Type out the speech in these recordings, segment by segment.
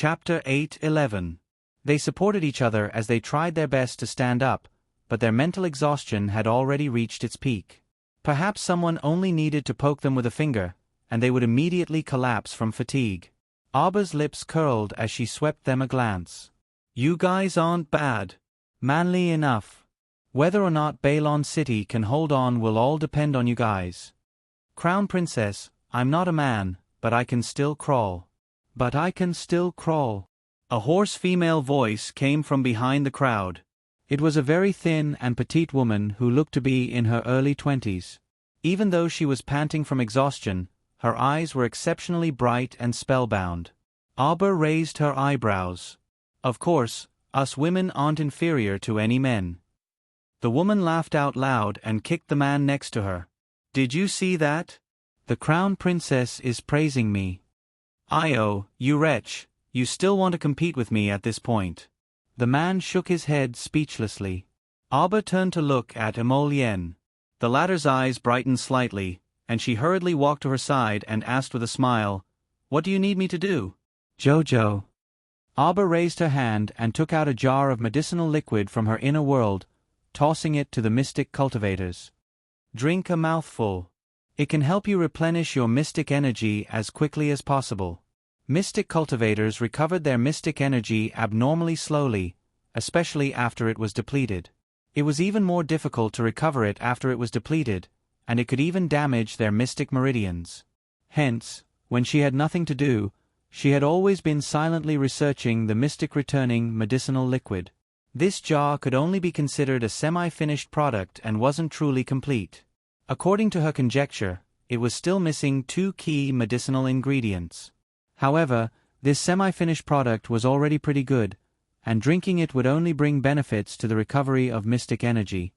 Chapter 8:11. They supported each other as they tried their best to stand up, but their mental exhaustion had already reached its peak. Perhaps someone only needed to poke them with a finger, and they would immediately collapse from fatigue. Arba's lips curled as she swept them a glance. You guys aren't bad. Manly enough. Whether or not Balon City can hold on will all depend on you guys. Crown Princess, I'm not a man, but I can still crawl. But I can still crawl. A hoarse female voice came from behind the crowd. It was a very thin and petite woman who looked to be in her early 20s. Even though she was panting from exhaustion, her eyes were exceptionally bright and spellbound. Arba raised her eyebrows. Of course, us women aren't inferior to any men. The woman laughed out loud and kicked the man next to her. Did you see that? The Crown Princess is praising me. Io, you wretch, you still want to compete with me at this point. The man shook his head speechlessly. Arba turned to look at Emolien. The latter's eyes brightened slightly, and she hurriedly walked to her side and asked with a smile, What do you need me to do? Jojo. Arba raised her hand and took out a jar of medicinal liquid from her inner world, tossing it to the mystic cultivators. Drink a mouthful. It can help you replenish your mystic energy as quickly as possible. Mystic cultivators recovered their mystic energy abnormally slowly, especially after it was depleted. It was even more difficult to recover it after it was depleted, and it could even damage their mystic meridians. Hence, when she had nothing to do, she had always been silently researching the mystic returning medicinal liquid. This jar could only be considered a semi-finished product and wasn't truly complete. According to her conjecture, it was still missing 2 key medicinal ingredients. However, this semi-finished product was already pretty good, and drinking it would only bring benefits to the recovery of mystic energy.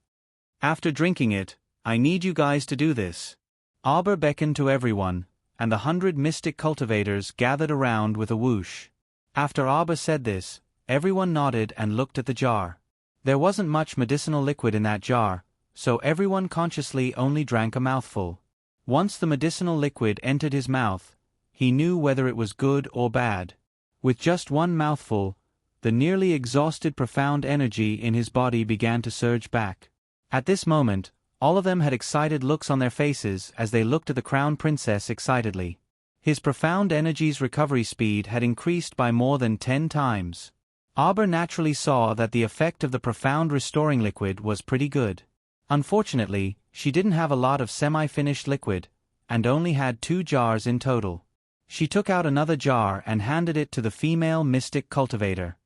After drinking it, I need you guys to do this. Arba beckoned to everyone, and the 100 mystic cultivators gathered around with a whoosh. After Arba said this, everyone nodded and looked at the jar. There wasn't much medicinal liquid in that jar, so everyone consciously only drank a mouthful. Once the medicinal liquid entered his mouth, he knew whether it was good or bad. With just one mouthful, the nearly exhausted profound energy in his body began to surge back. At this moment, all of them had excited looks on their faces as they looked at the Crown Princess excitedly. His profound energy's recovery speed had increased by more than 10 times. Arba naturally saw that the effect of the profound restoring liquid was pretty good. Unfortunately, she didn't have a lot of semi-finished liquid, and only had 2 jars in total. She took out another jar and handed it to the female mystic cultivator.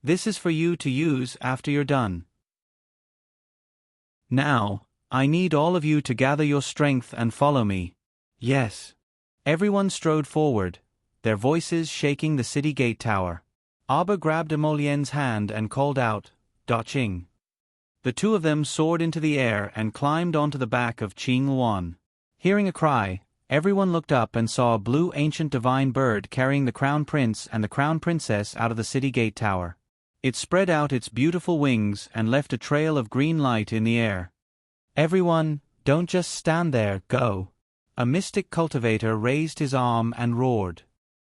This is for you to use after you're done. Now, I need all of you to gather your strength and follow me. Yes. Everyone strode forward, their voices shaking the city gate tower. Arba grabbed Emolien's hand and called out, Da-Ching. The 2 of them soared into the air and climbed onto the back of Qing Luan. Hearing a cry, everyone looked up and saw a blue ancient divine bird carrying the Crown Prince and the Crown Princess out of the city gate tower. It spread out its beautiful wings and left a trail of green light in the air. Everyone, don't just stand there, go. A mystic cultivator raised his arm and roared.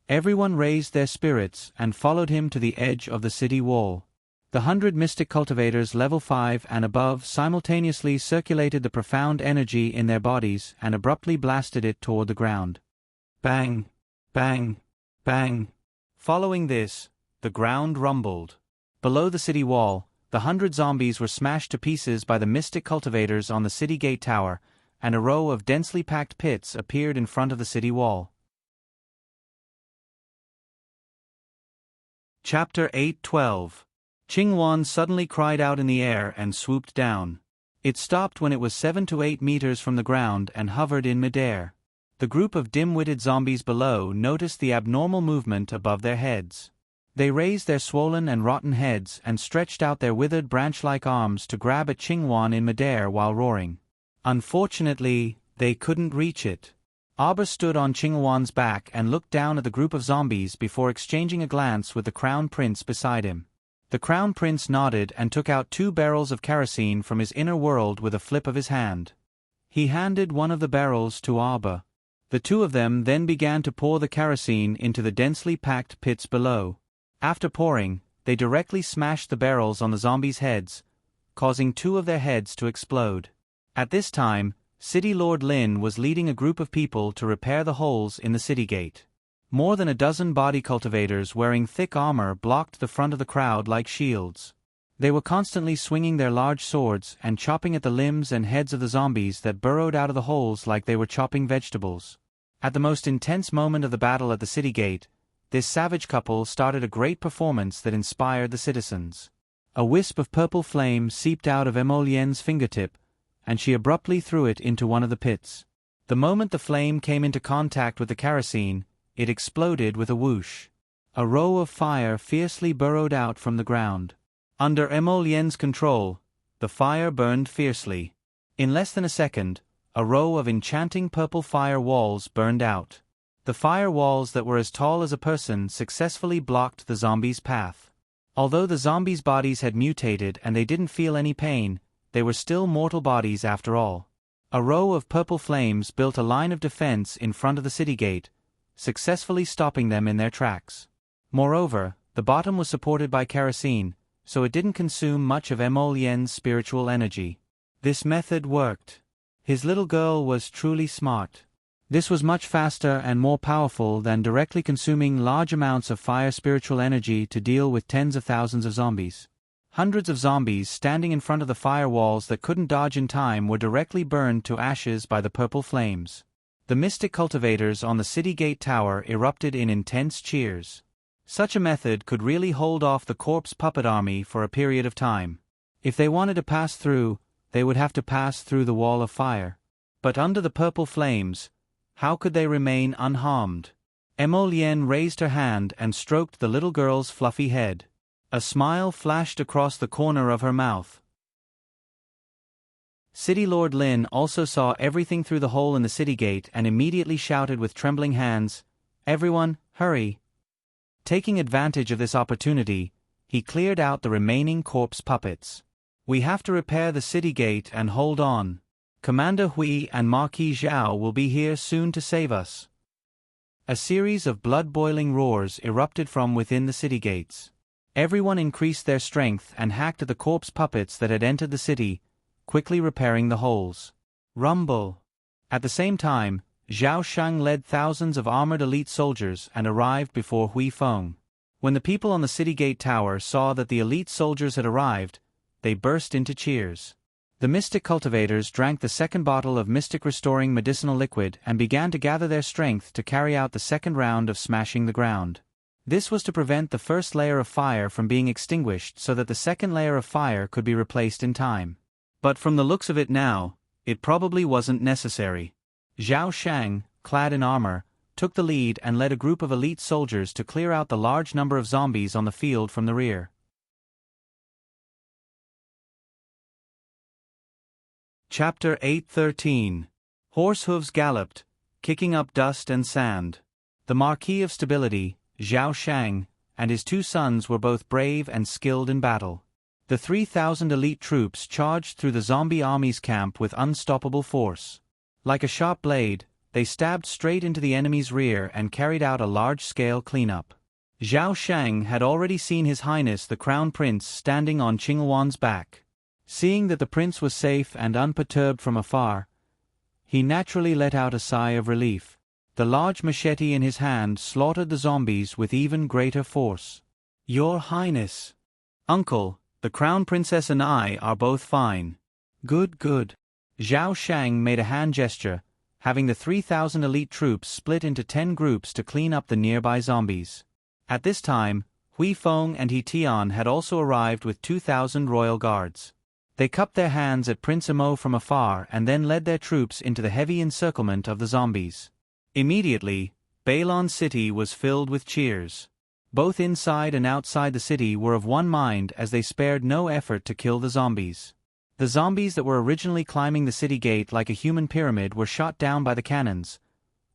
Everyone raised their spirits and followed him to the edge of the city wall. The 100 mystic cultivators level 5 and above simultaneously circulated the profound energy in their bodies and abruptly blasted it toward the ground. Bang! Bang! Bang! Following this, the ground rumbled. Below the city wall, the 100 zombies were smashed to pieces by the mystic cultivators on the city gate tower, and a row of densely packed pits appeared in front of the city wall. Chapter 8:12. Qing Luan suddenly cried out in the air and swooped down. It stopped when it was 7 to 8 meters from the ground and hovered in midair. The group of dim-witted zombies below noticed the abnormal movement above their heads. They raised their swollen and rotten heads and stretched out their withered branch-like arms to grab at Qing Luan in midair while roaring. Unfortunately, they couldn't reach it. Arba stood on Qing Luan's back and looked down at the group of zombies before exchanging a glance with the Crown Prince beside him. The Crown Prince nodded and took out 2 barrels of kerosene from his inner world with a flip of his hand. He handed one of the barrels to Arba. The 2 of them then began to pour the kerosene into the densely packed pits below. After pouring, they directly smashed the barrels on the zombies' heads, causing 2 of their heads to explode. At this time, City Lord Lin was leading a group of people to repair the holes in the city gate. More than a dozen body cultivators wearing thick armor blocked the front of the crowd like shields. They were constantly swinging their large swords and chopping at the limbs and heads of the zombies that burrowed out of the holes like they were chopping vegetables. At the most intense moment of the battle at the city gate, this savage couple started a great performance that inspired the citizens. A wisp of purple flame seeped out of Emolienne's fingertip, and she abruptly threw it into one of the pits. The moment the flame came into contact with the kerosene, it exploded with a whoosh. A row of fire fiercely burrowed out from the ground. Under Emolienne's control, the fire burned fiercely. In less than a second, a row of enchanting purple fire walls burned out. The fire walls that were as tall as a person successfully blocked the zombies' path. Although the zombies' bodies had mutated and they didn't feel any pain, they were still mortal bodies after all. A row of purple flames built a line of defense in front of the city gate, successfully stopping them in their tracks. Moreover, the bottom was supported by kerosene, so it didn't consume much of Emolienne's spiritual energy. This method worked. His little girl was truly smart. This was much faster and more powerful than directly consuming large amounts of fire spiritual energy to deal with tens of thousands of zombies. Hundreds of zombies standing in front of the fire walls that couldn't dodge in time were directly burned to ashes by the purple flames. The mystic cultivators on the city gate tower erupted in intense cheers. Such a method could really hold off the corpse puppet army for a period of time. If they wanted to pass through, they would have to pass through the wall of fire. But under the purple flames, how could they remain unharmed? Emolienne raised her hand and stroked the little girl's fluffy head. A smile flashed across the corner of her mouth. City Lord Lin also saw everything through the hole in the city gate and immediately shouted with trembling hands, "Everyone, hurry!" Taking advantage of this opportunity, he cleared out the remaining corpse puppets. "We have to repair the city gate and hold on. Commander Hui and Marquis Zhao will be here soon to save us." A series of blood-boiling roars erupted from within the city gates. Everyone increased their strength and hacked at the corpse puppets that had entered the city, quickly repairing the holes. Rumble! At the same time, Zhao Shang led thousands of armored elite soldiers and arrived before Hui Feng. When the people on the city gate tower saw that the elite soldiers had arrived, they burst into cheers. The mystic cultivators drank the second bottle of mystic restoring medicinal liquid and began to gather their strength to carry out the second round of smashing the ground. This was to prevent the first layer of fire from being extinguished so that the second layer of fire could be replaced in time. But from the looks of it now, it probably wasn't necessary. Zhao Shang, clad in armor, took the lead and led a group of elite soldiers to clear out the large number of zombies on the field from the rear. Chapter 8:13. Horse hooves galloped, kicking up dust and sand. The Marquis of Stability, Zhao Shang, and his 2 sons were both brave and skilled in battle. The 3,000 elite troops charged through the zombie army's camp with unstoppable force. Like a sharp blade, they stabbed straight into the enemy's rear and carried out a large-scale cleanup. Zhao Shang had already seen His Highness the Crown Prince standing on Qinghuan's back. Seeing that the prince was safe and unperturbed from afar, he naturally let out a sigh of relief. The large machete in his hand slaughtered the zombies with even greater force. "Your Highness! Uncle, the Crown Princess and I are both fine." "Good, good." Zhao Shang made a hand gesture, having the 3,000 elite troops split into 10 groups to clean up the nearby zombies. At this time, Hui Feng and He Tian had also arrived with 2,000 royal guards. They cupped their hands at Prince Imo from afar and then led their troops into the heavy encirclement of the zombies. Immediately, Bailon City was filled with cheers. Both inside and outside the city were of one mind as they spared no effort to kill the zombies. The zombies that were originally climbing the city gate like a human pyramid were shot down by the cannons,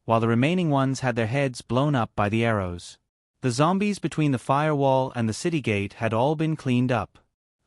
while the remaining ones had their heads blown up by the arrows. The zombies between the firewall and the city gate had all been cleaned up.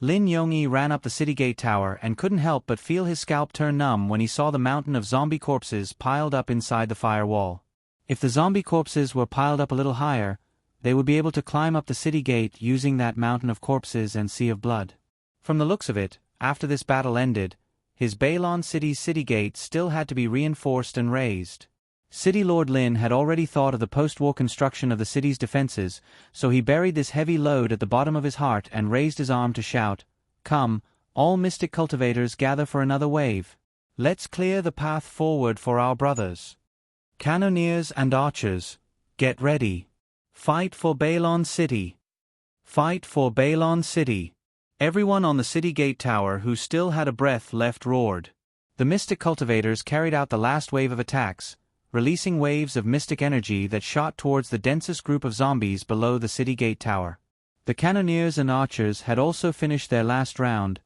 Lin Yongyi ran up the city gate tower and couldn't help but feel his scalp turn numb when he saw the mountain of zombie corpses piled up inside the firewall. If the zombie corpses were piled up a little higher, they would be able to climb up the city gate using that mountain of corpses and sea of blood. From the looks of it, after this battle ended, his Balon City's city gate still had to be reinforced and raised. City Lord Lin had already thought of the post-war construction of the city's defenses, so he buried this heavy load at the bottom of his heart and raised his arm to shout, "Come, all mystic cultivators gather for another wave. Let's clear the path forward for our brothers. Cannoneers and archers, get ready. Fight for Balon City. Fight for Balon City." Everyone on the city gate tower who still had a breath left roared. The mystic cultivators carried out the last wave of attacks, releasing waves of mystic energy that shot towards the densest group of zombies below the city gate tower. The cannoneers and archers had also finished their last round,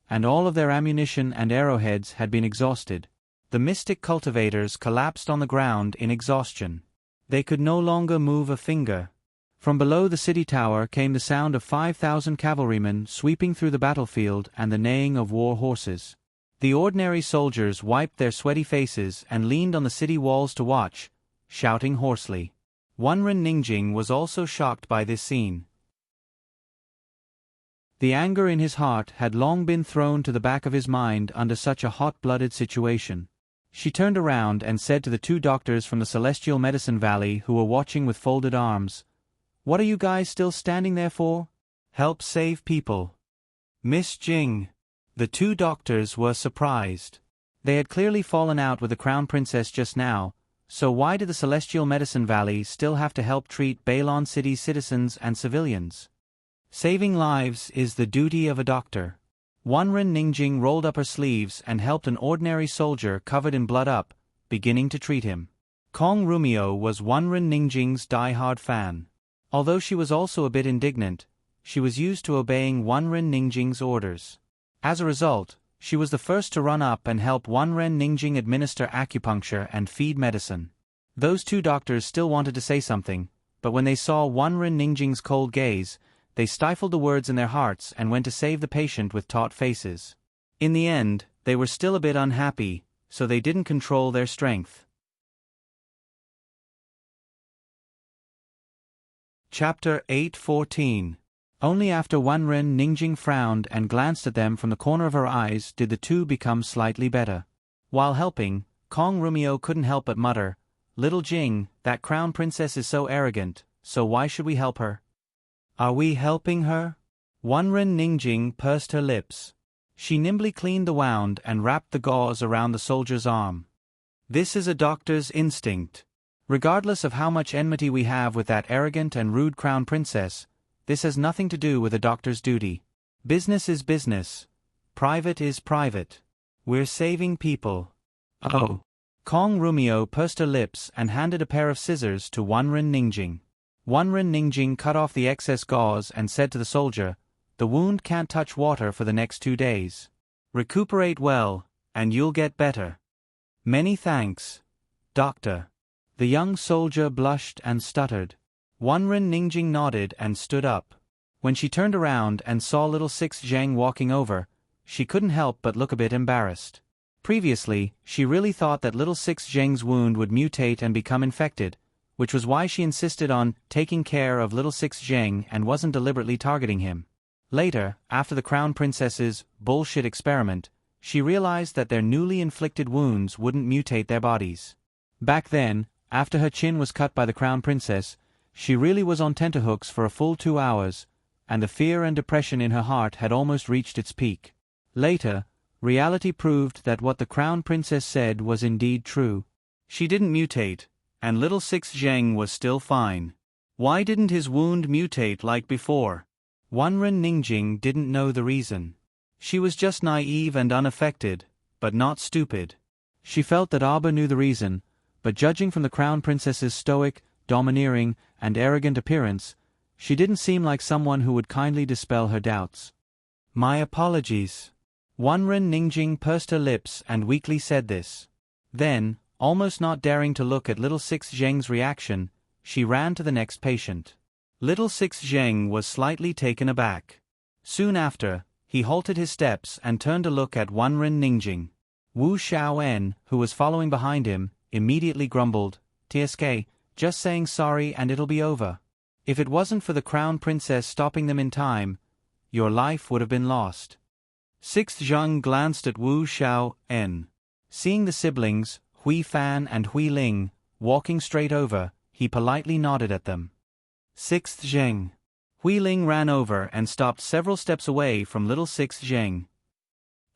and all of their ammunition and arrowheads had been exhausted. The mystic cultivators collapsed on the ground in exhaustion. They could no longer move a finger. From below the city tower came the sound of 5,000 cavalrymen sweeping through the battlefield and the neighing of war horses. The ordinary soldiers wiped their sweaty faces and leaned on the city walls to watch, shouting hoarsely. Wanren Ningjing was also shocked by this scene. The anger in his heart had long been thrown to the back of his mind under such a hot-blooded situation. She turned around and said to the two doctors from the Celestial Medicine Valley who were watching with folded arms, "What are you guys still standing there for? Help save people." "Miss Jing." The two doctors were surprised. They had clearly fallen out with the Crown Princess just now, so why did the Celestial Medicine Valley still have to help treat Balon City's citizens and civilians? Saving lives is the duty of a doctor. Wanren Ningjing rolled up her sleeves and helped an ordinary soldier covered in blood up, beginning to treat him. Kong Rumio was Wanren Ningjing's die-hard fan. Although she was also a bit indignant, she was used to obeying Wanren Ningjing's orders. As a result, she was the first to run up and help Wanren Ningjing administer acupuncture and feed medicine. Those two doctors still wanted to say something, but when they saw Wanren Ningjing's cold gaze, they stifled the words in their hearts and went to save the patient with taut faces. In the end, they were still a bit unhappy, so they didn't control their strength. Chapter 8:14. Only after Wanren Ningjing frowned and glanced at them from the corner of her eyes did the two become slightly better. While helping, Kong Rumio couldn't help but mutter, "Little Jing, that crown princess is so arrogant, so why should we help her?" "Are we helping her?" Wanren Ningjing pursed her lips. She nimbly cleaned the wound and wrapped the gauze around the soldier's arm. "This is a doctor's instinct. Regardless of how much enmity we have with that arrogant and rude crown princess, this has nothing to do with a doctor's duty. Business is business. Private is private. We're saving people." "Oh." Kong Rumio pursed her lips and handed a pair of scissors to Wanren Ningjing. Wanren Ningjing cut off the excess gauze and said to the soldier, "The wound can't touch water for the next 2 days. Recuperate well, and you'll get better." "Many thanks, doctor." The young soldier blushed and stuttered. Wanren Ningjing nodded and stood up. When she turned around and saw little Six Zhang walking over, she couldn't help but look a bit embarrassed. Previously, she really thought that little Six Zhang's wound would mutate and become infected, which was why she insisted on taking care of little Six Zhang and wasn't deliberately targeting him. Later, after the Crown Princess's bullshit experiment, she realized that their newly inflicted wounds wouldn't mutate their bodies. Back then, after her chin was cut by the Crown Princess, she really was on tenterhooks for a full 2 hours, and the fear and depression in her heart had almost reached its peak. Later, reality proved that what the Crown Princess said was indeed true. She didn't mutate, and little Six Zhang was still fine. Why didn't his wound mutate like before? Wanren Ningjing didn't know the reason. She was just naive and unaffected, but not stupid. She felt that Abba knew the reason, but judging from the Crown Princess's stoic, domineering, and arrogant appearance, she didn't seem like someone who would kindly dispel her doubts. "My apologies." Wanren Ningjing pursed her lips and weakly said this. Then, almost not daring to look at little Six Zhang's reaction, she ran to the next patient. Little Six Zhang was slightly taken aback. Soon after, he halted his steps and turned to look at Wanren Ningjing. Wu Xiaoen, who was following behind him, immediately grumbled, "TSK, just saying sorry and it'll be over." If it wasn't for the crown princess stopping them in time, your life would have been lost. Sixth Zhang glanced at Wu Xiao-en. Seeing the siblings, Hui Fan and Hui Ling, walking straight over, he politely nodded at them. Sixth Zheng. Hui Ling ran over and stopped several steps away from little Sixth Zheng.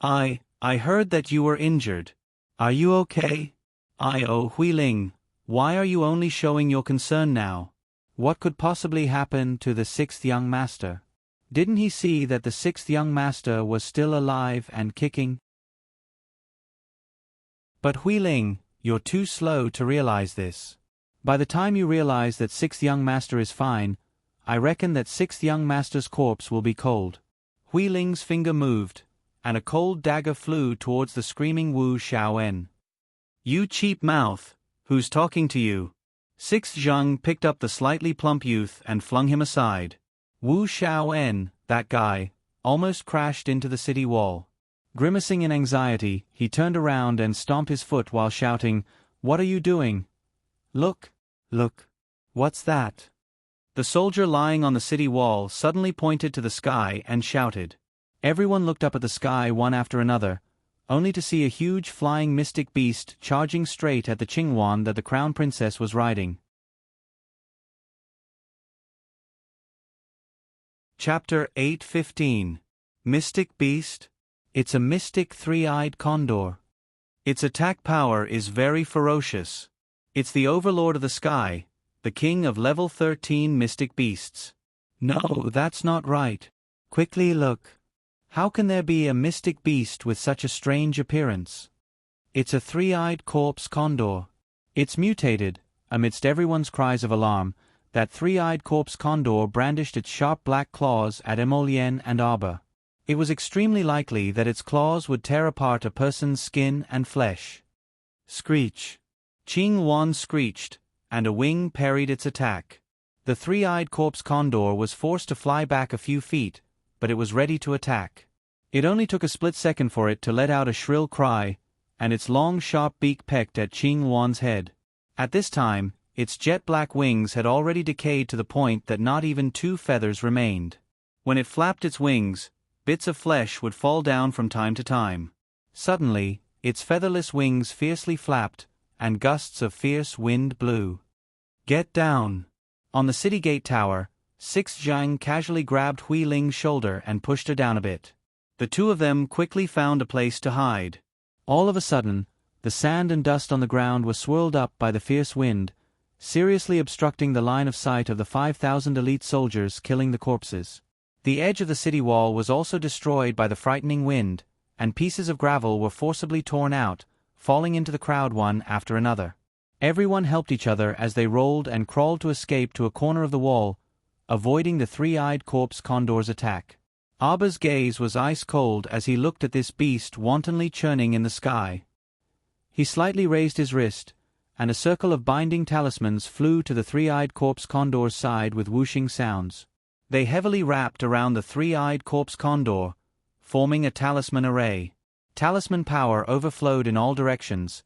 I heard that you were injured. Are you okay? Oh, Hui Ling, why are you only showing your concern now? What could possibly happen to the sixth young master? Didn't he see that the sixth young master was still alive and kicking? But Hui Ling, you're too slow to realize this. By the time you realize that sixth young master is fine, I reckon that sixth young master's corpse will be cold. Hui Ling's finger moved, and a cold dagger flew towards the screaming Wu Xiao-en. You cheap mouth, who's talking to you? Sixth Zhang picked up the slightly plump youth and flung him aside. Wu Xiao-en, that guy, almost crashed into the city wall. Grimacing in anxiety, he turned around and stomped his foot while shouting, "What are you doing? Look, look. What's that?" The soldier lying on the city wall suddenly pointed to the sky and shouted. Everyone looked up at the sky one after another, only to see a huge flying mystic beast charging straight at the Qingwan that the crown princess was riding. Chapter 8:15. Mystic Beast? It's a mystic three-eyed condor. Its attack power is very ferocious. It's the overlord of the sky, the king of level 13 mystic beasts. No, that's not right. Quickly look. How can there be a mystic beast with such a strange appearance? It's a three-eyed corpse condor. It's mutated. Amidst everyone's cries of alarm, that three-eyed corpse condor brandished its sharp black claws at Emolien and Arba. It was extremely likely that its claws would tear apart a person's skin and flesh. Screech. Qingwan screeched, and a wing parried its attack. The three-eyed corpse condor was forced to fly back a few feet, but it was ready to attack. It only took a split second for it to let out a shrill cry, and its long sharp beak pecked at Qingwan's head. At this time, its jet-black wings had already decayed to the point that not even 2 feathers remained. When it flapped its wings, bits of flesh would fall down from time to time. Suddenly, its featherless wings fiercely flapped, and gusts of fierce wind blew. Get down! On the city gate tower, Sixth Zhang casually grabbed Hui Ling's shoulder and pushed her down a bit. The two of them quickly found a place to hide. All of a sudden, the sand and dust on the ground was swirled up by the fierce wind, seriously obstructing the line of sight of the 5,000 elite soldiers killing the corpses. The edge of the city wall was also destroyed by the frightening wind, and pieces of gravel were forcibly torn out, falling into the crowd one after another. Everyone helped each other as they rolled and crawled to escape to a corner of the wall, avoiding the three-eyed corpse condor's attack. Arba's gaze was ice-cold as he looked at this beast wantonly churning in the sky. He slightly raised his wrist, and a circle of binding talismans flew to the three-eyed corpse condor's side with whooshing sounds. They heavily wrapped around the three-eyed corpse condor, forming a talisman array. Talisman power overflowed in all directions,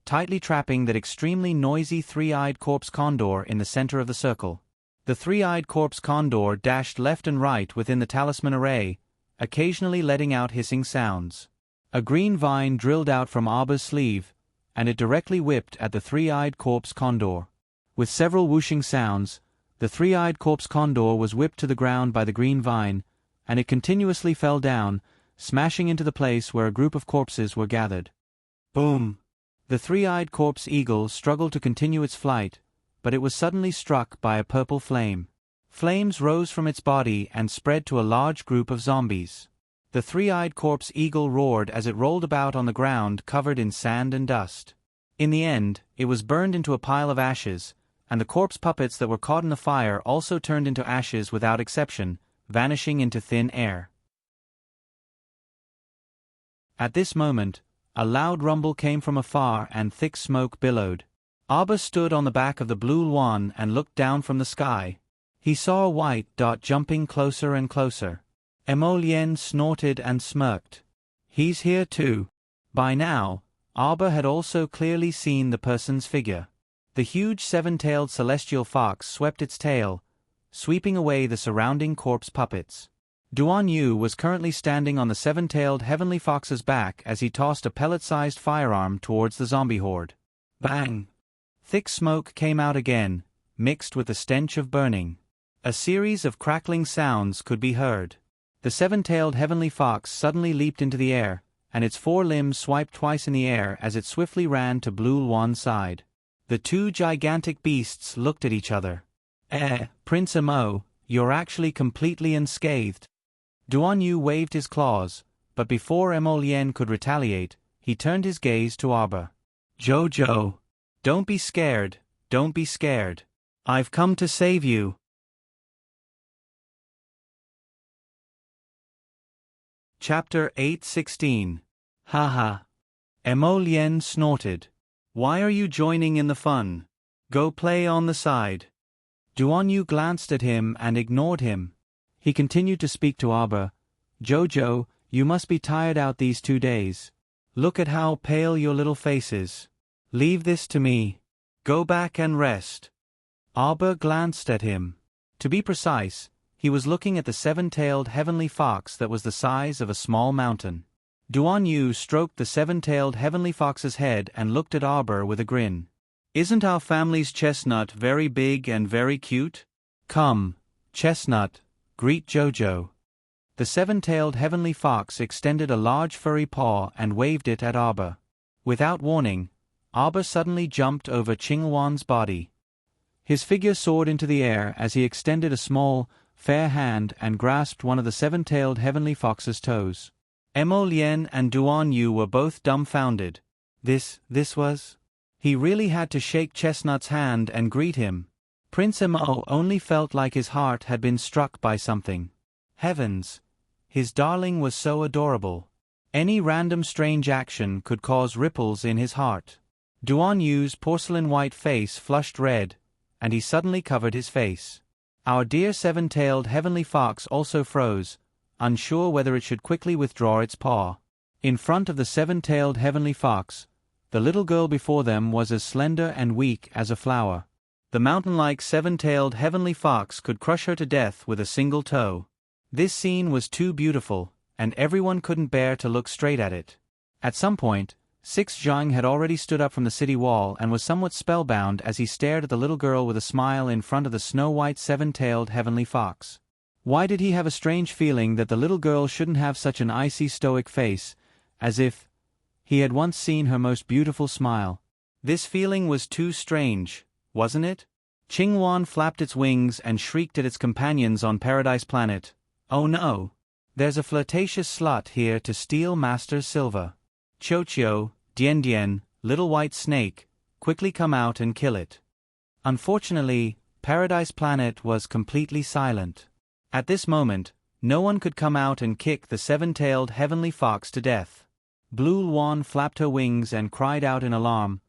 tightly trapping that extremely noisy three-eyed corpse condor in the center of the circle. The three-eyed corpse condor dashed left and right within the talisman array, occasionally letting out hissing sounds. A green vine drilled out from Arba's sleeve, and it directly whipped at the three-eyed corpse condor. With several whooshing sounds, the three-eyed corpse condor was whipped to the ground by the green vine, and it continuously fell down, smashing into the place where a group of corpses were gathered. Boom! The three-eyed corpse eagle struggled to continue its flight, but it was suddenly struck by a purple flame. Flames rose from its body and spread to a large group of zombies. The three-eyed corpse eagle roared as it rolled about on the ground covered in sand and dust. In the end, it was burned into a pile of ashes, and the corpse puppets that were caught in the fire also turned into ashes without exception, vanishing into thin air. At this moment, a loud rumble came from afar and thick smoke billowed. Arba stood on the back of the blue Luan and looked down from the sky. He saw a white dot jumping closer and closer. Emolien snorted and smirked. He's here too. By now, Arba had also clearly seen the person's figure. The huge seven-tailed celestial fox swept its tail, sweeping away the surrounding corpse puppets. Duan Yu was currently standing on the seven-tailed heavenly fox's back as he tossed a pellet-sized firearm towards the zombie horde. Bang! Thick smoke came out again, mixed with the stench of burning. A series of crackling sounds could be heard. The seven-tailed heavenly fox suddenly leaped into the air, and its four limbs swiped twice in the air as it swiftly ran to Blue Luan's side. The two gigantic beasts looked at each other. Prince Emo, you're actually completely unscathed. Duan Yu waved his claws, but before Emo Lien could retaliate, he turned his gaze to Arbor. Jojo, don't be scared, don't be scared. I've come to save you. Chapter 8:16. Haha. Emo Lien snorted. Why are you joining in the fun? Go play on the side. Duan Yu glanced at him and ignored him. He continued to speak to Arbor. Jojo, you must be tired out these 2 days. Look at how pale your little face is. Leave this to me. Go back and rest. Arbor glanced at him. To be precise, he was looking at the seven-tailed heavenly fox that was the size of a small mountain. Duan Yu stroked the seven-tailed heavenly fox's head and looked at Arbor with a grin. Isn't our family's chestnut very big and very cute? Come, chestnut, greet Jojo. The seven-tailed heavenly fox extended a large furry paw and waved it at Arbor. Without warning, Arbor suddenly jumped over Qingwan's body. His figure soared into the air as he extended a small, fair hand and grasped one of the seven-tailed heavenly fox's toes. Emo Lien and Duan Yu were both dumbfounded. This was? He really had to shake Chestnut's hand and greet him. Prince Emo only felt like his heart had been struck by something. Heavens! His darling was so adorable. Any random strange action could cause ripples in his heart. Duan Yu's porcelain-white face flushed red, and he suddenly covered his face. Our dear seven-tailed heavenly fox also froze, unsure whether it should quickly withdraw its paw. In front of the seven-tailed heavenly fox, the little girl before them was as slender and weak as a flower. The mountain-like seven-tailed heavenly fox could crush her to death with a single toe. This scene was too beautiful, and everyone couldn't bear to look straight at it. At some point, Six Zhang had already stood up from the city wall and was somewhat spellbound as he stared at the little girl with a smile in front of the snow-white seven-tailed heavenly fox. Why did he have a strange feeling that the little girl shouldn't have such an icy stoic face, as if he had once seen her most beautiful smile? This feeling was too strange, wasn't it? Qingwan flapped its wings and shrieked at its companions on Paradise Planet. Oh no! There's a flirtatious slut here to steal Master Silver. Qiuqiu, Dian, little white snake, quickly come out and kill it. Unfortunately, Paradise Planet was completely silent. At this moment, no one could come out and kick the seven-tailed heavenly fox to death. Blue Luan flapped her wings and cried out in alarm,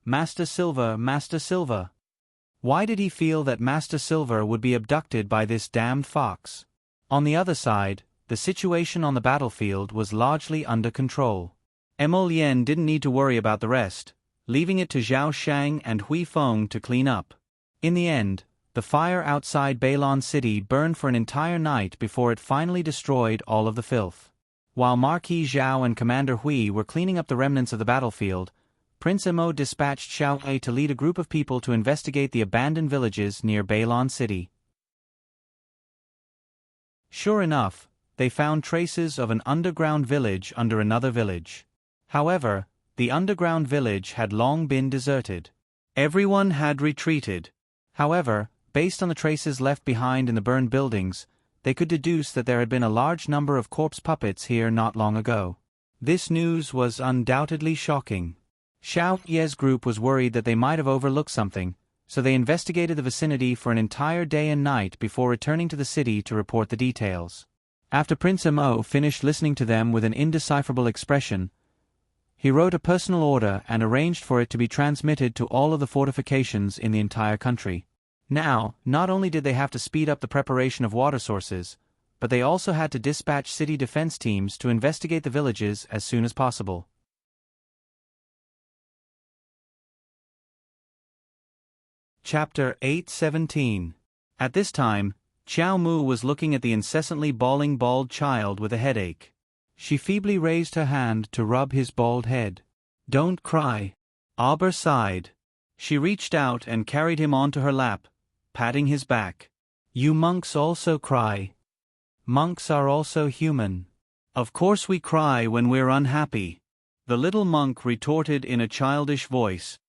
Master Silver, Master Silver! Why did he feel that Master Silver would be abducted by this damned fox? On the other side, the situation on the battlefield was largely under control. Emo Lien didn't need to worry about the rest, leaving it to Zhao Shang and Hui Feng to clean up. In the end, the fire outside Bailon City burned for an entire night before it finally destroyed all of the filth. While Marquis Zhao and Commander Hui were cleaning up the remnants of the battlefield, Prince Emo dispatched Xiao Wei to lead a group of people to investigate the abandoned villages near Bailon City. Sure enough, they found traces of an underground village under another village. However, the underground village had long been deserted. Everyone had retreated. However, based on the traces left behind in the burned buildings, they could deduce that there had been a large number of corpse puppets here not long ago. This news was undoubtedly shocking. Xiao Ye's group was worried that they might have overlooked something, so they investigated the vicinity for an entire day and night before returning to the city to report the details. After Prince Emo finished listening to them with an indecipherable expression, he wrote a personal order and arranged for it to be transmitted to all of the fortifications in the entire country. Now, not only did they have to speed up the preparation of water sources, but they also had to dispatch city defense teams to investigate the villages as soon as possible. Chapter 8:17. At this time, Chiao Mu was looking at the incessantly bawling bald child with a headache. She feebly raised her hand to rub his bald head. "Don't cry." Arbor sighed. She reached out and carried him onto her lap, patting his back. "You monks also cry. Monks are also human." "Of course we cry when we're unhappy," the little monk retorted in a childish voice.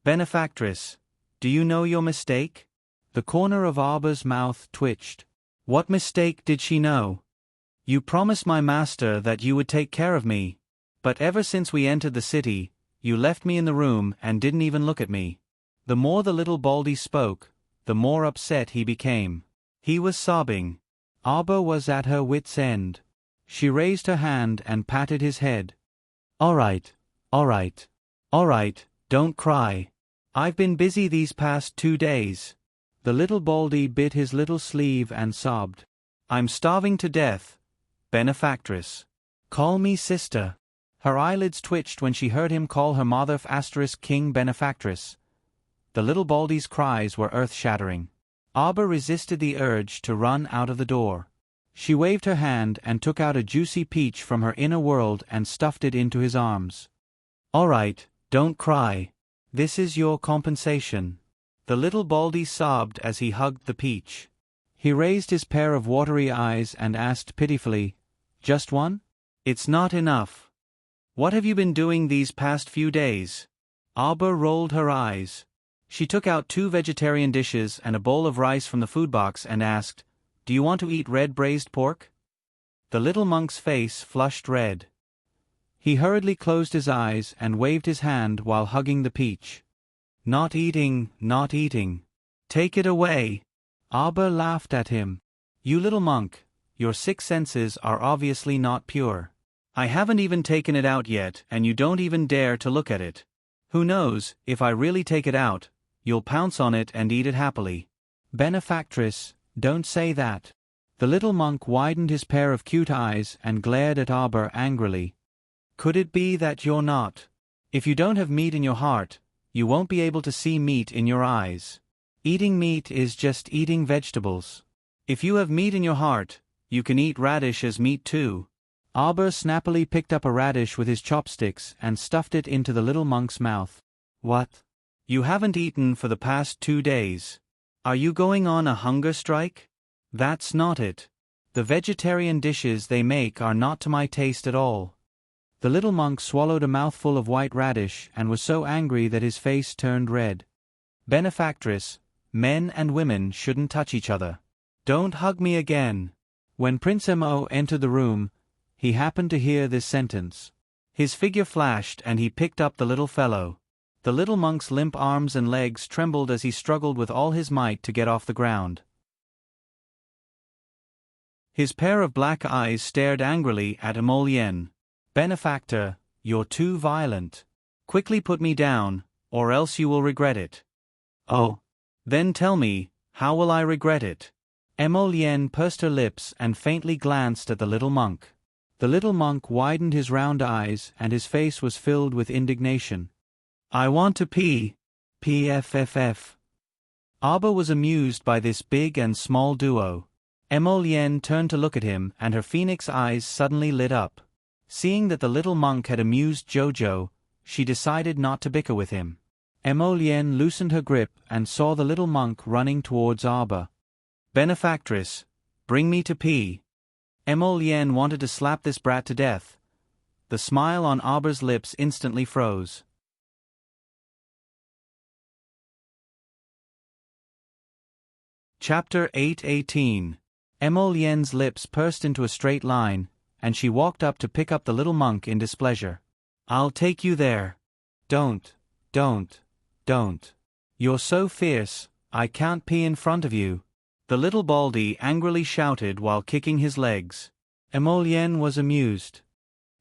"Benefactress, do you know your mistake?" The corner of Arbor's mouth twitched. What mistake did she know? "You promised my master that you would take care of me. But ever since we entered the city, you left me in the room and didn't even look at me." The more the little baldy spoke, the more upset he became. He was sobbing. Arbor was at her wit's end. She raised her hand and patted his head. All right, don't cry. I've been busy these past 2 days." The little baldy bit his little sleeve and sobbed. "I'm starving to death. Benefactress. Call me sister." Her eyelids twitched when she heard him call her mother *King Benefactress. The little baldy's cries were earth-shattering. Arbor resisted the urge to run out of the door. She waved her hand and took out a juicy peach from her inner world and stuffed it into his arms. "All right, don't cry. This is your compensation." The little baldy sobbed as he hugged the peach. He raised his pair of watery eyes and asked pitifully, "Just one? It's not enough. What have you been doing these past few days?" Arbor rolled her eyes. She took out 2 vegetarian dishes and a bowl of rice from the food box and asked, "Do you want to eat red braised pork?" The little monk's face flushed red. He hurriedly closed his eyes and waved his hand while hugging the peach. Not eating. Take it away." Arbor laughed at him. "You little monk, your 6 senses are obviously not pure. I haven't even taken it out yet and you don't even dare to look at it. Who knows, if I really take it out, you'll pounce on it and eat it happily." "Benefactress, don't say that." The little monk widened his pair of cute eyes and glared at Arbor angrily. "Could it be that you're not? If you don't have meat in your heart, you won't be able to see meat in your eyes. Eating meat is just eating vegetables. If you have meat in your heart, you can eat radish as meat too." Arbor snappily picked up a radish with his chopsticks and stuffed it into the little monk's mouth. "What? You haven't eaten for the past 2 days. Are you going on a hunger strike?" "That's not it. The vegetarian dishes they make are not to my taste at all." The little monk swallowed a mouthful of white radish and was so angry that his face turned red. "Benefactress, men and women shouldn't touch each other. Don't hug me again." When Prince Mo entered the room, he happened to hear this sentence. His figure flashed and he picked up the little fellow. The little monk's limp arms and legs trembled as he struggled with all his might to get off the ground. His pair of black eyes stared angrily at Emolien. "Benefactor, you're too violent. Quickly put me down, or else you will regret it." "Oh. Then tell me, how will I regret it?" Emolien pursed her lips and faintly glanced at the little monk. The little monk widened his round eyes and his face was filled with indignation. "I want to pee. Pff." Arbor was amused by this big and small duo. Emolien turned to look at him and her phoenix eyes suddenly lit up. Seeing that the little monk had amused Jojo, she decided not to bicker with him. Emolien loosened her grip and saw the little monk running towards Arbor. "Benefactress, bring me to pee." Emolien wanted to slap this brat to death. The smile on Arbor's lips instantly froze. Chapter 8:18. Emolien's lips pursed into a straight line, and she walked up to pick up the little monk in displeasure. "I'll take you there." Don't. You're so fierce, I can't pee in front of you." The little baldy angrily shouted while kicking his legs. Emolien was amused.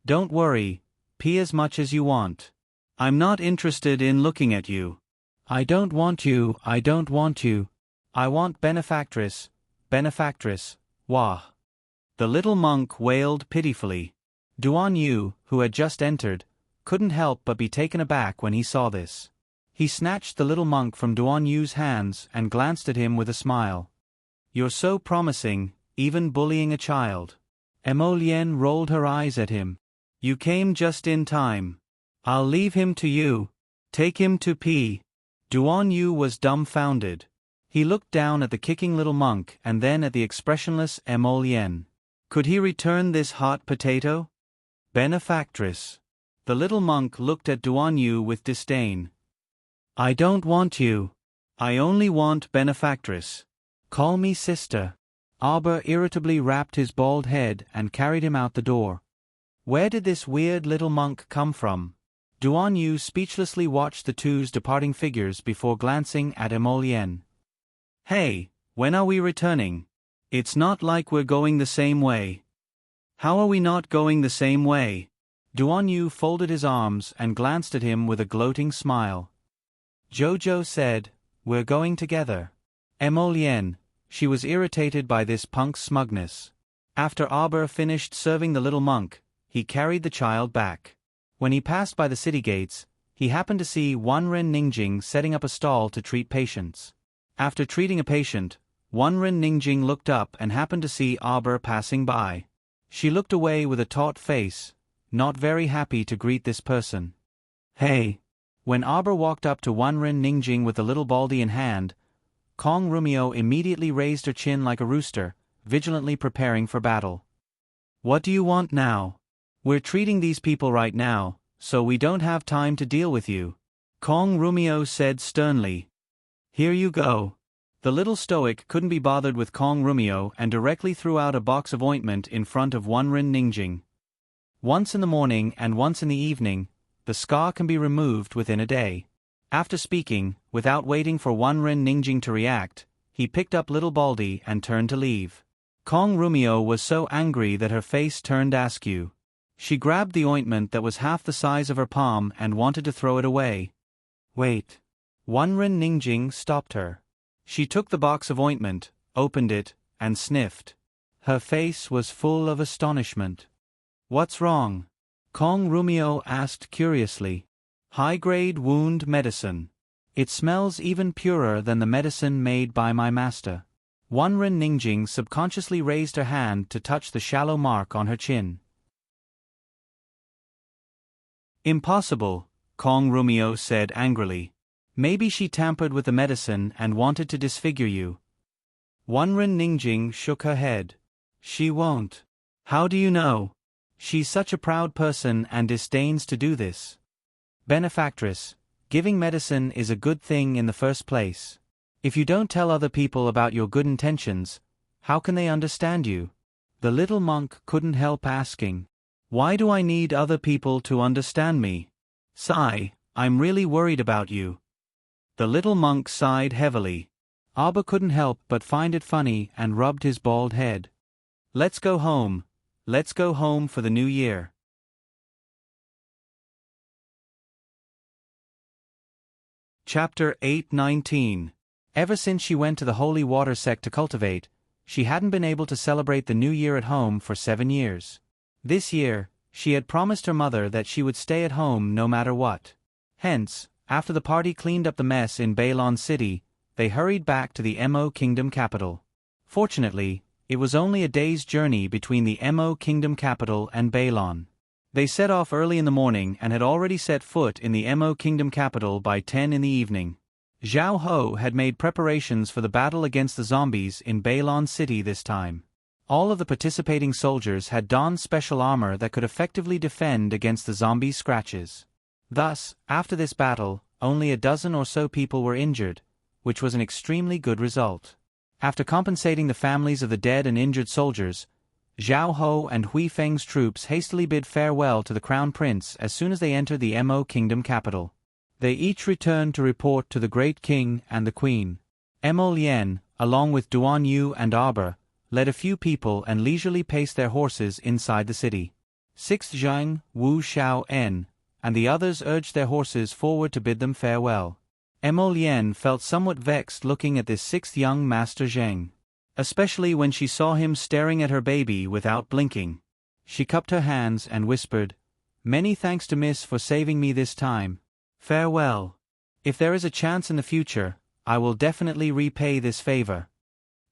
"Don't worry, pee as much as you want. I'm not interested in looking at you." I don't want you. I want benefactress, wah." The little monk wailed pitifully. Duan Yu, who had just entered, couldn't help but be taken aback when he saw this. He snatched the little monk from Duan Yu's hands and glanced at him with a smile. You're so promising, even bullying a child. Emolienne rolled her eyes at him. You came just in time. I'll leave him to you. Take him to P. Duan Yu was dumbfounded. He looked down at the kicking little monk and then at the expressionless Emolienne. Could he return this hot potato? Benefactress. The little monk looked at Duan Yu with disdain. I don't want you. I only want benefactress. Call me sister. Arbor irritably rapped his bald head and carried him out the door. Where did this weird little monk come from? Duan Yu speechlessly watched the two's departing figures before glancing at Emolienne. Hey, when are we returning? It's not like we're going the same way. How are we not going the same way? Duan Yu folded his arms and glanced at him with a gloating smile. Jojo said, we're going together. Emolienne, she was irritated by this punk's smugness. After Arbor finished serving the little monk, he carried the child back. When he passed by the city gates, he happened to see Wanren Ningjing setting up a stall to treat patients. After treating a patient, Wanren Ningjing looked up and happened to see Arbor passing by. She looked away with a taut face, not very happy to greet this person. Hey! When Arbor walked up to Wanren Ningjing with the little baldy in hand, Kong Rumio immediately raised her chin like a rooster, vigilantly preparing for battle. What do you want now? We're treating these people right now, so we don't have time to deal with you. Kong Rumio said sternly. Here you go. The little stoic couldn't be bothered with Kong Rumio and directly threw out a box of ointment in front of Wanren Ningjing. Once in the morning and once in the evening, the scar can be removed within a day. After speaking, without waiting for Wanren Ningjing to react, he picked up little Baldy and turned to leave. Kong Rumio was so angry that her face turned askew. She grabbed the ointment that was half the size of her palm and wanted to throw it away. Wait. Wanren Ningjing stopped her. She took the box of ointment, opened it, and sniffed. Her face was full of astonishment. What's wrong? Kong Rumio asked curiously. High-grade wound medicine. It smells even purer than the medicine made by my master. Wanren Ningjing subconsciously raised her hand to touch the shallow mark on her chin. Impossible, Kong Rumio said angrily. Maybe she tampered with the medicine and wanted to disfigure you. Wanren Ningjing shook her head. She won't. How do you know? She's such a proud person and disdains to do this. Benefactress, giving medicine is a good thing in the first place. If you don't tell other people about your good intentions, how can they understand you? The little monk couldn't help asking. Why do I need other people to understand me? Sigh, I'm really worried about you. The little monk sighed heavily. Arbor couldn't help but find it funny and rubbed his bald head. Let's go home. Let's go home for the new year. Chapter 8:19. Ever since she went to the holy water sect to cultivate, she hadn't been able to celebrate the new year at home for 7 years. This year, she had promised her mother that she would stay at home no matter what. Hence, after the party cleaned up the mess in Bailon City, they hurried back to the Mo Kingdom capital. Fortunately, it was only a day's journey between the Mo Kingdom capital and Bailon. They set off early in the morning and had already set foot in the Mo Kingdom capital by 10 in the evening. Zhao Ho had made preparations for the battle against the zombies in Bailon City this time. All of the participating soldiers had donned special armor that could effectively defend against the zombies' scratches. Thus, after this battle, only a dozen or so people were injured, which was an extremely good result. After compensating the families of the dead and injured soldiers, Zhao Ho and Hui Feng's troops hastily bid farewell to the Crown Prince as soon as they entered the Mo Kingdom capital. They each returned to report to the Great King and the Queen. Emolienne, along with Duan Yu and Arbor, led a few people and leisurely paced their horses inside the city. Sixth Zhang, Wu Xiao En, and the others urged their horses forward to bid them farewell. Emolienne felt somewhat vexed looking at this sixth young Master Zheng, especially when she saw him staring at her baby without blinking. She cupped her hands and whispered, "Many thanks to Miss for saving me this time. Farewell. If there is a chance in the future, I will definitely repay this favor."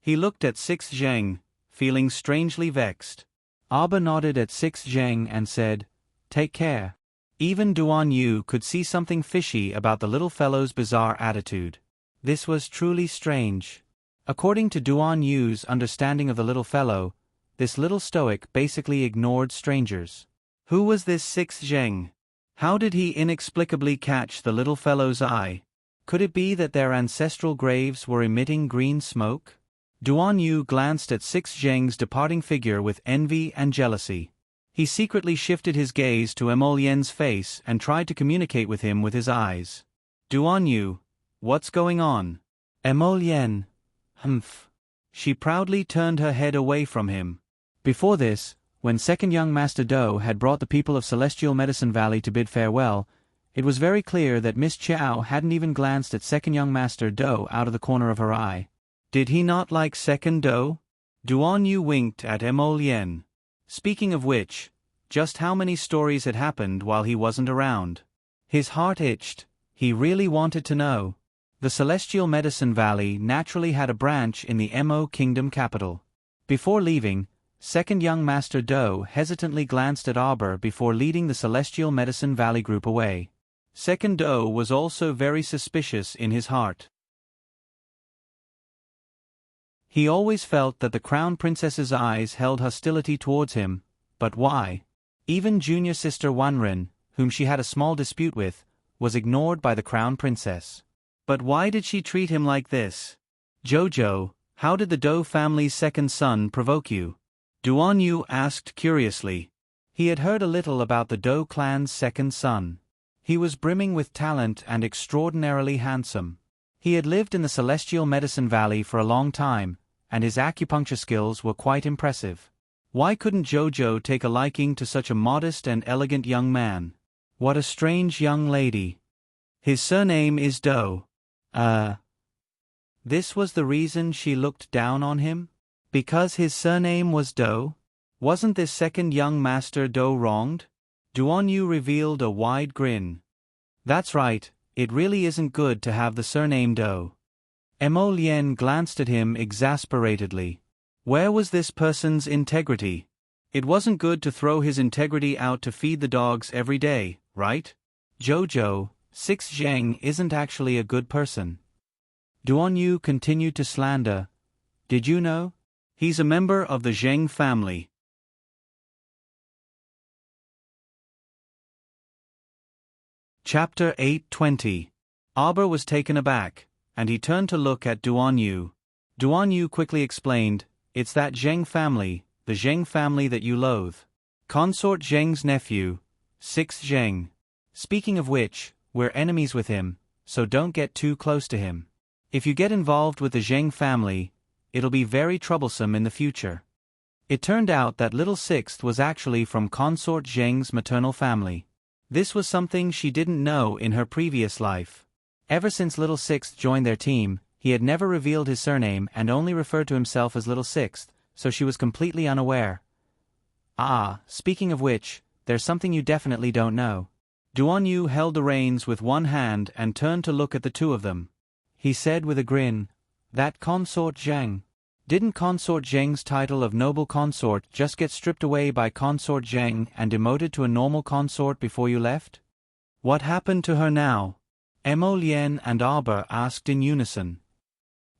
He looked at Six Zheng, feeling strangely vexed. Arba nodded at Six Zheng and said, "Take care." Even Duan Yu could see something fishy about the little fellow's bizarre attitude. This was truly strange. According to Duan Yu's understanding of the little fellow, this little stoic basically ignored strangers. Who was this Six Zheng? How did he inexplicably catch the little fellow's eye? Could it be that their ancestral graves were emitting green smoke? Duan Yu glanced at Six Zheng's departing figure with envy and jealousy. He secretly shifted his gaze to Emolien's face and tried to communicate with him with his eyes. "Duan Yu, what's going on?" "Emolien. Humph." She proudly turned her head away from him. Before this, when second young Master Do had brought the people of Celestial Medicine Valley to bid farewell, it was very clear that Miss Chiao hadn't even glanced at second young Master Do out of the corner of her eye. Did he not like second Do? Duan Yu winked at Emolien. Speaking of which, just how many stories had happened while he wasn't around? His heart itched. He really wanted to know. The Celestial Medicine Valley naturally had a branch in the Mo Kingdom capital. Before leaving, second young Master Do hesitantly glanced at Arbor before leading the Celestial Medicine Valley group away. Second Do was also very suspicious in his heart. He always felt that the Crown Princess's eyes held hostility towards him, but why? Even junior sister Wanren, whom she had a small dispute with, was ignored by the Crown Princess. But why did she treat him like this? "Jojo, how did the Do family's second son provoke you?" Duan Yu asked curiously. He had heard a little about the Do clan's second son. He was brimming with talent and extraordinarily handsome. He had lived in the Celestial Medicine Valley for a long time, and his acupuncture skills were quite impressive. Why couldn't Jojo take a liking to such a modest and elegant young man? What a strange young lady. His surname is Do. This was the reason she looked down on him? Because his surname was Do? Wasn't this second young Master Do wronged? Duan Yu revealed a wide grin. That's right. It really isn't good to have the surname Do. Emolien glanced at him exasperatedly. Where was this person's integrity? It wasn't good to throw his integrity out to feed the dogs every day, right? Jojo, Six Zheng isn't actually a good person. Duan Yu continued to slander. Did you know? He's a member of the Zheng family. Chapter 8:20. Arbor was taken aback, and he turned to look at Duan Yu. Duan Yu quickly explained, "It's that Zheng family, the Zheng family that you loathe. Consort Zheng's nephew, Six Zheng. Speaking of which, we're enemies with him, so don't get too close to him. If you get involved with the Zheng family, it'll be very troublesome in the future." It turned out that little Sixth was actually from Consort Zheng's maternal family. This was something she didn't know in her previous life. Ever since Little Sixth joined their team, he had never revealed his surname and only referred to himself as Little Sixth, so she was completely unaware. Speaking of which, there's something you definitely don't know. Duan Yu held the reins with one hand and turned to look at the two of them. He said with a grin, "That Consort Zheng. Didn't Consort Zheng's title of noble consort just get stripped away by Consort Zheng and demoted to a normal consort before you left? What happened to her now?" Emolien and Arbor asked in unison.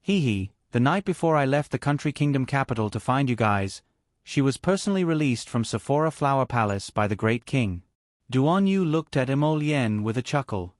The night before I left the country kingdom capital to find you guys, she was personally released from Sephora Flower Palace by the great king." Duan Yu looked at Emolien with a chuckle.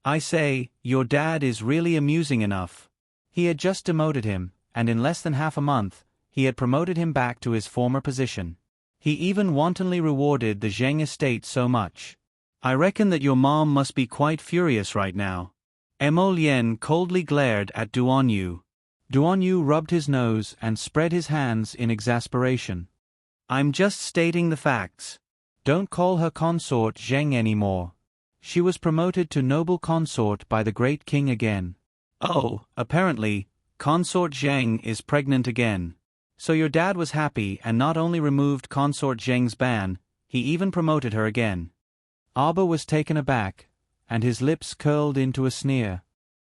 "I say, your dad is really amusing enough." He had just demoted him, and in less than half a month, he had promoted him back to his former position. He even wantonly rewarded the Zheng estate so much. "I reckon that your mom must be quite furious right now." Emolien coldly glared at Duan Yu. Duan Yu rubbed his nose and spread his hands in exasperation. "I'm just stating the facts. Don't call her consort Zheng anymore. She was promoted to noble consort by the great king again." "Oh, apparently, Consort Zheng is pregnant again. So your dad was happy and not only removed Consort Zheng's ban, he even promoted her again." Arbor was taken aback, and his lips curled into a sneer.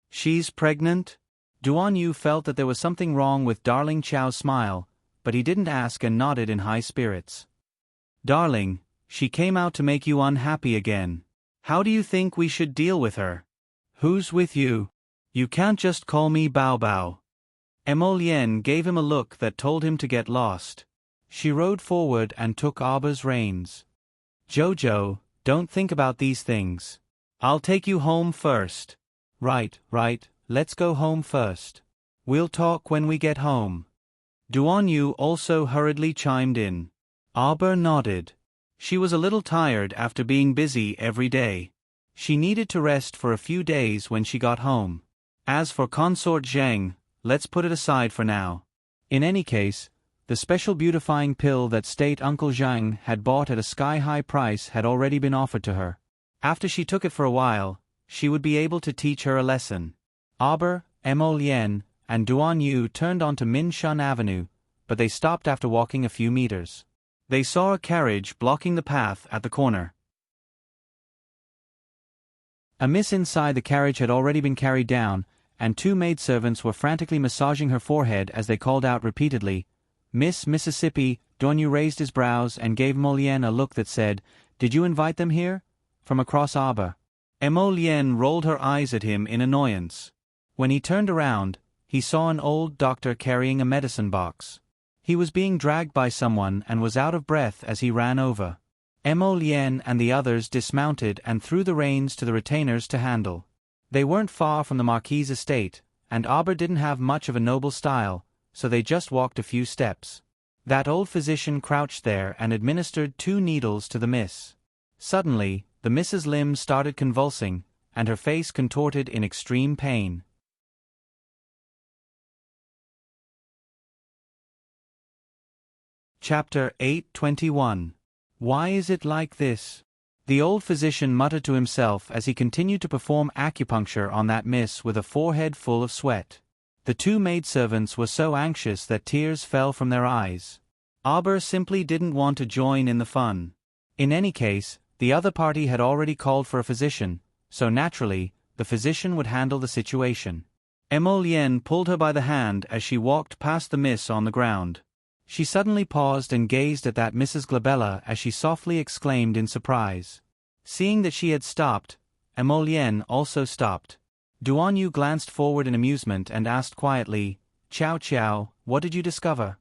"She's pregnant?" Duan Yu felt that there was something wrong with Darling Chow's smile, but he didn't ask and nodded in high spirits. Darling, she came out to make you unhappy again. How do you think we should deal with her? Who's with you? You can't just call me Bao Bao. Emolien gave him a look that told him to get lost. She rode forward and took Arba's reins. Jojo, don't think about these things. I'll take you home first. Right, let's go home first. We'll talk when we get home. Duan Yu also hurriedly chimed in. Arba nodded. She was a little tired after being busy every day. She needed to rest for a few days when she got home. As for Consort Zheng, let's put it aside for now. In any case, the special beautifying pill that State Uncle Zhang had bought at a sky-high price had already been offered to her. After she took it for a while, she would be able to teach her a lesson. Aber, Emolien, and Duan Yu turned onto Min Shun Avenue, but they stopped after walking a few meters. They saw a carriage blocking the path at the corner. A miss inside the carriage had already been carried down, and two maidservants were frantically massaging her forehead as they called out repeatedly, Miss Mississippi. Duan Yu raised his brows and gave Emolien a look that said, Did you invite them here? From across Arba. Emolien rolled her eyes at him in annoyance. When he turned around, he saw an old doctor carrying a medicine box. He was being dragged by someone and was out of breath as he ran over. Emolien and the others dismounted and threw the reins to the retainers to handle. They weren't far from the Marquis's estate, and Arba didn't have much of a noble style, so they just walked a few steps. That old physician crouched there and administered 2 needles to the miss. Suddenly, the miss's limbs started convulsing, and her face contorted in extreme pain. Chapter 8:21. Why is it like this? The old physician muttered to himself as he continued to perform acupuncture on that miss with a forehead full of sweat. The 2 maidservants were so anxious that tears fell from their eyes. Arba simply didn't want to join in the fun. In any case, the other party had already called for a physician, so naturally, the physician would handle the situation. Emolien pulled her by the hand as she walked past the miss on the ground. She suddenly paused and gazed at that Mrs. Glabella as she softly exclaimed in surprise. Seeing that she had stopped, Emolien also stopped. Duan Yu glanced forward in amusement and asked quietly, Chow Chow, what did you discover?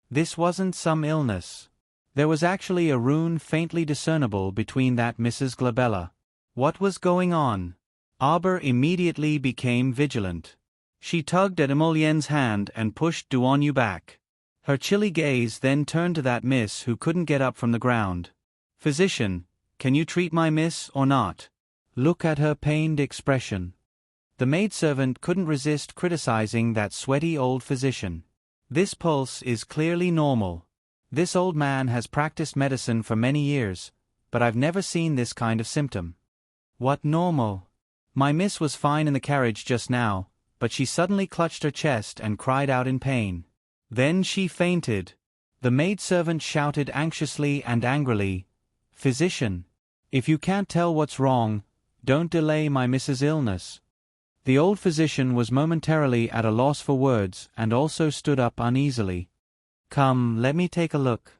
This wasn't some illness. There was actually a rune faintly discernible between that Mrs. Glabella. What was going on? Arba immediately became vigilant. She tugged at Emolien's hand and pushed Duan Yu back. Her chilly gaze then turned to that miss who couldn't get up from the ground. Physician, can you treat my miss or not? Look at her pained expression. The maidservant couldn't resist criticizing that sweaty old physician. This pulse is clearly normal. This old man has practiced medicine for many years, but I've never seen this kind of symptom. What normal? My miss was fine in the carriage just now, but she suddenly clutched her chest and cried out in pain. Then she fainted. The maidservant shouted anxiously and angrily, Physician, if you can't tell what's wrong, don't delay my miss's illness. The old physician was momentarily at a loss for words and also stood up uneasily. Come, let me take a look.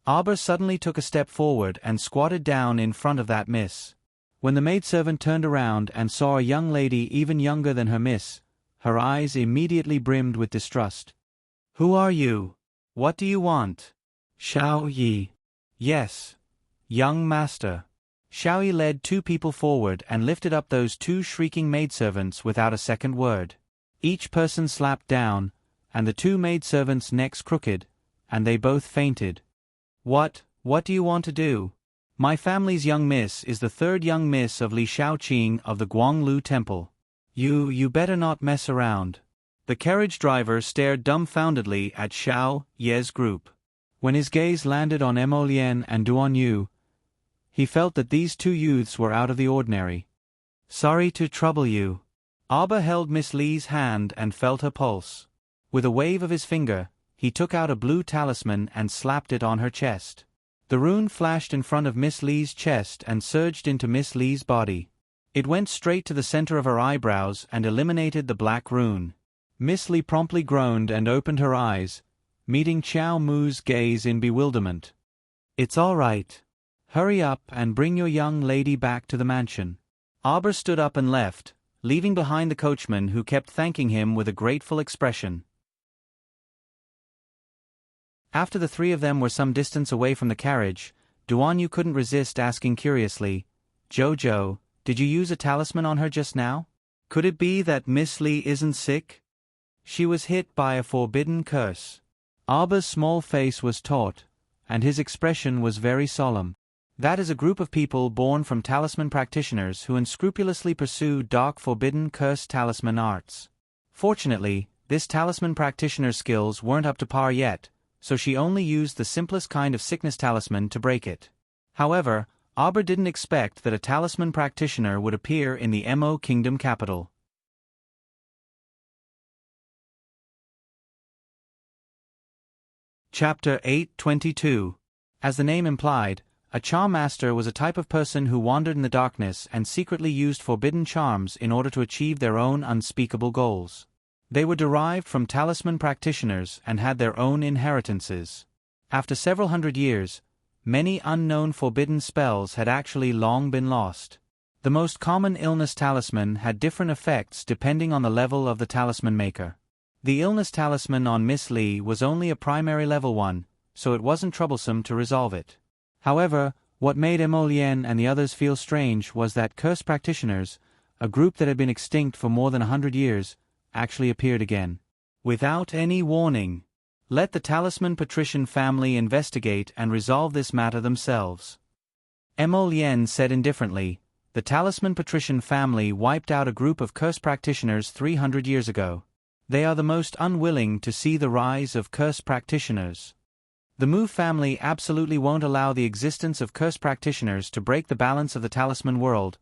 Arba suddenly took a step forward and squatted down in front of that miss. When the maidservant turned around and saw a young lady even younger than her miss, her eyes immediately brimmed with distrust. Who are you? What do you want? Xiao Yi. Yes. Young master. Xiao Yi led 2 people forward and lifted up those 2 shrieking maidservants without a second word. Each person slapped down, and the 2 maidservants' necks crooked, and they both fainted. What do you want to do? My family's young miss is the 3rd young miss of Li Shaoqing of the Guanglu Temple. You better not mess around. The carriage driver stared dumbfoundedly at Xiao Ye's group. When his gaze landed on Emolien and Duan Yu, he felt that these 2 youths were out of the ordinary. Sorry to trouble you. Arba held Miss Li's hand and felt her pulse. With a wave of his finger, he took out a blue talisman and slapped it on her chest. The rune flashed in front of Miss Li's chest and surged into Miss Li's body. It went straight to the center of her eyebrows and eliminated the black rune. Miss Li promptly groaned and opened her eyes, meeting Chow Mu's gaze in bewilderment. "It's all right. Hurry up and bring your young lady back to the mansion." Arbor stood up and left, leaving behind the coachman who kept thanking him with a grateful expression. After the three of them were some distance away from the carriage, Duan Yu couldn't resist asking curiously, "Jojo, did you use a talisman on her just now? Could it be that Miss Li isn't sick? She was hit by a forbidden curse." Arbor's small face was taut, and his expression was very solemn. That is a group of people born from talisman practitioners who unscrupulously pursue dark forbidden cursed talisman arts. Fortunately, this talisman practitioner's skills weren't up to par yet, so she only used the simplest kind of sickness talisman to break it. However, Arbor didn't expect that a talisman practitioner would appear in the Mo Kingdom capital. Chapter 822. As the name implied, a charm master was a type of person who wandered in the darkness and secretly used forbidden charms in order to achieve their own unspeakable goals. They were derived from talisman practitioners and had their own inheritances. After several hundred years, many unknown forbidden spells had actually long been lost. The most common illness talisman had different effects depending on the level of the talisman maker. The illness talisman on Miss Li was only a primary level one, so it wasn't troublesome to resolve it. However, what made Emolien and the others feel strange was that cursed practitioners, a group that had been extinct for more than 100 years, actually appeared again. Without any warning. Let the talisman patrician family investigate and resolve this matter themselves. Emolien said indifferently, "The talisman patrician family wiped out a group of cursed practitioners 300 years ago. They are the most unwilling to see the rise of cursed practitioners. The Mu family absolutely won't allow the existence of cursed practitioners to break the balance of the talisman world,"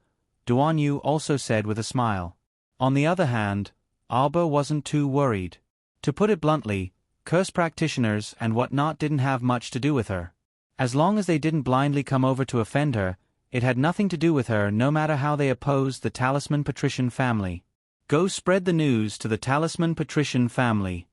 Duan Yu also said with a smile. On the other hand, Arbor wasn't too worried. To put it bluntly, cursed practitioners and whatnot didn't have much to do with her. As long as they didn't blindly come over to offend her, it had nothing to do with her no matter how they opposed the talisman patrician family. Go spread the news to the talisman patrician family.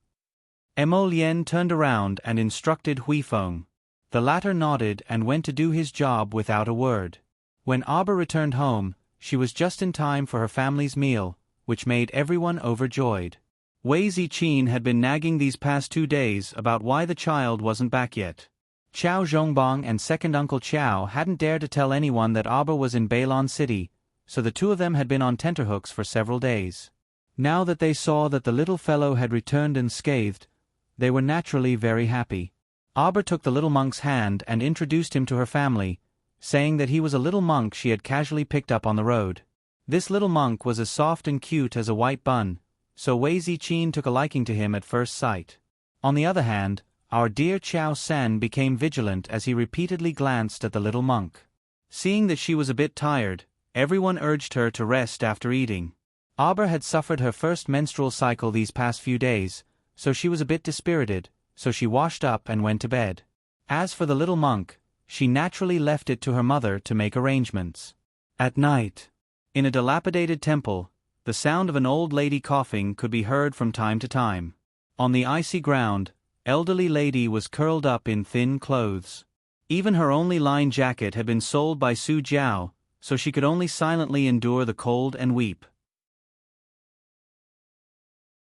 Emolien turned around and instructed Huifeng. The latter nodded and went to do his job without a word. When Arbor returned home, she was just in time for her family's meal, which made everyone overjoyed. Wei Ziqin had been nagging these past 2 days about why the child wasn't back yet. Qiao Zhongbang and second Uncle Qiao hadn't dared to tell anyone that Arbor was in Bailon City, so the two of them had been on tenterhooks for several days. Now that they saw that the little fellow had returned unscathed, they were naturally very happy. Arbor took the little monk's hand and introduced him to her family, saying that he was a little monk she had casually picked up on the road. This little monk was as soft and cute as a white bun, so Wei Ziqin took a liking to him at first sight. On the other hand, our dear Qiao San became vigilant as he repeatedly glanced at the little monk. Seeing that she was a bit tired, everyone urged her to rest after eating. Arbor had suffered her first menstrual cycle these past few days, so she was a bit dispirited, so she washed up and went to bed. As for the little monk, she naturally left it to her mother to make arrangements. At night, in a dilapidated temple, the sound of an old lady coughing could be heard from time to time. On the icy ground, elderly lady was curled up in thin clothes. Even her only line jacket had been sold by Su Jiao, so she could only silently endure the cold and weep.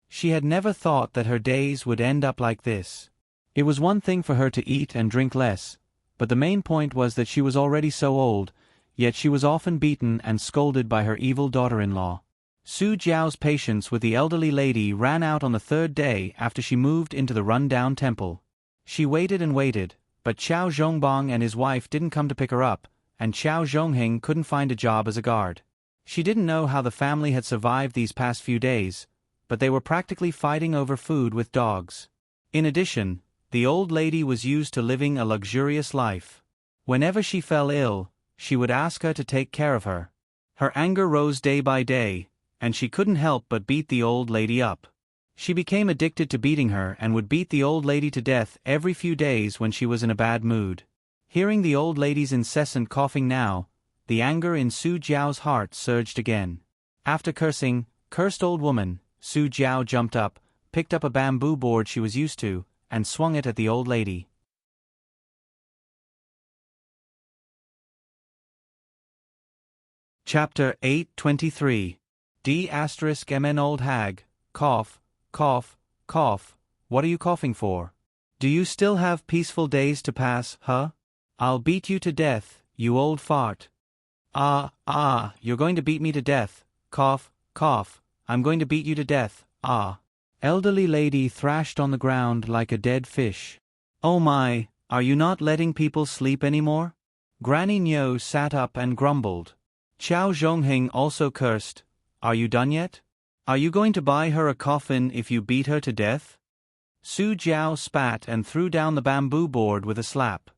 She had never thought that her days would end up like this. It was one thing for her to eat and drink less, but the main point was that she was already so old, yet she was often beaten and scolded by her evil daughter-in-law. Su Jiao's patience with the elderly lady ran out on the 3rd day after she moved into the run-down temple. She waited and waited, but Qiao Zhongbang and his wife didn't come to pick her up, and Qiao Zhongheng couldn't find a job as a guard. She didn't know how the family had survived these past few days, but they were practically fighting over food with dogs. In addition, the old lady was used to living a luxurious life. Whenever she fell ill, she would ask her to take care of her. Her anger rose day by day, and she couldn't help but beat the old lady up. She became addicted to beating her and would beat the old lady to death every few days when she was in a bad mood. Hearing the old lady's incessant coughing now, the anger in Su Jiao's heart surged again. After cursing, "Cursed old woman," Su Jiao jumped up, picked up a bamboo board she was used to, and swung it at the old lady. Chapter 8:23. D*MN Old Hag, cough, cough, cough, what are you coughing for? Do you still have peaceful days to pass, huh? I'll beat you to death, you old fart. You're going to beat me to death, cough, cough, I'm going to beat you to death, Elderly lady thrashed on the ground like a dead fish. Oh my, are you not letting people sleep anymore? Granny Nyo sat up and grumbled. Qiao Zhongheng also cursed. Are you done yet? Are you going to buy her a coffin if you beat her to death? Su Jiao spat and threw down the bamboo board with a slap.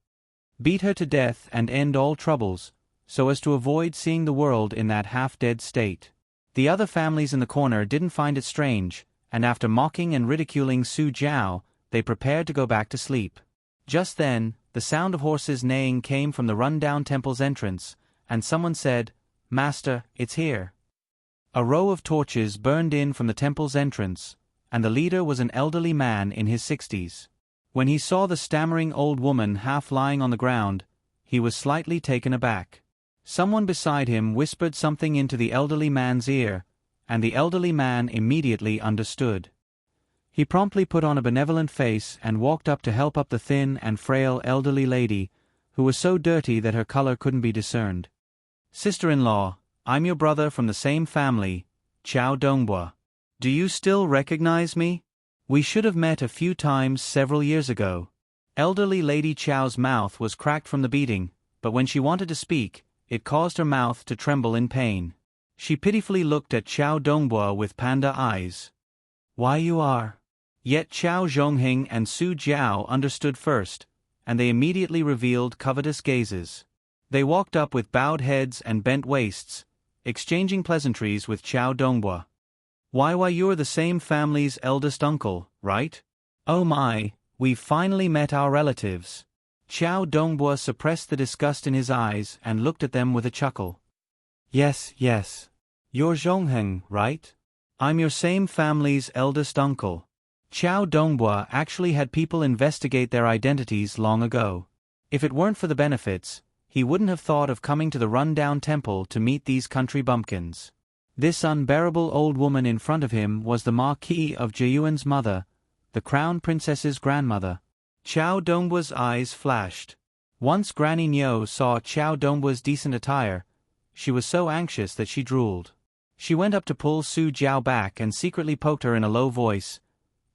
Beat her to death and end all troubles, so as to avoid seeing the world in that half-dead state. The other families in the corner didn't find it strange, and after mocking and ridiculing Su Jiao, they prepared to go back to sleep. Just then, the sound of horses neighing came from the run-down temple's entrance, and someone said, "Master, it's here." A row of torches burned in from the temple's entrance, and the leader was an elderly man in his 60s. When he saw the stammering old woman half lying on the ground, he was slightly taken aback. Someone beside him whispered something into the elderly man's ear, and the elderly man immediately understood. He promptly put on a benevolent face and walked up to help up the thin and frail elderly lady, who was so dirty that her color couldn't be discerned. "Sister-in-law, I'm your brother from the same family, Qiao Dongbua. Do you still recognize me? We should have met a few times several years ago." Elderly Lady Qiao's mouth was cracked from the beating, but when she wanted to speak, it caused her mouth to tremble in pain. She pitifully looked at Qiao Dongbua with panda eyes. "Why you are?" Yet Qiao Zhongheng and Su Jiao understood first, and they immediately revealed covetous gazes. They walked up with bowed heads and bent waists, exchanging pleasantries with Qiao Dongbua. Why, you're the same family's eldest uncle, right? Oh my, we've finally met our relatives." Qiao Dongbua suppressed the disgust in his eyes and looked at them with a chuckle. Yes. You're Zhongheng, right? I'm your same family's eldest uncle." Qiao Dongbua actually had people investigate their identities long ago. If it weren't for the benefits, he wouldn't have thought of coming to the run-down temple to meet these country bumpkins. This unbearable old woman in front of him was the Marquis of Jiyuan's mother, the Crown Princess's grandmother. Qiao Dongbua's eyes flashed. Once Granny Nyo saw Qiao Dongbua's decent attire, she was so anxious that she drooled. She went up to pull Su Jiao back and secretly poked her in a low voice.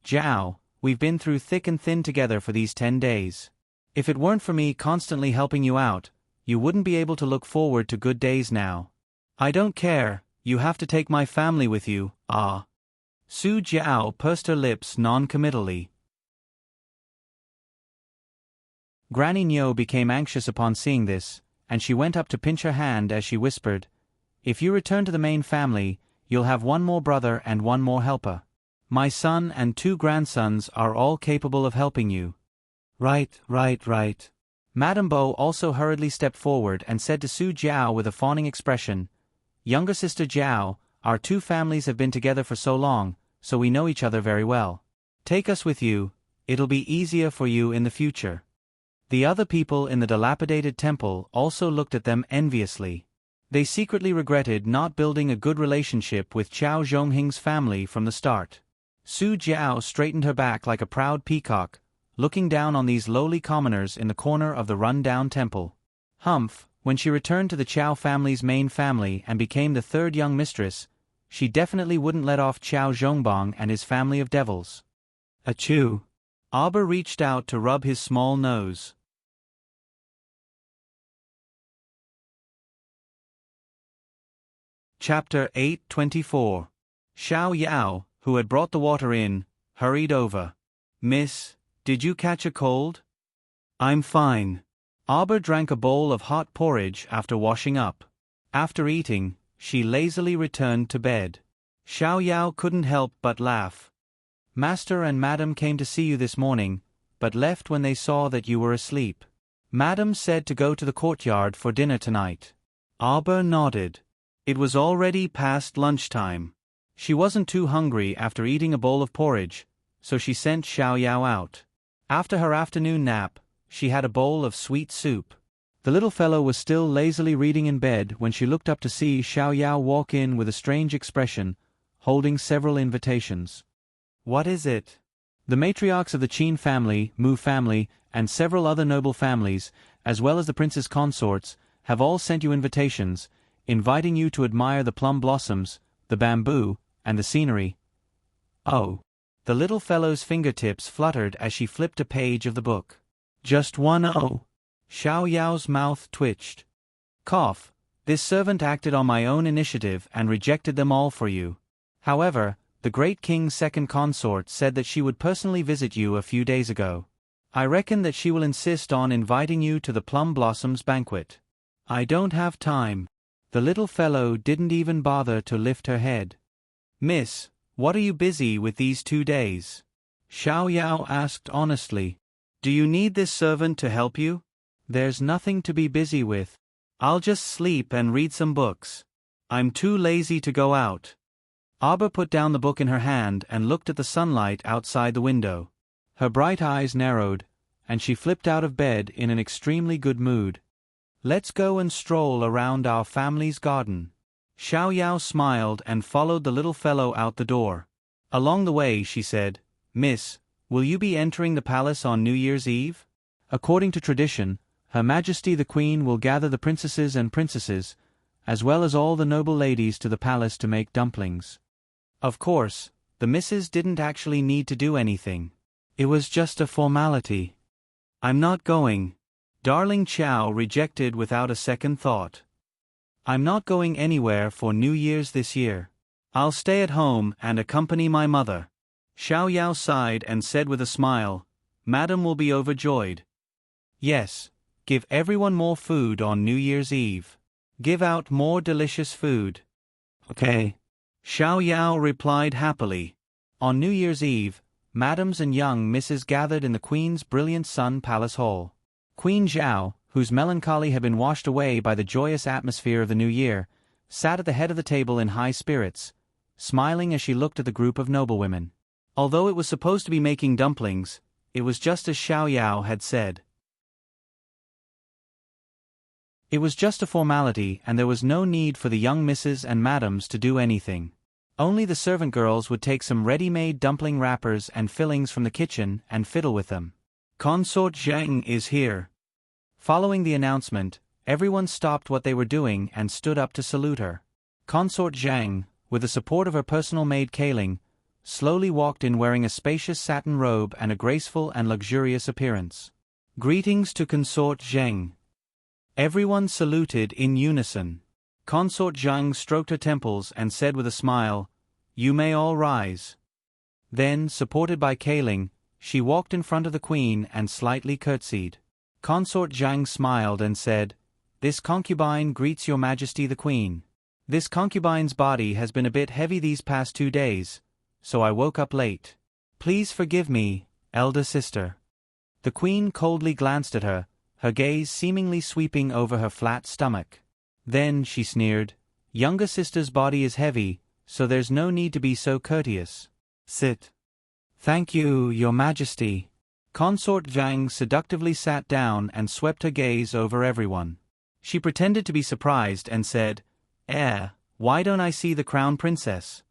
"Jiao, we've been through thick and thin together for these 10 days. If it weren't for me constantly helping you out, you wouldn't be able to look forward to good days now. I don't care, you have to take my family with you, Su Jiao pursed her lips non-committally. Granny Nyo became anxious upon seeing this, and she went up to pinch her hand as she whispered, "If you return to the main family, you'll have one more brother and one more helper. My son and 2 grandsons are all capable of helping you." Right. Madame Bo also hurriedly stepped forward and said to Su Jiao with a fawning expression, "Younger sister Jiao, our 2 families have been together for so long, so we know each other very well. Take us with you, it'll be easier for you in the future." The other people in the dilapidated temple also looked at them enviously. They secretly regretted not building a good relationship with Qiao Zhongheng's family from the start. Su Jiao straightened her back like a proud peacock, looking down on these lowly commoners in the corner of the run-down temple. Humph, when she returned to the Qiao family's main family and became the 3rd young mistress, she definitely wouldn't let off Qiao Zhongbang and his family of devils. Achoo! Auber reached out to rub his small nose. Chapter 8:24. Xiao Yao, who had brought the water in, hurried over. "Miss, did you catch a cold?" "I'm fine." Auber drank a bowl of hot porridge after washing up. After eating, she lazily returned to bed. Xiao Yao couldn't help but laugh. "Master and Madam came to see you this morning, but left when they saw that you were asleep. Madam said to go to the courtyard for dinner tonight." Auber nodded. It was already past lunchtime. She wasn't too hungry after eating a bowl of porridge, so she sent Xiao Yao out. After her afternoon nap, she had a bowl of sweet soup. The little fellow was still lazily reading in bed when she looked up to see Xiao Yao walk in with a strange expression, holding several invitations. "What is it?" The matriarchs of the Qin family, Mu family, and several other noble families, as well as the prince's consorts, have all sent you invitations, inviting you to admire the plum blossoms, the bamboo, and the scenery. Oh. The little fellow's fingertips fluttered as she flipped a page of the book. Just one oh. Xiao Yao's mouth twitched. Cough. This servant acted on my own initiative and rejected them all for you. However, the great king's second consort said that she would personally visit you a few days ago. I reckon that she will insist on inviting you to the plum blossoms banquet. I don't have time. The little fellow didn't even bother to lift her head. Miss, what are you busy with these 2 days? Xiao Yao asked honestly. Do you need this servant to help you? There's nothing to be busy with. I'll just sleep and read some books. I'm too lazy to go out. Abba put down the book in her hand and looked at the sunlight outside the window. Her bright eyes narrowed, and she flipped out of bed in an extremely good mood. Let's go and stroll around our family's garden. Xiao Yao smiled and followed the little fellow out the door. Along the way she said, Miss, will you be entering the palace on New Year's Eve? According to tradition, Her Majesty the Queen will gather the princesses and princesses, as well as all the noble ladies to the palace to make dumplings. Of course, the missus didn't actually need to do anything. It was just a formality. I'm not going. Darling Chow rejected without a second thought. I'm not going anywhere for New Year's this year. I'll stay at home and accompany my mother. Xiao Yao sighed and said with a smile, Madam will be overjoyed. Yes, give everyone more food on New Year's Eve. Give out more delicious food. Okay. Xiao Yao replied happily. On New Year's Eve, madams and young misses gathered in the Queen's brilliant Sun Palace Hall. Queen Zhao, whose melancholy had been washed away by the joyous atmosphere of the new year, sat at the head of the table in high spirits, smiling as she looked at the group of noblewomen. Although it was supposed to be making dumplings, it was just as Xiao Yao had said. It was just a formality and there was no need for the young misses and madams to do anything. Only the servant girls would take some ready-made dumpling wrappers and fillings from the kitchen and fiddle with them. Consort Zheng is here. Following the announcement, everyone stopped what they were doing and stood up to salute her. Consort Zheng, with the support of her personal maid Kaling, slowly walked in wearing a spacious satin robe and a graceful and luxurious appearance. Greetings to Consort Zheng. Everyone saluted in unison. Consort Zheng stroked her temples and said with a smile, You may all rise. Then, supported by Kaling, she walked in front of the Queen and slightly curtsied. Consort Zheng smiled and said, This concubine greets Your Majesty the Queen. This concubine's body has been a bit heavy these past 2 days, so I woke up late. Please forgive me, elder sister. The Queen coldly glanced at her, her gaze seemingly sweeping over her flat stomach. Then she sneered, Younger sister's body is heavy, so there's no need to be so courteous. Sit. Thank you, Your Majesty. Consort Zhang seductively sat down and swept her gaze over everyone. She pretended to be surprised and said, why don't I see the crown princess?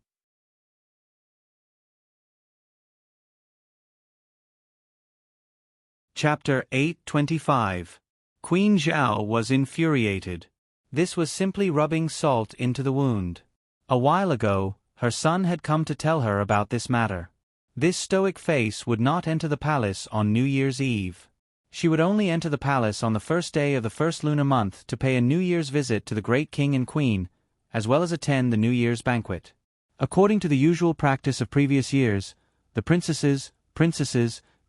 Chapter 825. Queen Zhao was infuriated. This was simply rubbing salt into the wound. A while ago, her son had come to tell her about this matter. This stoic face would not enter the palace on New Year's Eve. She would only enter the palace on the first day of the first lunar month to pay a New Year's visit to the great king and queen, as well as attend the New Year's banquet. According to the usual practice of previous years, the princesses,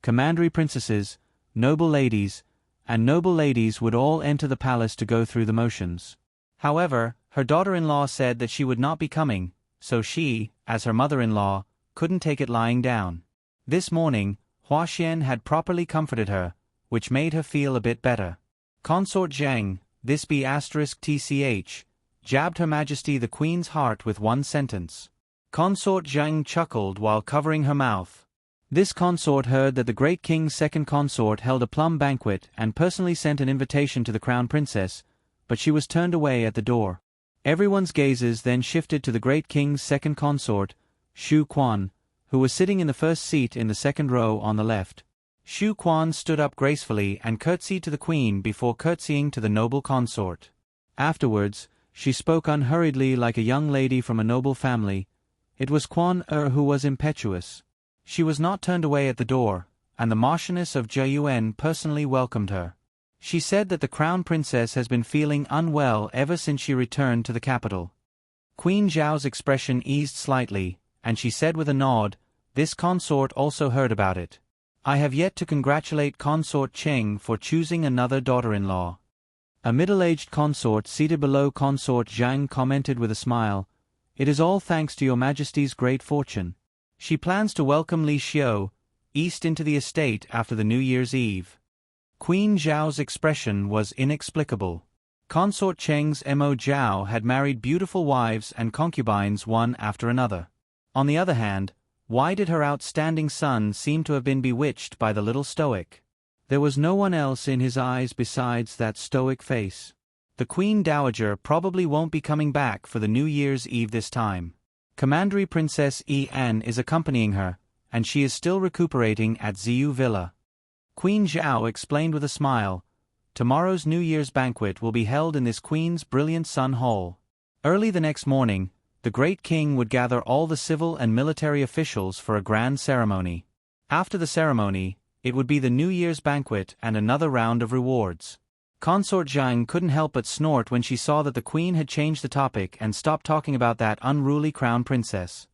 commandery princesses, noble ladies, and noble ladies would all enter the palace to go through the motions. However, her daughter-in-law said that she would not be coming, so she, as her mother-in-law, couldn't take it lying down. This morning, Hua Xian had properly comforted her, which made her feel a bit better. Consort Zheng, this be *TCH, jabbed Her Majesty the Queen's heart with one sentence. Consort Zhang chuckled while covering her mouth. This consort heard that the great king's second consort held a plum banquet and personally sent an invitation to the crown princess, but she was turned away at the door. Everyone's gazes then shifted to the great king's second consort, Xu Quan, who was sitting in the first seat in the second row on the left. Xu Quan stood up gracefully and curtsied to the queen before curtsying to the noble consort. Afterwards, she spoke unhurriedly like a young lady from a noble family. It was Quan who was impetuous. She was not turned away at the door, and the Marchioness of Zheyuan personally welcomed her. She said that the crown princess has been feeling unwell ever since she returned to the capital. Queen Zhao's expression eased slightly, and she said with a nod, "This consort also heard about it. I have yet to congratulate Consort Cheng for choosing another daughter-in-law." A middle-aged consort seated below Consort Zhang commented with a smile, "It is all thanks to your Majesty's great fortune. She plans to welcome Li Xiu east into the estate after the New Year's Eve." Queen Zhao's expression was inexplicable. Consort Cheng's Mo Zhao had married beautiful wives and concubines one after another. On the other hand, why did her outstanding son seem to have been bewitched by the little stoic? There was no one else in his eyes besides that stoic face. The Queen Dowager probably won't be coming back for the New Year's Eve this time. Commandery Princess An is accompanying her, and she is still recuperating at Ziyu Villa. Queen Zhao explained with a smile, "Tomorrow's New Year's banquet will be held in this Queen's brilliant Sun Hall." Early the next morning, the great king would gather all the civil and military officials for a grand ceremony. After the ceremony, it would be the New Year's banquet and another round of rewards. Consort Zhang couldn't help but snort when she saw that the queen had changed the topic and stopped talking about that unruly crown princess.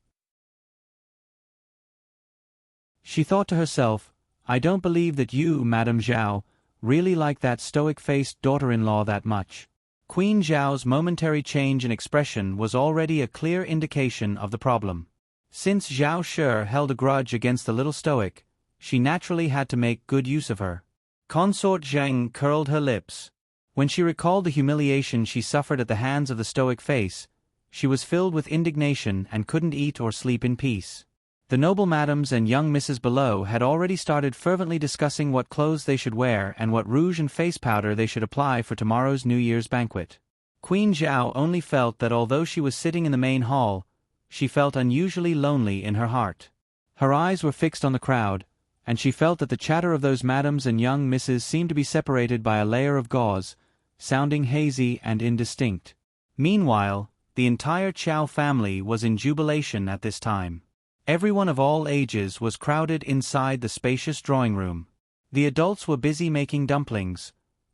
She thought to herself, "I don't believe that you, Madame Zhao, really like that stoic-faced daughter-in-law that much." Queen Zhao's momentary change in expression was already a clear indication of the problem. Since Zhao Shi held a grudge against the little stoic, she naturally had to make good use of her. Consort Zhang curled her lips. When she recalled the humiliation she suffered at the hands of the stoic face, she was filled with indignation and couldn't eat or sleep in peace. The noble madams and young misses below had already started fervently discussing what clothes they should wear and what rouge and face powder they should apply for tomorrow's New Year's banquet. Queen Zhao only felt that although she was sitting in the main hall, she felt unusually lonely in her heart. Her eyes were fixed on the crowd, and she felt that the chatter of those madams and young misses seemed to be separated by a layer of gauze, sounding hazy and indistinct. Meanwhile, the entire Chow family was in jubilation at this time. Everyone of all ages was crowded inside the spacious drawing room. The adults were busy making dumplings,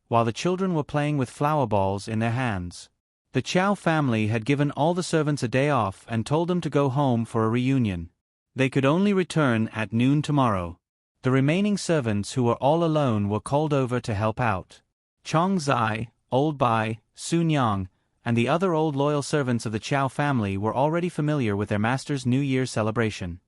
while the children were playing with flower balls in their hands. The Chow family had given all the servants a day off and told them to go home for a reunion. They could only return at noon tomorrow. The remaining servants who were all alone were called over to help out. Chong Zai, Old Bai, Sun Yang, and the other old loyal servants of the Chow family were already familiar with their master's New Year's celebration.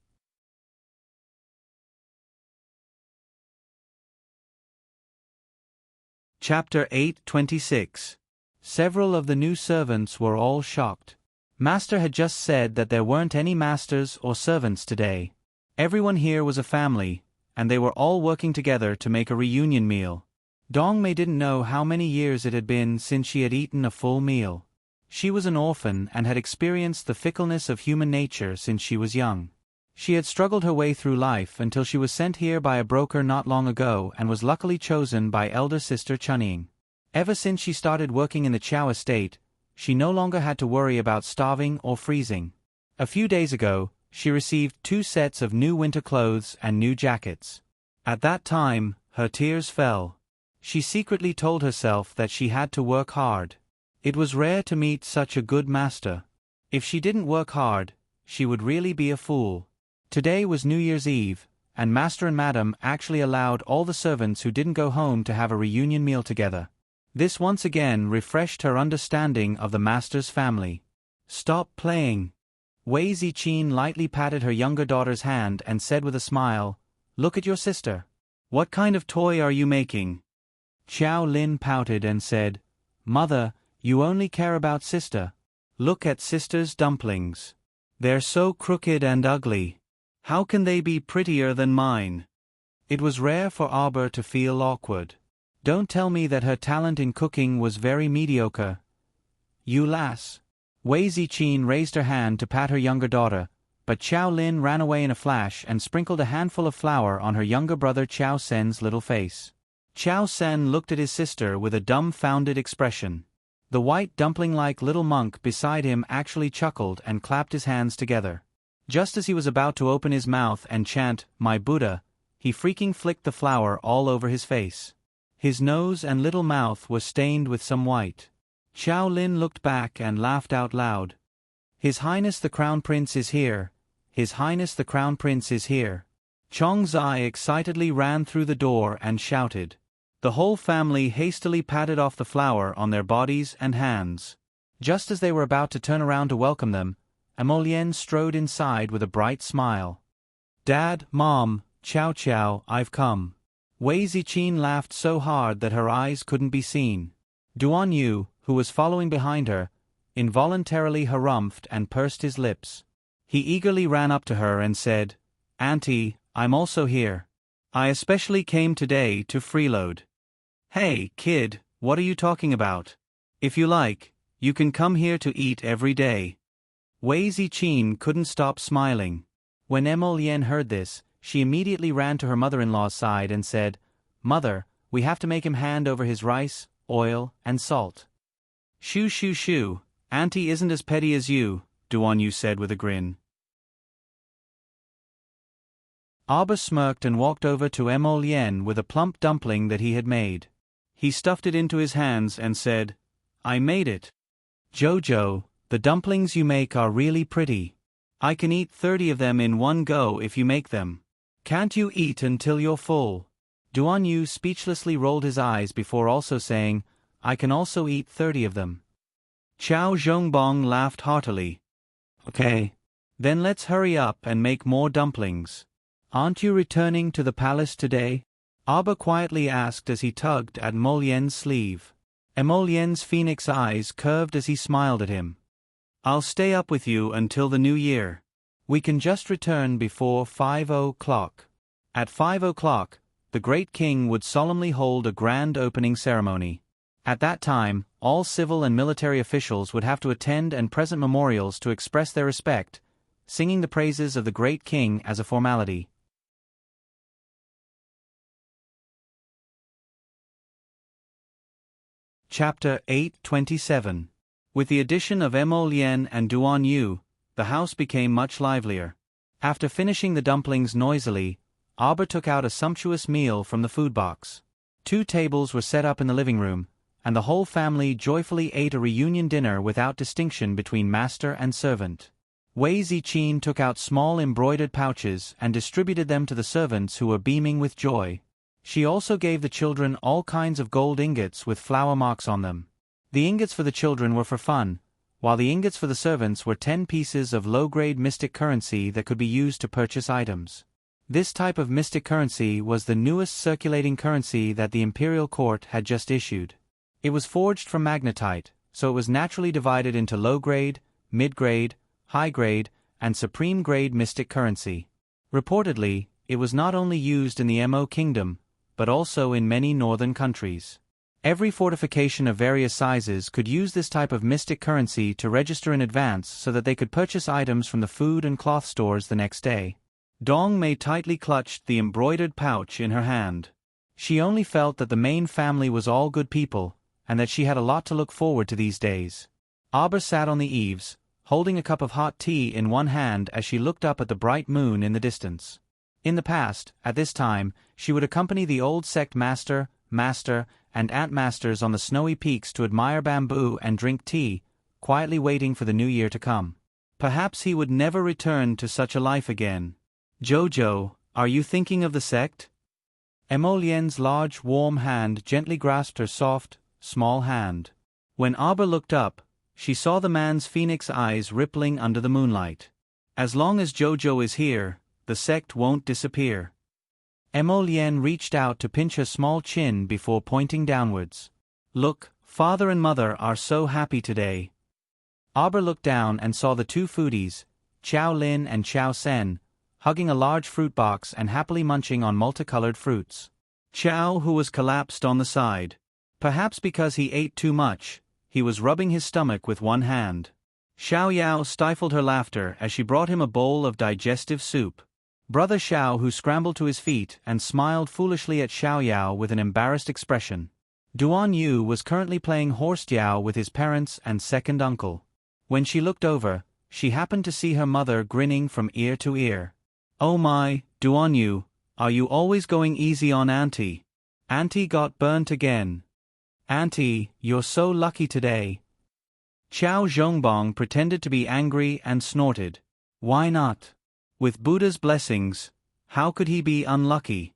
Chapter 8:26. Several of the new servants were all shocked. Master had just said that there weren't any masters or servants today. Everyone here was a family, and they were all working together to make a reunion meal. Dongmei didn't know how many years it had been since she had eaten a full meal. She was an orphan and had experienced the fickleness of human nature since she was young. She had struggled her way through life until she was sent here by a broker not long ago and was luckily chosen by elder sister Chunying. Ever since she started working in the Chow estate, she no longer had to worry about starving or freezing. A few days ago, she received 2 sets of new winter clothes and new jackets. At that time, her tears fell. She secretly told herself that she had to work hard. It was rare to meet such a good master. If she didn't work hard, she would really be a fool. Today was New Year's Eve, and Master and Madam actually allowed all the servants who didn't go home to have a reunion meal together. This once again refreshed her understanding of the master's family. "Stop playing." Wei Ziqin lightly patted her younger daughter's hand and said with a smile, "Look at your sister. What kind of toy are you making?" Xiao Lin pouted and said, "Mother, you only care about sister. Look at sister's dumplings." They're so crooked and ugly. How can they be prettier than mine? It was rare for Arbor to feel awkward. Don't tell me that her talent in cooking was very mediocre. You lass. Wei Ziqin raised her hand to pat her younger daughter, but Qiao Lin ran away in a flash and sprinkled a handful of flour on her younger brother Qiao Sen's little face. Qiao Sen looked at his sister with a dumbfounded expression. The white dumpling-like little monk beside him actually chuckled and clapped his hands together. Just as he was about to open his mouth and chant, "My Buddha," he freaking flicked the flour all over his face. His nose and little mouth were stained with some white. Qiao Lin looked back and laughed out loud. "His Highness the Crown Prince is here. His Highness the Crown Prince is here." Chong Zai excitedly ran through the door and shouted. The whole family hastily patted off the flour on their bodies and hands. Just as they were about to turn around to welcome them, Emolien strode inside with a bright smile. "Dad, Mom, Chow Chow, I've come." Wei Ziqin laughed so hard that her eyes couldn't be seen. Duan Yu, who was following behind her, involuntarily harumphed and pursed his lips. He eagerly ran up to her and said, "Auntie, I'm also here. I especially came today to freeload." "Hey, kid, what are you talking about? If you like, you can come here to eat every day." Wei Ziqin couldn't stop smiling. When Emolien heard this, she immediately ran to her mother-in-law's side and said, "Mother, we have to make him hand over his rice, oil, and salt." "Shoo shoo shoo, Auntie isn't as petty as you," Duan Yu said with a grin. Arbor smirked and walked over to Emolien with a plump dumpling that he had made. He stuffed it into his hands and said, "I made it. Jojo, the dumplings you make are really pretty. I can eat 30 of them in one go if you make them. Can't you eat until you're full?" Duan Yu speechlessly rolled his eyes before also saying, "I can also eat 30 of them." Qiao Zhongbong laughed heartily. "Okay. Then let's hurry up and make more dumplings. Aren't you returning to the palace today?" Arbor quietly asked as he tugged at Emolien's sleeve. Emolien's phoenix eyes curved as he smiled at him. "I'll stay up with you until the new year. We can just return before 5 o'clock. At 5 o'clock, the great king would solemnly hold a grand opening ceremony. At that time, all civil and military officials would have to attend and present memorials to express their respect, singing the praises of the great king as a formality. Chapter 827. With the addition of Emolien and Duan Yu, the house became much livelier. After finishing the dumplings noisily, Arbor took out a sumptuous meal from the food box. 2 tables were set up in the living room, and the whole family joyfully ate a reunion dinner without distinction between master and servant. Wei Ziqin took out small embroidered pouches and distributed them to the servants who were beaming with joy. She also gave the children all kinds of gold ingots with flower marks on them. The ingots for the children were for fun, while the ingots for the servants were 10 pieces of low-grade mystic currency that could be used to purchase items. This type of mystic currency was the newest circulating currency that the imperial court had just issued. It was forged from magnetite, so it was naturally divided into low-grade, mid-grade, high-grade, and supreme-grade mystic currency. Reportedly, it was not only used in the Mo Kingdom, but also in many northern countries. Every fortification of various sizes could use this type of mystic currency to register in advance so that they could purchase items from the food and cloth stores the next day. Dong Mei tightly clutched the embroidered pouch in her hand. She only felt that the main family was all good people, and that she had a lot to look forward to these days. Arbor sat on the eaves, holding a cup of hot tea in one hand as she looked up at the bright moon in the distance. In the past, at this time, she would accompany the old sect master, and ant-masters on the snowy peaks to admire bamboo and drink tea, quietly waiting for the new year to come. Perhaps he would never return to such a life again. "Jojo, are you thinking of the sect?" Emolien's large, warm hand gently grasped her soft, small hand. When Arbor looked up, she saw the man's phoenix eyes rippling under the moonlight. "As long as Jojo is here, the sect won't disappear." Emolien reached out to pinch her small chin before pointing downwards. "Look, father and mother are so happy today." Arbor looked down and saw the 2 foodies, Qiao Lin and Qiao Sen, hugging a large fruit box and happily munching on multicolored fruits. Qiao, who was collapsed on the side. Perhaps because he ate too much, he was rubbing his stomach with one hand. Xiao Yao stifled her laughter as she brought him a bowl of digestive soup. Brother Xiao, who scrambled to his feet and smiled foolishly at Xiao Yao with an embarrassed expression. Duan Yu was currently playing horse diao with his parents and second uncle. When she looked over, she happened to see her mother grinning from ear to ear. "Oh my, Duan Yu, are you always going easy on Auntie? Auntie got burnt again. Auntie, you're so lucky today." Qiao Zhongbong pretended to be angry and snorted. "Why not? With Buddha's blessings, how could he be unlucky?"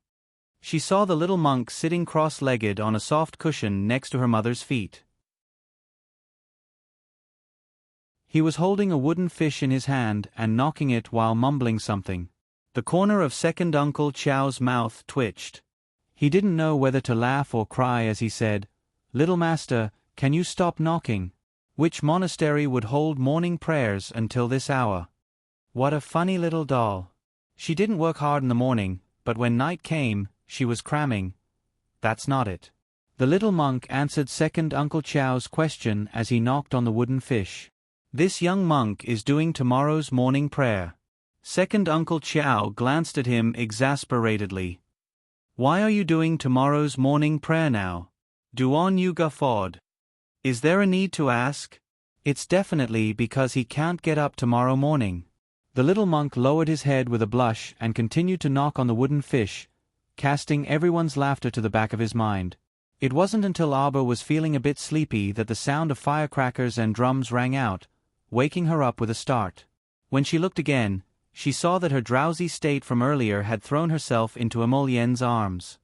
She saw the little monk sitting cross-legged on a soft cushion next to her mother's feet. He was holding a wooden fish in his hand and knocking it while mumbling something. The corner of second Uncle Qiao's mouth twitched. He didn't know whether to laugh or cry as he said, "Little master, can you stop knocking? Which monastery would hold morning prayers until this hour?" What a funny little doll. She didn't work hard in the morning, but when night came, she was cramming. That's not it. The little monk answered second Uncle Qiao's question as he knocked on the wooden fish. "This young monk is doing tomorrow's morning prayer." Second Uncle Qiao glanced at him exasperatedly. "Why are you doing tomorrow's morning prayer now?" Duan Yu guffawed. "Is there a need to ask?" "It's definitely because he can't get up tomorrow morning." The little monk lowered his head with a blush and continued to knock on the wooden fish, casting everyone's laughter to the back of his mind. It wasn't until Aba was feeling a bit sleepy that the sound of firecrackers and drums rang out, waking her up with a start. When she looked again, she saw that her drowsy state from earlier had thrown herself into Emolien's arms.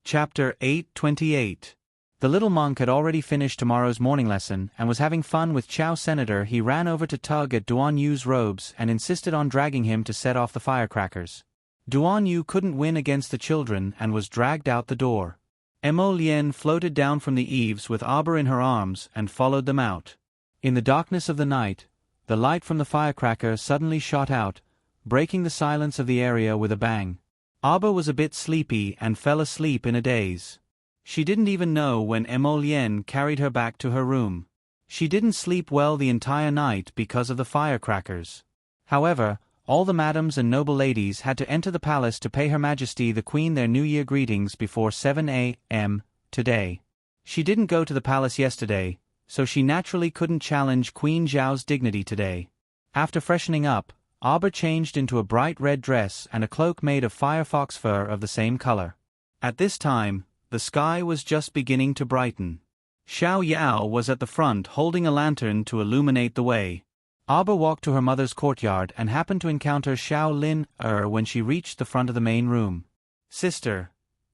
Chapter 828. The little monk had already finished tomorrow's morning lesson and was having fun with Qiao Senator. He ran over to tug at Duan Yu's robes and insisted on dragging him to set off the firecrackers. Duan Yu couldn't win against the children and was dragged out the door. Emolien floated down from the eaves with Aber in her arms and followed them out. In the darkness of the night, the light from the firecracker suddenly shot out, breaking the silence of the area with a bang. Aber was a bit sleepy and fell asleep in a daze. She didn't even know when Emolien carried her back to her room. She didn't sleep well the entire night because of the firecrackers. However, all the madams and noble ladies had to enter the palace to pay Her Majesty the Queen their New Year greetings before 7 a.m. today. She didn't go to the palace yesterday, so she naturally couldn't challenge Queen Zhao's dignity today. After freshening up, Aber changed into a bright red dress and a cloak made of firefox fur of the same color. At this time, the sky was just beginning to brighten. Xiao Yao was at the front holding a lantern to illuminate the way. Aber walked to her mother's courtyard and happened to encounter Xiao Lin when she reached the front of the main room. "Sister,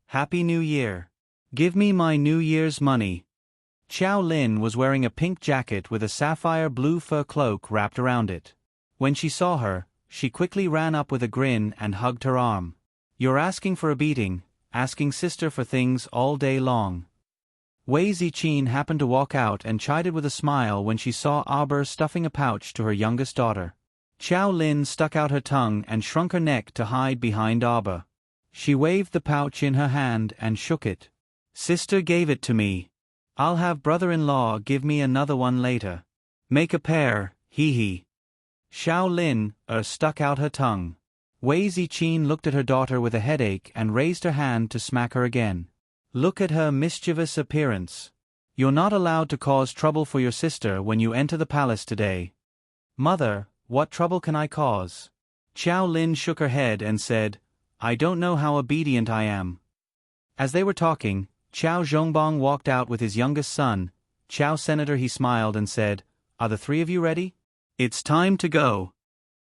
Happy New Year. Give me my New Year's money." Xiao Lin was wearing a pink jacket with a sapphire blue fur cloak wrapped around it. When she saw her, she quickly ran up with a grin and hugged her arm. "You're asking for a beating, asking sister for things all day long." Wei Ziqin happened to walk out and chided with a smile when she saw Aber stuffing a pouch to her youngest daughter. Xiao Lin stuck out her tongue and shrunk her neck to hide behind Aber. She waved the pouch in her hand and shook it. "Sister gave it to me. I'll have brother-in-law give me another one later. Make a pair, hee." Xiao Lin stuck out her tongue. Wei Ziqin looked at her daughter with a headache and raised her hand to smack her again. "Look at her mischievous appearance. You're not allowed to cause trouble for your sister when you enter the palace today." "Mother, what trouble can I cause?" Xiao Lin shook her head and said, "I don't know how obedient I am." As they were talking, Qiao Zhongbong walked out with his youngest son. "Qiao Senator," he smiled and said, "Are the three of you ready?" "It's time to go.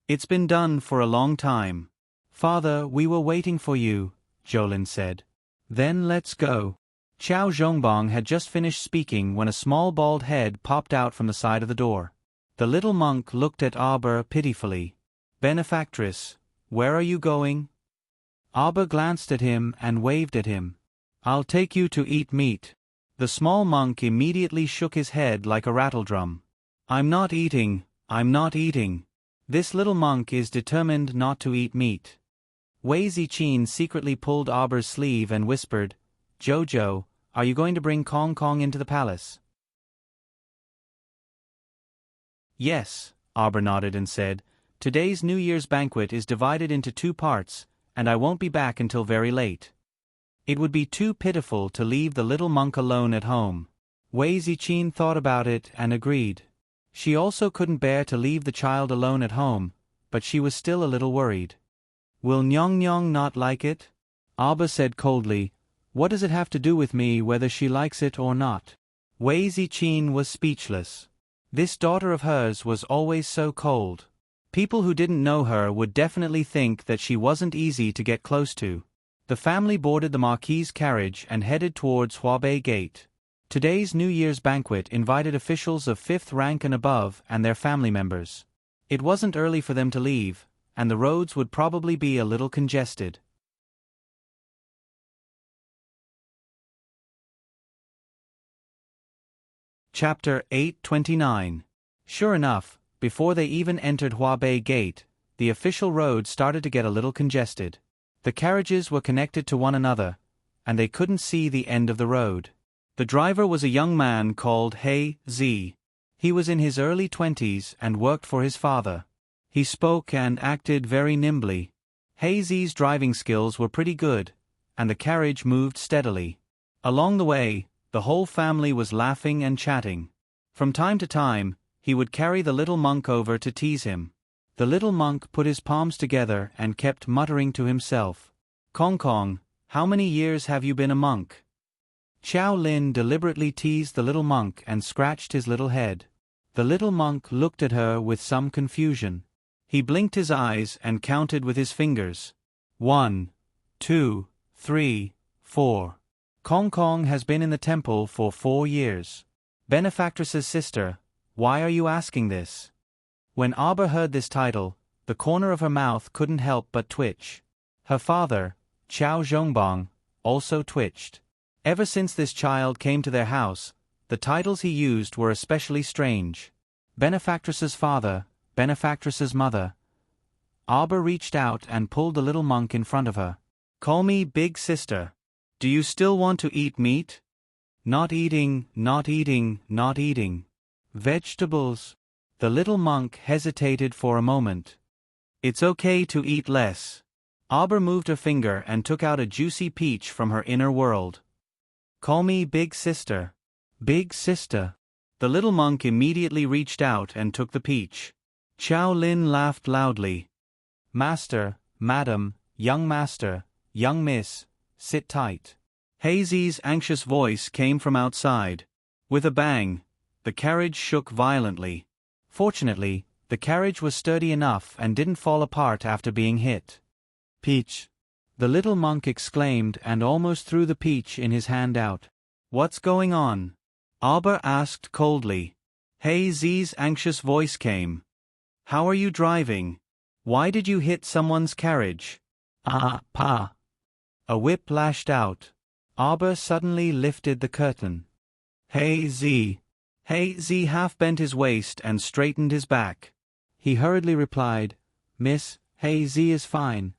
It's been done for a long time." "Father, we were waiting for you," Jolin said. "Then let's go." Qiao Zhongbong had just finished speaking when a small bald head popped out from the side of the door. The little monk looked at Aber pitifully. "Benefactress, where are you going?" Aber glanced at him and waved at him. "I'll take you to eat meat." The small monk immediately shook his head like a rattledrum. I'm not eating, I'm not eating. This little monk is determined not to eat meat. Wei Ziqin secretly pulled Arber's sleeve and whispered, Jojo, are you going to bring Kong Kong into the palace? Yes, Arber nodded and said, today's New Year's banquet is divided into 2 parts, and I won't be back until very late. It would be too pitiful to leave the little monk alone at home. Wei Ziqin thought about it and agreed. She also couldn't bear to leave the child alone at home, but she was still a little worried. Will Nyong Nyong not like it? Arber said coldly, what does it have to do with me whether she likes it or not? Wei Ziqin was speechless. This daughter of hers was always so cold. People who didn't know her would definitely think that she wasn't easy to get close to. The family boarded the Marquis's carriage and headed towards Huabei Gate. Today's New Year's banquet invited officials of 5th rank and above and their family members. It wasn't early for them to leave, and the roads would probably be a little congested. Chapter 829. Sure enough, before they even entered Huabei Gate, the official road started to get a little congested. The carriages were connected to one another, and they couldn't see the end of the road. The driver was a young man called He Zi. He was in his early 20s and worked for his father. He spoke and acted very nimbly. He Zi's driving skills were pretty good, and the carriage moved steadily. Along the way, the whole family was laughing and chatting. From time to time, he would carry the little monk over to tease him. The little monk put his palms together and kept muttering to himself, Kong Kong, how many years have you been a monk? Xiao Lin deliberately teased the little monk and scratched his little head. The little monk looked at her with some confusion. He blinked his eyes and counted with his fingers. 1, 2, 3, 4. Kong Kong has been in the temple for 4 years. Benefactress's sister, why are you asking this? When Arber heard this title, the corner of her mouth couldn't help but twitch. Her father, Qiao Zhongbang, also twitched. Ever since this child came to their house, the titles he used were especially strange. Benefactress's father, benefactress's mother. Arber reached out and pulled the little monk in front of her. Call me big sister. Do you still want to eat meat? Not eating, not eating, not eating. Vegetables. The little monk hesitated for a moment. It's okay to eat less. Arber moved her finger and took out a juicy peach from her inner world. Call me big sister. Big sister. The little monk immediately reached out and took the peach. Qiao Lin laughed loudly. Master, madam, young master, young miss, sit tight. He Zi's anxious voice came from outside. With a bang, the carriage shook violently. Fortunately, the carriage was sturdy enough and didn't fall apart after being hit. Peach. The little monk exclaimed and almost threw the peach in his hand out. What's going on? Arber asked coldly. He Zi's anxious voice came. How are you driving? Why did you hit someone's carriage? Pa. A whip lashed out. Arber suddenly lifted the curtain. He Zi. He Zi half bent his waist and straightened his back. He hurriedly replied, Miss, He Zi is fine.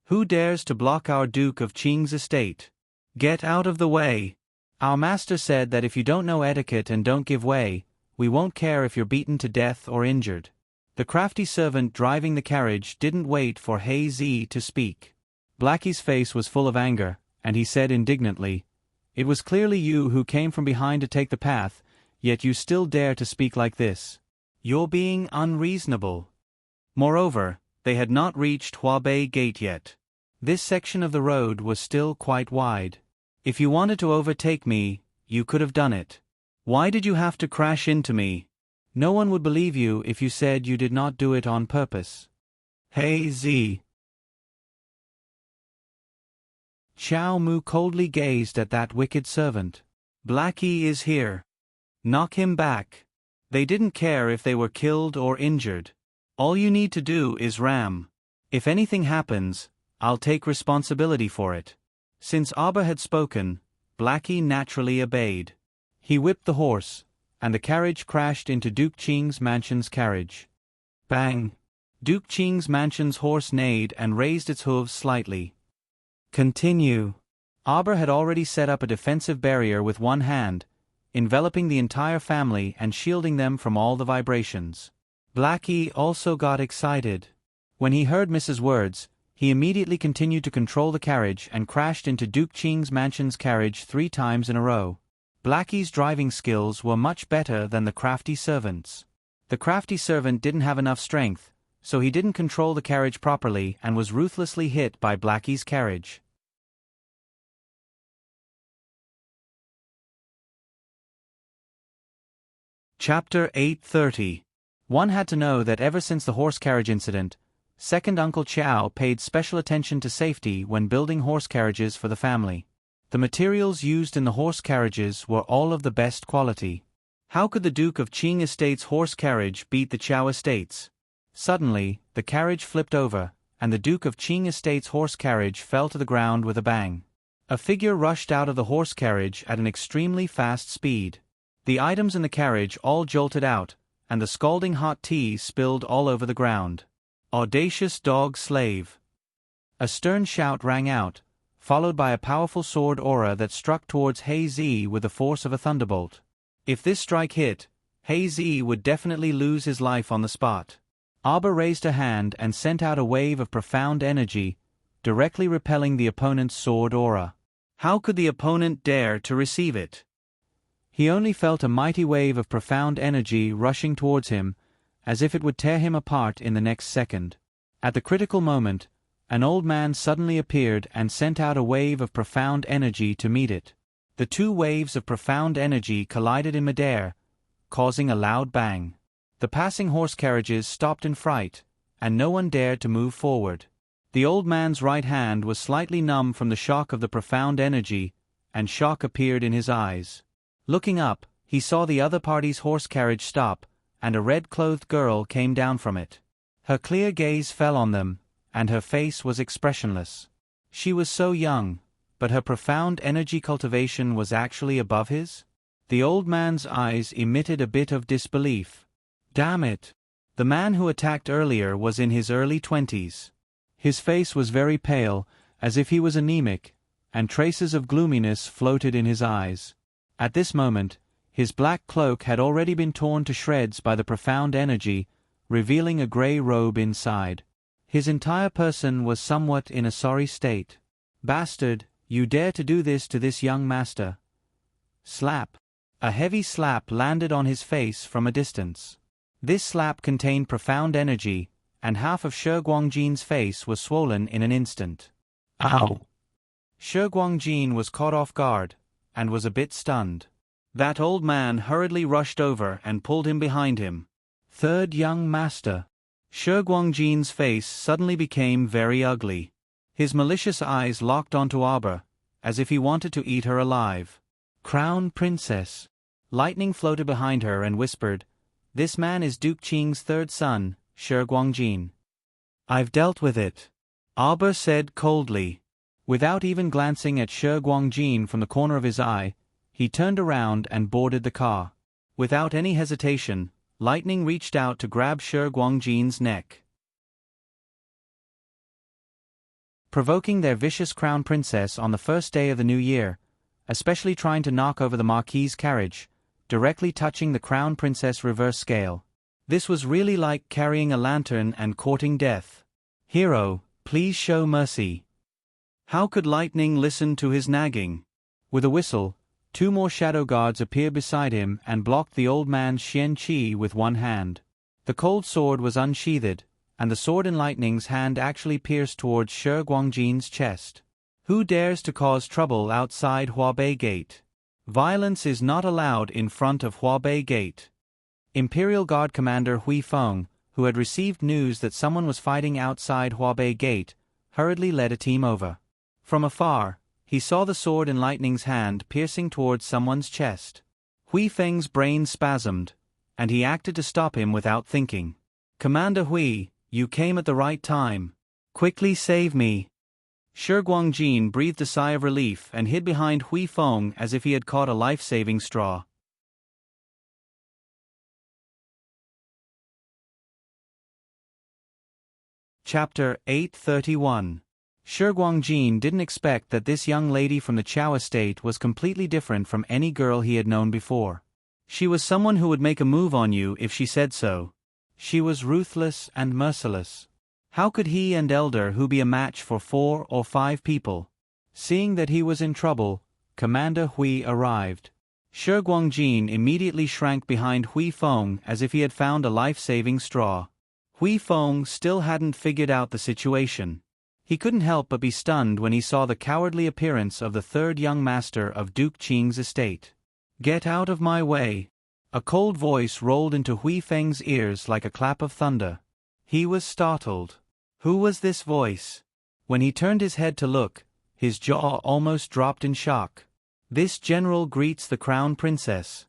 Who dares to block our Duke of Qing's estate? Get out of the way. Our master said that if you don't know etiquette and don't give way, we won't care if you're beaten to death or injured. The crafty servant driving the carriage didn't wait for He Zi to speak. Blackie's face was full of anger, and he said indignantly, It was clearly you who came from behind to take the path, yet you still dare to speak like this. You're being unreasonable. Moreover, they had not reached Huabei Gate yet. This section of the road was still quite wide. If you wanted to overtake me, you could have done it. Why did you have to crash into me? No one would believe you if you said you did not do it on purpose. He Zi. Xiao Mu coldly gazed at that wicked servant. Blackie is here. Knock him back. They didn't care if they were killed or injured. All you need to do is ram. If anything happens, I'll take responsibility for it. Since Arber had spoken, Blackie naturally obeyed. He whipped the horse, and the carriage crashed into Duke Qing's mansion's carriage. Bang! Duke Qing's mansion's horse neighed and raised its hooves slightly. Continue. Auber had already set up a defensive barrier with one hand, enveloping the entire family and shielding them from all the vibrations. Blackie also got excited. When he heard Mrs. Words, he immediately continued to control the carriage and crashed into Duke Qing's mansion's carriage 3 times in a row. Blackie's driving skills were much better than the crafty servant's. The crafty servant didn't have enough strength, so he didn't control the carriage properly and was ruthlessly hit by Blackie's carriage. Chapter 830. One had to know that ever since the horse carriage incident, Second Uncle Chiao paid special attention to safety when building horse carriages for the family. The materials used in the horse carriages were all of the best quality. How could the Duke of Qing Estate's horse carriage beat the Chiao Estate's? Suddenly, the carriage flipped over, and the Duke of Qing Estate's horse carriage fell to the ground with a bang. A figure rushed out of the horse carriage at an extremely fast speed. The items in the carriage all jolted out, and the scalding hot tea spilled all over the ground. Audacious dog slave! A stern shout rang out, followed by a powerful sword aura that struck towards He Zi with the force of a thunderbolt. If this strike hit, He Zi would definitely lose his life on the spot. Auber raised a hand and sent out a wave of profound energy, directly repelling the opponent's sword aura. How could the opponent dare to receive it? He only felt a mighty wave of profound energy rushing towards him, as if it would tear him apart in the next second. At the critical moment, an old man suddenly appeared and sent out a wave of profound energy to meet it. The 2 waves of profound energy collided in midair, causing a loud bang. The passing horse carriages stopped in fright, and no one dared to move forward. The old man's right hand was slightly numb from the shock of the profound energy, and shock appeared in his eyes. Looking up, he saw the other party's horse carriage stop, and a red-clothed girl came down from it. Her clear gaze fell on them, and her face was expressionless. She was so young, but her profound energy cultivation was actually above his? The old man's eyes emitted a bit of disbelief. Damn it! The man who attacked earlier was in his early 20s. His face was very pale, as if he was anemic, and traces of gloominess floated in his eyes. At this moment, his black cloak had already been torn to shreds by the profound energy, revealing a grey robe inside. His entire person was somewhat in a sorry state. Bastard, you dare to do this to this young master. Slap. A heavy slap landed on his face from a distance. This slap contained profound energy, and half of Shi Guangjin's face was swollen in an instant. Ow! Shi Guangjin was caught off guard, and was a bit stunned. That old man hurriedly rushed over and pulled him behind him. Third young master. Shi Guangjin's face suddenly became very ugly. His malicious eyes locked onto Auber, as if he wanted to eat her alive. Crown Princess. Lightning floated behind her and whispered, "This man is Duke Qing's 3rd son, Shi Guangjin." "I've dealt with it," Auber said coldly. Without even glancing at Shi Guangjin from the corner of his eye, he turned around and boarded the car. Without any hesitation, Lightning reached out to grab Shi Guangjin's neck. Provoking their vicious crown princess on the first day of the new year, especially trying to knock over the Marquis's carriage, directly touching the crown princess reverse scale. This was really like carrying a lantern and courting death. "Hero, please show mercy." How could Lightning listen to his nagging? With a whistle, 2 more shadow guards appeared beside him and blocked the old man's Xian Qi with one hand. The cold sword was unsheathed, and the sword in Lightning's hand actually pierced towards Shi Guangjin's chest. Who dares to cause trouble outside Huabei Gate? Violence is not allowed in front of Huabei Gate. Imperial Guard Commander Hui Feng, who had received news that someone was fighting outside Huabei Gate, hurriedly led a team over. From afar, he saw the sword in Lightning's hand piercing towards someone's chest. Hui Feng's brain spasmed, and he acted to stop him without thinking. "Commander Hui, you came at the right time. Quickly save me." Shi Guangjin breathed a sigh of relief and hid behind Hui Feng as if he had caught a life-saving straw. Chapter 831. Shi Guangjin didn't expect that this young lady from the Chao estate was completely different from any girl he had known before. She was someone who would make a move on you if she said so. She was ruthless and merciless. How could he and Elder Hu be a match for 4 or 5 people? Seeing that he was in trouble, Commander Hui arrived. Shi Guangjin immediately shrank behind Hui Feng as if he had found a life-saving straw. Hui Feng still hadn't figured out the situation. He couldn't help but be stunned when he saw the cowardly appearance of the third young master of Duke Qing's estate. "Get out of my way!" A cold voice rolled into Hui Feng's ears like a clap of thunder. He was startled. Who was this voice? When he turned his head to look, his jaw almost dropped in shock. "This general greets the crown princess."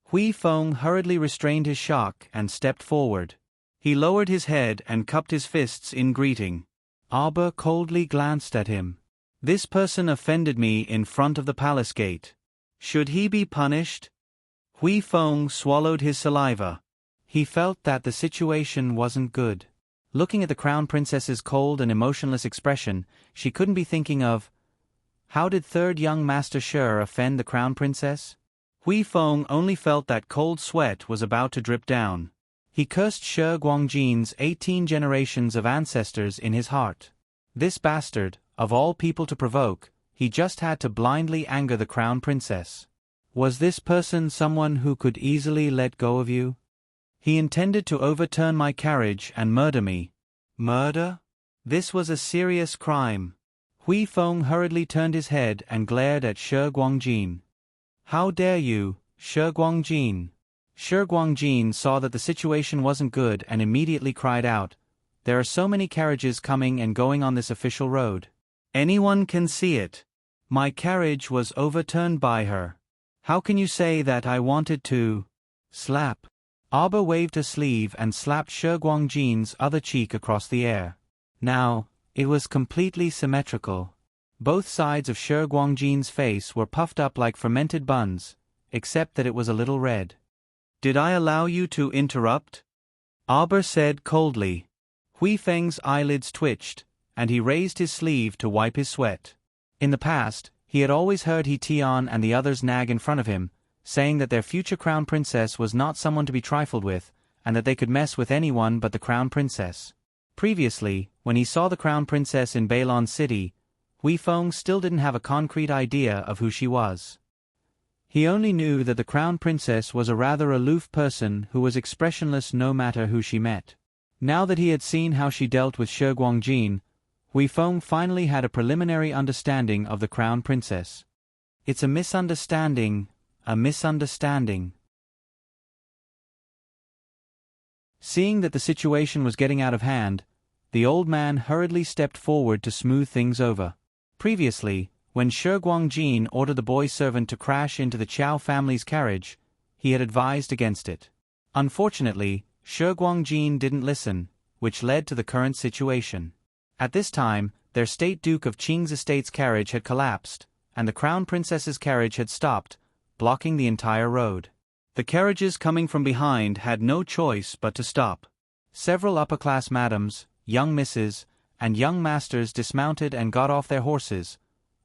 Hui Feng hurriedly restrained his shock and stepped forward. He lowered his head and cupped his fists in greeting. Aber coldly glanced at him. "This person offended me in front of the palace gate. Should he be punished?" Hui Feng swallowed his saliva. He felt that the situation wasn't good. Looking at the crown princess's cold and emotionless expression, she couldn't be thinking of, how did third young master Shi offend the crown princess? Hui Feng only felt that cold sweat was about to drip down. He cursed Shi Guangjin's 18 generations of ancestors in his heart. This bastard, of all people to provoke, he just had to blindly anger the crown princess. Was this person someone who could easily let go of you? He intended to overturn my carriage and murder me. Murder? This was a serious crime. Hui Feng hurriedly turned his head and glared at Shi Guangjin. "How dare you, Shi Guangjin?" Shi Guangjin saw that the situation wasn't good and immediately cried out, "There are so many carriages coming and going on this official road. Anyone can see it. My carriage was overturned by her. How can you say that I wanted to?" Slap. Aber waved a sleeve and slapped Shi Guangjin's other cheek across the air. Now, it was completely symmetrical. Both sides of Shi Guangjin's face were puffed up like fermented buns, except that it was a little red. "Did I allow you to interrupt?" Aber said coldly. Hui Feng's eyelids twitched, and he raised his sleeve to wipe his sweat. In the past, he had always heard He Tian and the others nag in front of him, saying that their future crown princess was not someone to be trifled with, and that they could mess with anyone but the crown princess. Previously, when he saw the crown princess in Bailon City, Hui Feng still didn't have a concrete idea of who she was. He only knew that the crown princess was a rather aloof person who was expressionless no matter who she met. Now that he had seen how she dealt with Shi Guangjin, Hui Feng finally had a preliminary understanding of the crown princess. "It's a misunderstanding, a misunderstanding." Seeing that the situation was getting out of hand, the old man hurriedly stepped forward to smooth things over. Previously, when Shi Guangjin ordered the boy servant to crash into the Chao family's carriage, he had advised against it. Unfortunately, Shi Guangjin didn't listen, which led to the current situation. At this time, their state Duke of Qing's estate's carriage had collapsed, and the crown princess's carriage had stopped, blocking the entire road. The carriages coming from behind had no choice but to stop. Several upper-class madams, young misses, and young masters dismounted and got off their horses,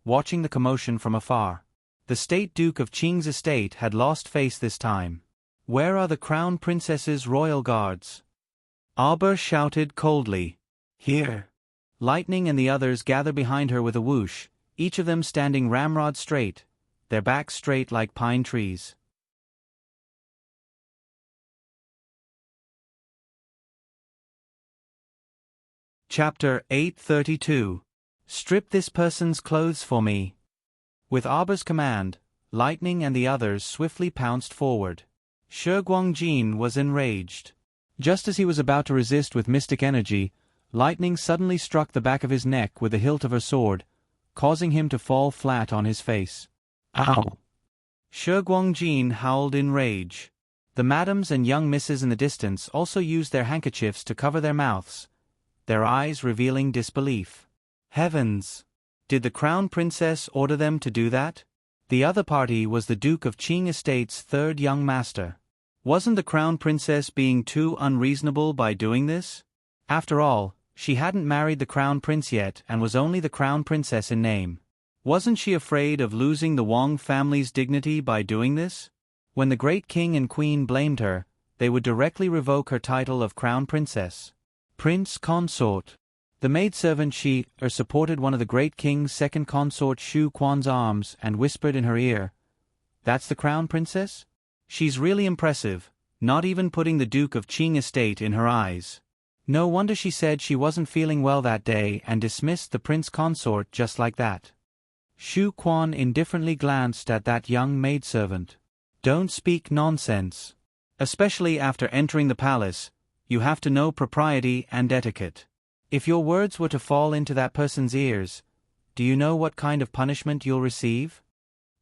watching the commotion from afar. The state Duke of Qing's estate had lost face this time. "Where are the crown princess's royal guards?" Aber shouted coldly. "Here." Lightning and the others gathered behind her with a whoosh, each of them standing ramrod straight, their backs straight like pine trees. Chapter 832. Strip this person's clothes for me. With Aber's command, Lightning and the others swiftly pounced forward. Shi Guangjin was enraged. Just as he was about to resist with mystic energy, Lightning suddenly struck the back of his neck with the hilt of her sword, causing him to fall flat on his face. "Ow!" Shi Guangjin howled in rage. The madams and young misses in the distance also used their handkerchiefs to cover their mouths, their eyes revealing disbelief. Heavens! Did the crown princess order them to do that? The other party was the Duke of Qing Estate's third young master. Wasn't the crown princess being too unreasonable by doing this? After all, She hadn't married the crown prince yet and was only the crown princess in name. Wasn't she afraid of losing the Wang family's dignity by doing this? When the great king and queen blamed her, they would directly revoke her title of crown princess. Prince consort. The maidservant supported one of the great king's second consort Shu Quan's arms and whispered in her ear, "That's the crown princess? She's really impressive, not even putting the Duke of Qing estate in her eyes." No wonder she said she wasn't feeling well that day and dismissed the prince consort just like that. Shu Quan indifferently glanced at that young maidservant. Don't speak nonsense. Especially after entering the palace, you have to know propriety and etiquette. If your words were to fall into that person's ears, do you know what kind of punishment you'll receive?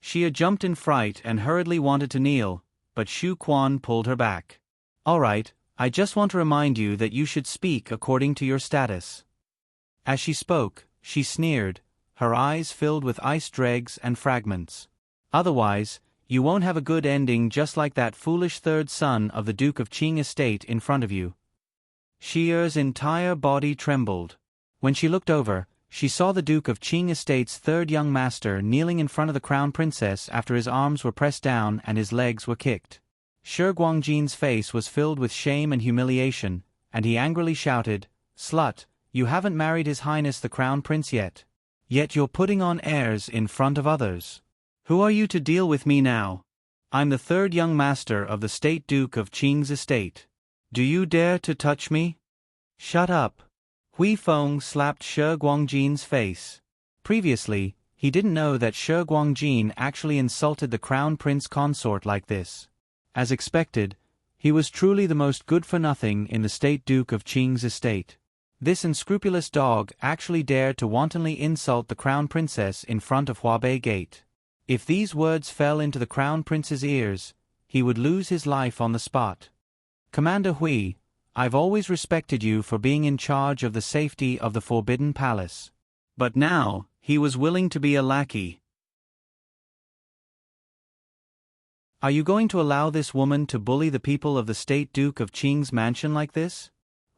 Shia jumped in fright and hurriedly wanted to kneel, but Shu Quan pulled her back. All right, I just want to remind you that you should speak according to your status. As she spoke, she sneered, her eyes filled with ice dregs and fragments. Otherwise, you won't have a good ending just like that foolish third son of the Duke of Qing estate in front of you. Xia's entire body trembled. When she looked over, she saw the Duke of Qing estate's third young master kneeling in front of the crown princess after his arms were pressed down and his legs were kicked. Shi Guangjin's face was filled with shame and humiliation, and he angrily shouted, "Slut, you haven't married His Highness the Crown Prince yet. Yet you're putting on airs in front of others. Who are you to deal with me now? I'm the third young master of the State Duke of Qing's estate. Do you dare to touch me?" "Shut up." Hui Feng slapped Shi Guangjin's face. Previously, he didn't know that Shi Guangjin actually insulted the crown prince consort like this. As expected, he was truly the most good-for-nothing in the State Duke of Qing's estate. This unscrupulous dog actually dared to wantonly insult the crown princess in front of Huabei Gate. If these words fell into the crown prince's ears, he would lose his life on the spot. "Commander Hui, I've always respected you for being in charge of the safety of the Forbidden Palace." But now, he was willing to be a lackey. "Are you going to allow this woman to bully the people of the State Duke of Qing's mansion like this?"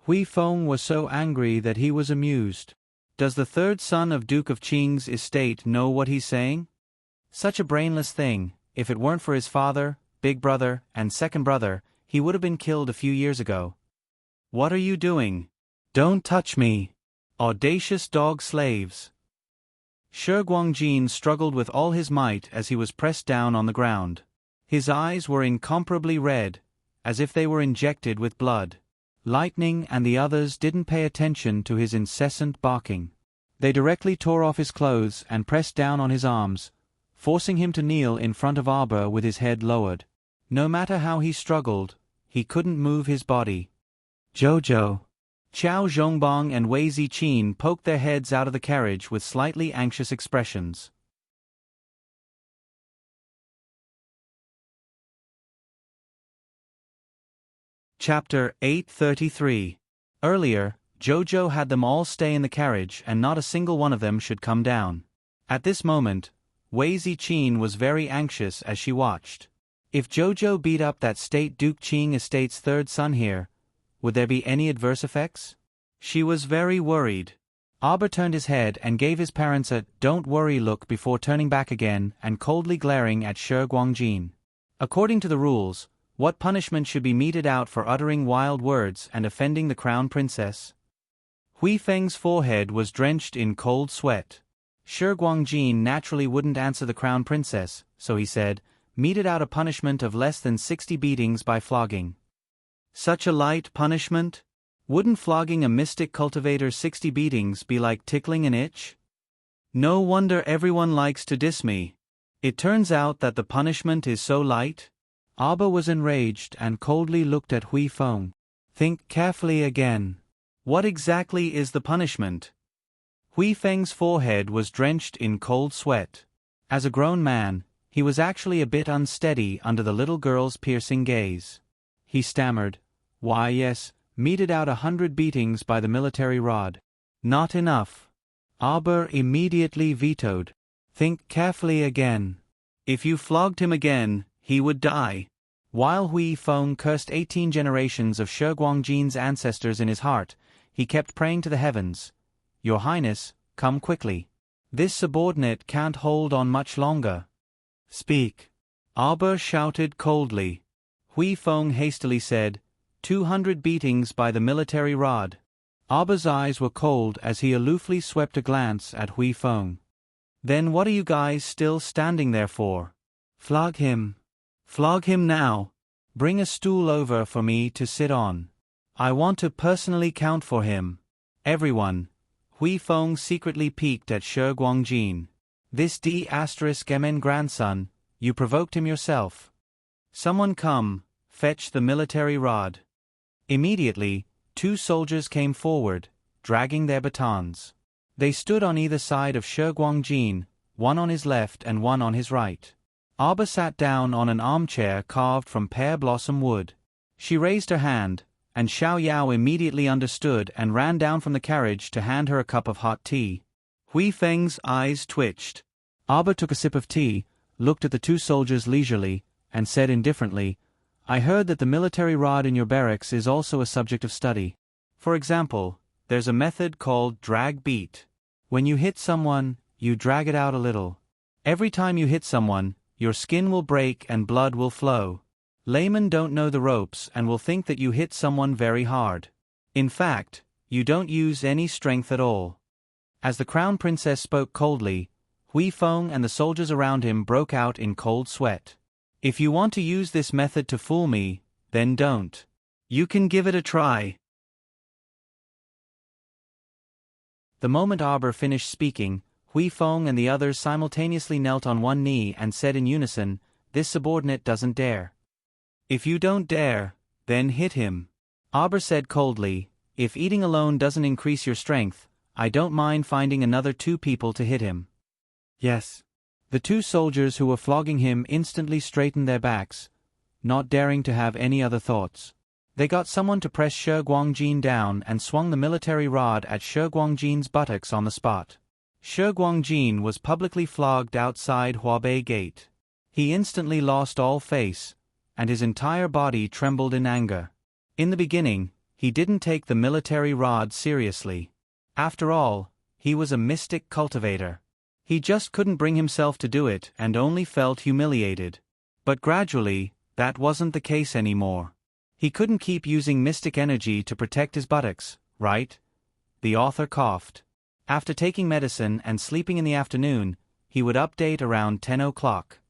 Hui Feng was so angry that he was amused. Does the third son of Duke of Qing's estate know what he's saying? Such a brainless thing, if it weren't for his father, big brother, and second brother, he would have been killed a few years ago. "What are you doing? Don't touch me! Audacious dog slaves!" Shi Guangjin struggled with all his might as he was pressed down on the ground. His eyes were incomparably red, as if they were injected with blood. Lightning and the others didn't pay attention to his incessant barking. They directly tore off his clothes and pressed down on his arms, forcing him to kneel in front of Arbor with his head lowered. No matter how he struggled, he couldn't move his body. "Jojo." Qiao Zhongbang and Wei Ziqin poked their heads out of the carriage with slightly anxious expressions. Chapter 833. Earlier, Jojo had them all stay in the carriage and not a single one of them should come down. At this moment, Wei Ziqin was very anxious as she watched. If Jojo beat up that State Duke Qing estate's third son here, would there be any adverse effects? She was very worried. Arbor turned his head and gave his parents a "don't worry" look before turning back again and coldly glaring at Shi Guangjin. According to the rules, what punishment should be meted out for uttering wild words and offending the crown princess? Hui Feng's forehead was drenched in cold sweat. Shi Guangjin naturally wouldn't answer the crown princess, so he said, meted out a punishment of less than 60 beatings by flogging. Such a light punishment? Wouldn't flogging a mystic cultivator 60 beatings be like tickling an itch? No wonder everyone likes to diss me. It turns out that the punishment is so light? Arbor was enraged and coldly looked at Hui Feng. Think carefully again. What exactly is the punishment? Hui Feng's forehead was drenched in cold sweat. As a grown man, he was actually a bit unsteady under the little girl's piercing gaze. He stammered, "Why yes, meted out 100 beatings by the military rod." Not enough. Arbor immediately vetoed. Think carefully again. If you flogged him again, he would die. While Hui Feng cursed 18 generations of Shi Guangjin's ancestors in his heart, he kept praying to the heavens, "Your Highness, come quickly. This subordinate can't hold on much longer. Speak." Arber shouted coldly. Hui Feng hastily said, 200 beatings by the military rod. Arber's eyes were cold as he aloofly swept a glance at Hui Feng. "Then what are you guys still standing there for? Flog him. Flog him now. Bring a stool over for me to sit on. I want to personally count for him. Everyone." Hui Feng secretly peeked at Shi Guangjin. "This D***MN grandson, you provoked him yourself. Someone come, fetch the military rod." Immediately, 2 soldiers came forward, dragging their batons. They stood on either side of Shi Guangjin, one on his left and one on his right. Arber sat down on an armchair carved from pear blossom wood. She raised her hand, and Xiao Yao immediately understood and ran down from the carriage to hand her a cup of hot tea. Hui Feng's eyes twitched. Arber took a sip of tea, looked at the 2 soldiers leisurely, and said indifferently, "I heard that the military rod in your barracks is also a subject of study. For example, there's a method called drag beat. When you hit someone, you drag it out a little. Every time you hit someone, your skin will break and blood will flow. Laymen don't know the ropes and will think that you hit someone very hard. In fact, you don't use any strength at all." As the crown princess spoke coldly, Hui Feng and the soldiers around him broke out in cold sweat. "If you want to use this method to fool me, then don't. You can give it a try." The moment Arber finished speaking, Hui Feng and the others simultaneously knelt on one knee and said in unison, "This subordinate doesn't dare." "If you don't dare, then hit him." Arber said coldly, "If eating alone doesn't increase your strength, I don't mind finding another 2 people to hit him." "Yes." The 2 soldiers who were flogging him instantly straightened their backs, not daring to have any other thoughts. They got someone to press Shi Guangjin down and swung the military rod at Shi Guangjin's buttocks on the spot. Shi Guangjin was publicly flogged outside Huabei Gate. He instantly lost all face, and his entire body trembled in anger. In the beginning, he didn't take the military rod seriously. After all, he was a mystic cultivator. He just couldn't bring himself to do it and only felt humiliated. But gradually, that wasn't the case anymore. He couldn't keep using mystic energy to protect his buttocks, right? The author coughed. After taking medicine and sleeping in the afternoon, he would update around 10 o'clock.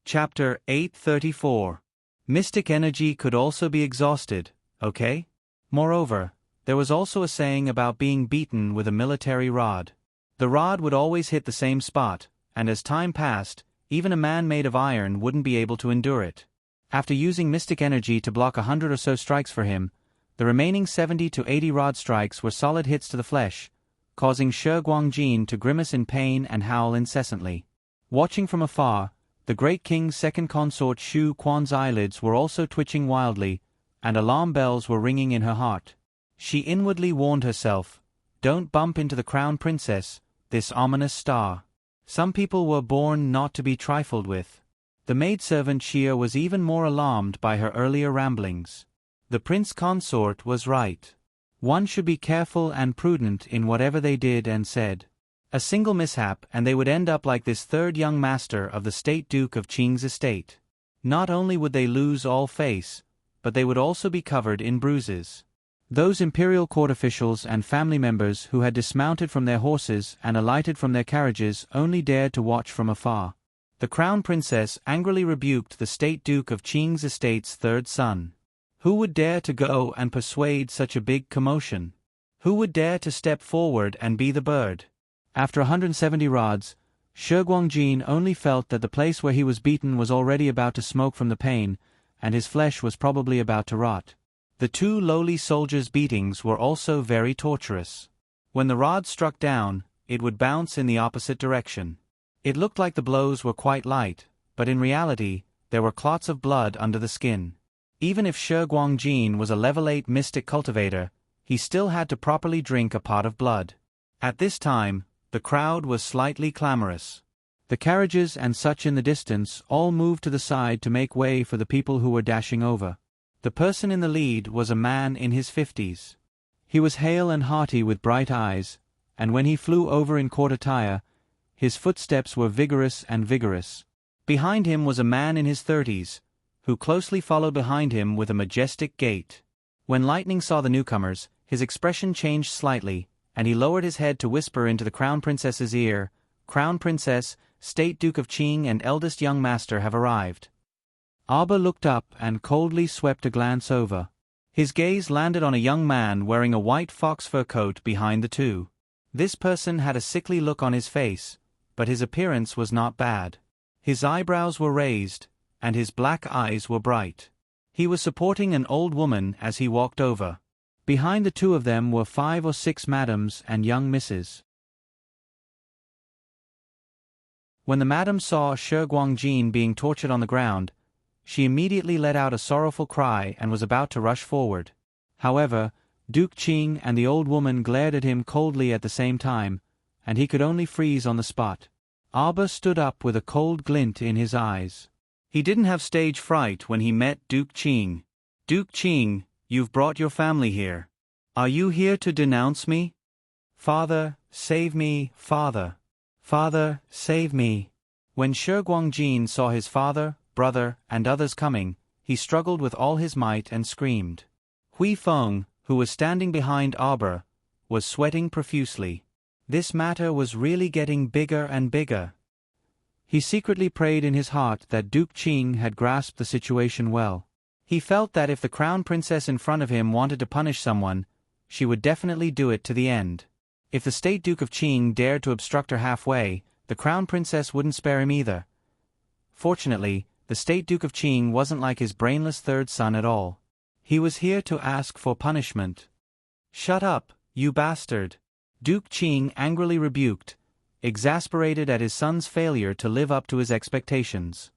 Chapter 834. Mystic energy could also be exhausted, okay? Moreover, there was also a saying about being beaten with a military rod. The rod would always hit the same spot, and as time passed, even a man made of iron wouldn't be able to endure it. After using mystic energy to block 100 or so strikes for him, the remaining 70 to 80 rod strikes were solid hits to the flesh, causing Shi Guangjin to grimace in pain and howl incessantly. Watching from afar, the great king's second consort Xu Quan's eyelids were also twitching wildly, and alarm bells were ringing in her heart. She inwardly warned herself, "Don't bump into the crown princess, this ominous star. Some people were born not to be trifled with." The maidservant Xia was even more alarmed by her earlier ramblings. The prince consort was right. One should be careful and prudent in whatever they did and said. A single mishap and they would end up like this 3rd young master of the State Duke of Qing's estate. Not only would they lose all face, but they would also be covered in bruises. Those imperial court officials and family members who had dismounted from their horses and alighted from their carriages only dared to watch from afar. The crown princess angrily rebuked the State Duke of Qing's estate's 3rd son. Who would dare to go and persuade such a big commotion? Who would dare to step forward and be the bird? After 170 rods, Shi Guangjin only felt that the place where he was beaten was already about to smoke from the pain, and his flesh was probably about to rot. The 2 lowly soldiers' beatings were also very torturous. When the rod struck down, it would bounce in the opposite direction. It looked like the blows were quite light, but in reality, there were clots of blood under the skin. Even if Shi Guangjin was a level 8 mystic cultivator, he still had to properly drink a pot of blood. At this time, the crowd was slightly clamorous. The carriages and such in the distance all moved to the side to make way for the people who were dashing over. The person in the lead was a man in his 50s. He was hale and hearty with bright eyes, and when he flew over in court attire, his footsteps were vigorous and vigorous. Behind him was a man in his 30s, who closely followed behind him with a majestic gait. When Lightning saw the newcomers, his expression changed slightly, and he lowered his head to whisper into the Crown Princess's ear, "Crown Princess, State Duke of Qing and eldest young master have arrived." Arba looked up and coldly swept a glance over. His gaze landed on a young man wearing a white fox fur coat behind the two. This person had a sickly look on his face, but his appearance was not bad. His eyebrows were raised, and his black eyes were bright. He was supporting an old woman as he walked over. Behind the two of them were 5 or 6 madams and young misses. When the madam saw Shi Guangjin being tortured on the ground, she immediately let out a sorrowful cry and was about to rush forward. However, Duke Qing and the old woman glared at him coldly at the same time, and he could only freeze on the spot. Arba stood up with a cold glint in his eyes. He didn't have stage fright when he met Duke Qing. "Duke Qing, you've brought your family here. Are you here to denounce me?" "Father, save me, father. Father, save me." When Shi Guangjin saw his father, brother, and others coming, he struggled with all his might and screamed. Hui Feng, who was standing behind Arba, was sweating profusely. This matter was really getting bigger and bigger. He secretly prayed in his heart that Duke Qing had grasped the situation well. He felt that if the crown princess in front of him wanted to punish someone, she would definitely do it to the end. If the State Duke of Qing dared to obstruct her halfway, the crown princess wouldn't spare him either. Fortunately, the State Duke of Qing wasn't like his brainless third son at all. He was here to ask for punishment. "Shut up, you bastard!" Duke Qing angrily rebuked, exasperated at his son's failure to live up to his expectations.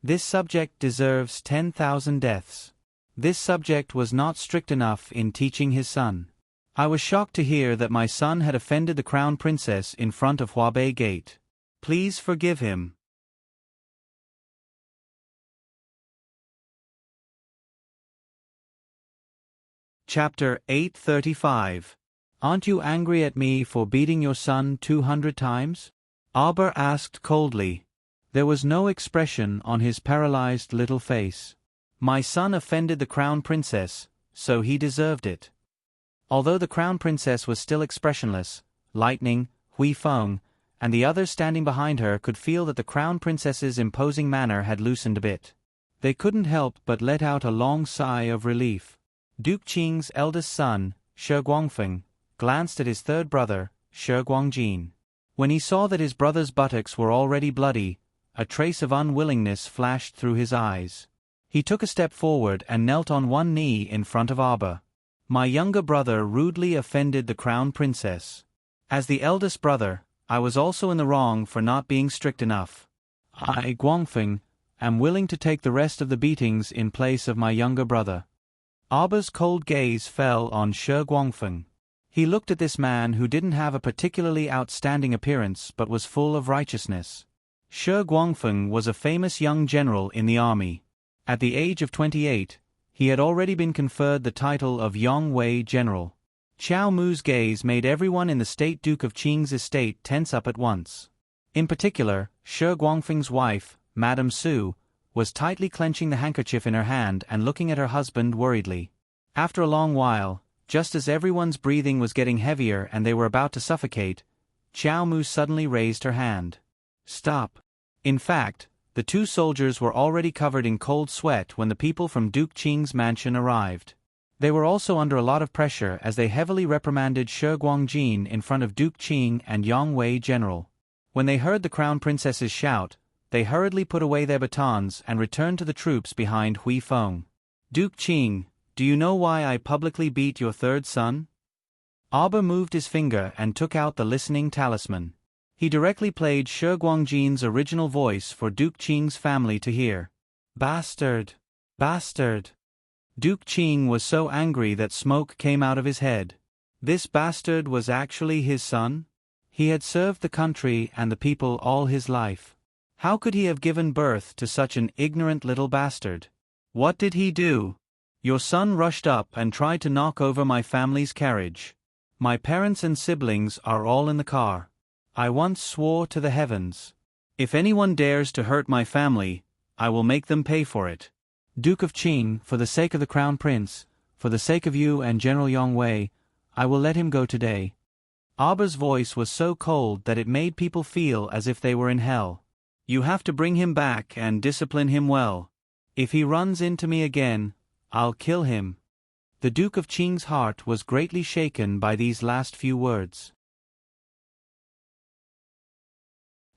This subject deserves 10,000 deaths. This subject was not strict enough in teaching his son. I was shocked to hear that my son had offended the crown princess in front of Huabei Gate. Please forgive him. Chapter 835. Aren't you angry at me for beating your son 200 times? Arba asked coldly. There was no expression on his paralyzed little face. My son offended the crown princess, so he deserved it. Although the crown princess was still expressionless, Lightning, Hui Feng, and the others standing behind her could feel that the crown princess's imposing manner had loosened a bit. They couldn't help but let out a long sigh of relief. Duke Qing's eldest son, Shi Guangfeng, glanced at his third brother, Shi Guangjin. When he saw that his brother's buttocks were already bloody, a trace of unwillingness flashed through his eyes. He took a step forward and knelt on one knee in front of Arba. My younger brother rudely offended the crown princess. As the eldest brother, I was also in the wrong for not being strict enough. I, Guangfeng, am willing to take the rest of the beatings in place of my younger brother. Arba's cold gaze fell on Shi Guangfeng. He looked at this man who didn't have a particularly outstanding appearance but was full of righteousness. Shi Guangfeng was a famous young general in the army. At the age of 28, he had already been conferred the title of Yongwei General. Qiao Mu's gaze made everyone in the State Duke of Qing's estate tense up at once. In particular, Shi Guangfeng's wife, Madame Su, was tightly clenching the handkerchief in her hand and looking at her husband worriedly. After a long while, just as everyone's breathing was getting heavier and they were about to suffocate, Qiao Mu suddenly raised her hand. Stop. In fact, the two soldiers were already covered in cold sweat when the people from Duke Qing's mansion arrived. They were also under a lot of pressure as they heavily reprimanded Shi Guangjin in front of Duke Qing and Yongwei General. When they heard the crown princess's shout, they hurriedly put away their batons and returned to the troops behind Hui Feng. Duke Qing, do you know why I publicly beat your third son? Arba moved his finger and took out the listening talisman. He directly played Shi Guangjin's original voice for Duke Qing's family to hear. Bastard! Bastard! Duke Qing was so angry that smoke came out of his head. This bastard was actually his son? He had served the country and the people all his life. How could he have given birth to such an ignorant little bastard? What did he do? Your son rushed up and tried to knock over my family's carriage. My parents and siblings are all in the car. I once swore to the heavens, if anyone dares to hurt my family, I will make them pay for it. Duke of Qing, for the sake of the Crown Prince, for the sake of you and General Yang Wei, I will let him go today. Aber's voice was so cold that it made people feel as if they were in hell. You have to bring him back and discipline him well. If he runs into me again, I'll kill him. The Duke of Qing's heart was greatly shaken by these last few words.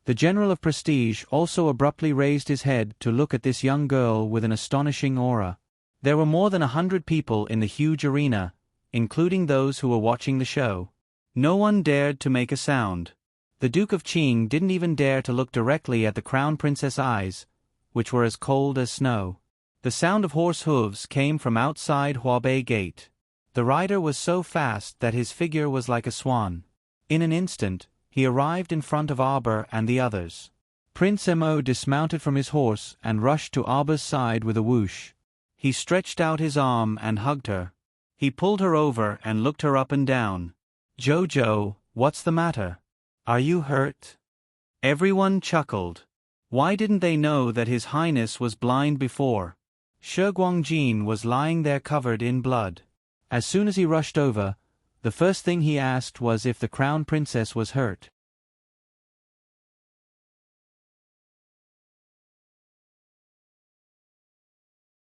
The General of Prestige also abruptly raised his head to look at this young girl with an astonishing aura. There were more than 100 people in the huge arena, including those who were watching the show. No one dared to make a sound. The Duke of Qing didn't even dare to look directly at the Crown Princess' eyes, which were as cold as snow. The sound of horse hooves came from outside Huabei Gate. The rider was so fast that his figure was like a swan. In an instant, he arrived in front of Aber and the others. Prince Mo dismounted from his horse and rushed to Aber's side with a whoosh. He stretched out his arm and hugged her. He pulled her over and looked her up and down. Jojo, what's the matter? Are you hurt? Everyone chuckled. Why didn't they know that His Highness was blind before? Shi Guangjin was lying there covered in blood. As soon as he rushed over, the first thing he asked was if the Crown Princess was hurt.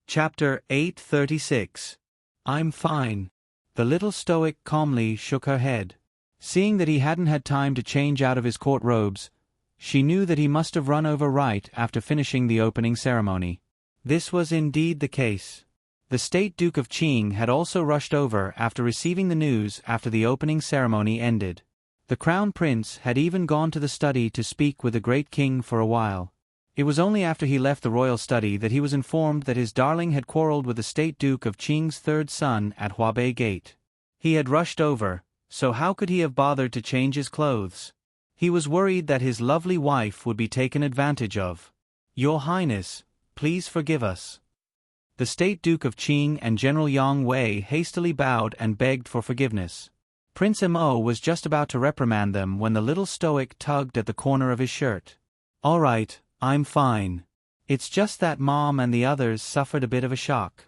Chapter 836. I'm fine. The little stoic calmly shook her head. Seeing that he hadn't had time to change out of his court robes, she knew that he must have run over right after finishing the opening ceremony. This was indeed the case. The State Duke of Qing had also rushed over after receiving the news after the opening ceremony ended. The Crown Prince had even gone to the study to speak with the great king for a while. It was only after he left the royal study that he was informed that his darling had quarreled with the State Duke of Qing's third son at Huabei Gate. He had rushed over, so how could he have bothered to change his clothes? He was worried that his lovely wife would be taken advantage of. Your Highness, please forgive us. The State Duke of Qing and General Yang Wei hastily bowed and begged for forgiveness. Prince Mo was just about to reprimand them when the little stoic tugged at the corner of his shirt. All right, I'm fine. It's just that Mom and the others suffered a bit of a shock.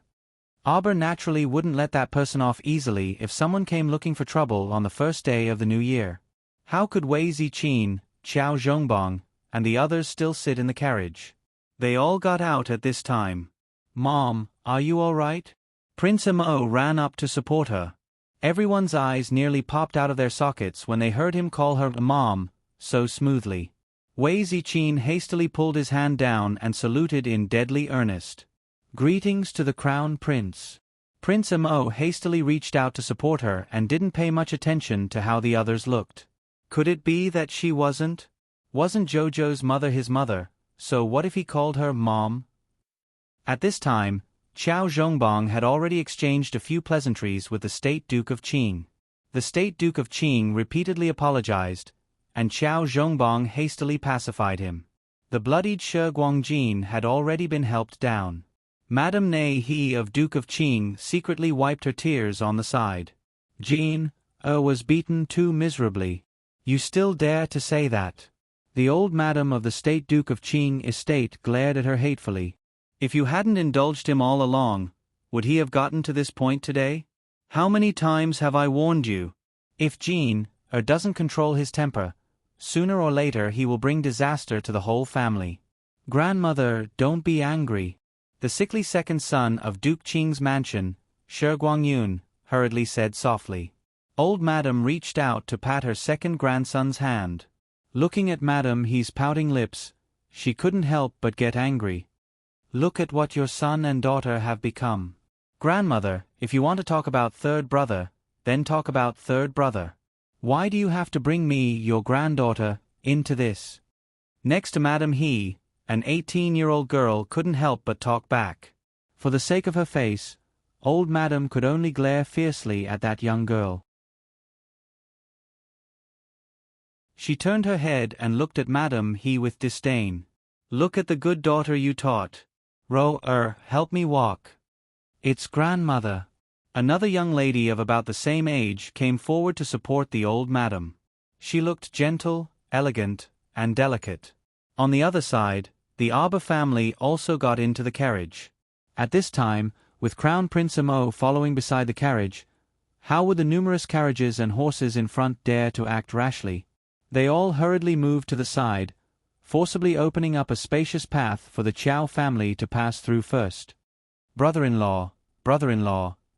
Aber naturally wouldn't let that person off easily if someone came looking for trouble on the first day of the new year. How could Wei Ziqin, Qiao Zhongbang, and the others still sit in the carriage? They all got out at this time. Mom, are you all right? Prince Mo ran up to support her. Everyone's eyes nearly popped out of their sockets when they heard him call her Mom so smoothly. Wei Ziqin hastily pulled his hand down and saluted in deadly earnest. Greetings to the Crown Prince. Prince Mo hastily reached out to support her and didn't pay much attention to how the others looked. Could it be that she wasn't? Wasn't Jojo's mother his mother, so what if he called her Mom? At this time, Qiao Zhongbang had already exchanged a few pleasantries with the State Duke of Qing. The State Duke of Qing repeatedly apologized, and Qiao Zhongbang hastily pacified him. The bloodied Shi Guangjin had already been helped down. Madame Nei He of Duke of Qing secretly wiped her tears on the side. Jin, was beaten too miserably. You still dare to say that? The old madam of the State Duke of Qing estate glared at her hatefully. If you hadn't indulged him all along, would he have gotten to this point today? How many times have I warned you? If Jin, doesn't control his temper, sooner or later he will bring disaster to the whole family. Grandmother, don't be angry. The sickly second son of Duke Qing's mansion, Shi Guangyun, hurriedly said softly. Old Madam reached out to pat her second grandson's hand. Looking at Madam He's pouting lips, she couldn't help but get angry. Look at what your son and daughter have become. Grandmother, if you want to talk about third brother, then talk about third brother. Why do you have to bring me, your granddaughter, into this? Next to Madam He, an 18-year-old girl couldn't help but talk back. For the sake of her face, old Madam could only glare fiercely at that young girl. She turned her head and looked at Madame He with disdain. "Look at the good daughter you taught. Help me walk." "It's grandmother." Another young lady of about the same age came forward to support the old madam. She looked gentle, elegant, and delicate. On the other side, the Arber family also got into the carriage. At this time, with Crown Prince Mo following beside the carriage, how would the numerous carriages and horses in front dare to act rashly? They all hurriedly moved to the side, forcibly opening up a spacious path for the Chow family to pass through first. Brother-in-law,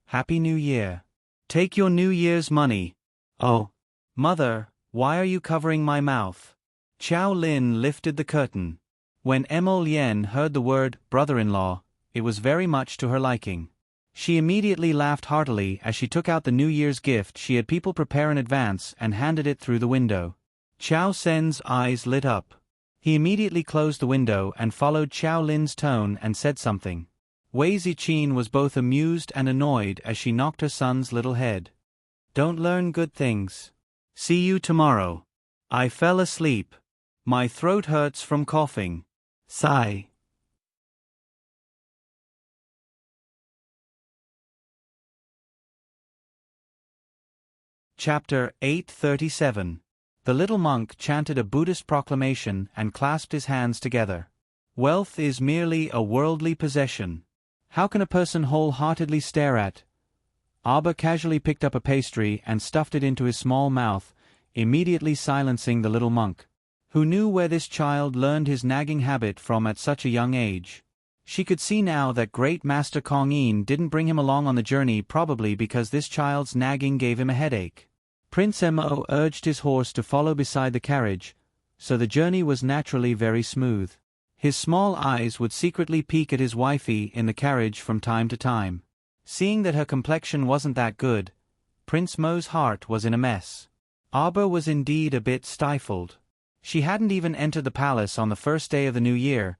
Happy New Year. Take your New Year's money." "Oh, mother, why are you covering my mouth?" Chow Lin lifted the curtain. When Mo Lien heard the word brother-in-law, it was very much to her liking. She immediately laughed heartily as she took out the New Year's gift she had people prepare in advance and handed it through the window. Chow Sen's eyes lit up. He immediately closed the window and followed Chow Lin's tone and said something. Wei Ziqin was both amused and annoyed as she knocked her son's little head. "Don't learn good things. See you tomorrow." "I fell asleep. My throat hurts from coughing." Sigh. Chapter 837. The little monk chanted a Buddhist proclamation and clasped his hands together. Wealth is merely a worldly possession. How can a person wholeheartedly stare at? Arber casually picked up a pastry and stuffed it into his small mouth, immediately silencing the little monk. Who knew where this child learned his nagging habit from at such a young age? She could see now that great Master Kong Yin didn't bring him along on the journey probably because this child's nagging gave him a headache. Prince Mo urged his horse to follow beside the carriage, so the journey was naturally very smooth. His small eyes would secretly peek at his wifey in the carriage from time to time. Seeing that her complexion wasn't that good, Prince Mo's heart was in a mess. Arber was indeed a bit stifled. She hadn't even entered the palace on the first day of the new year,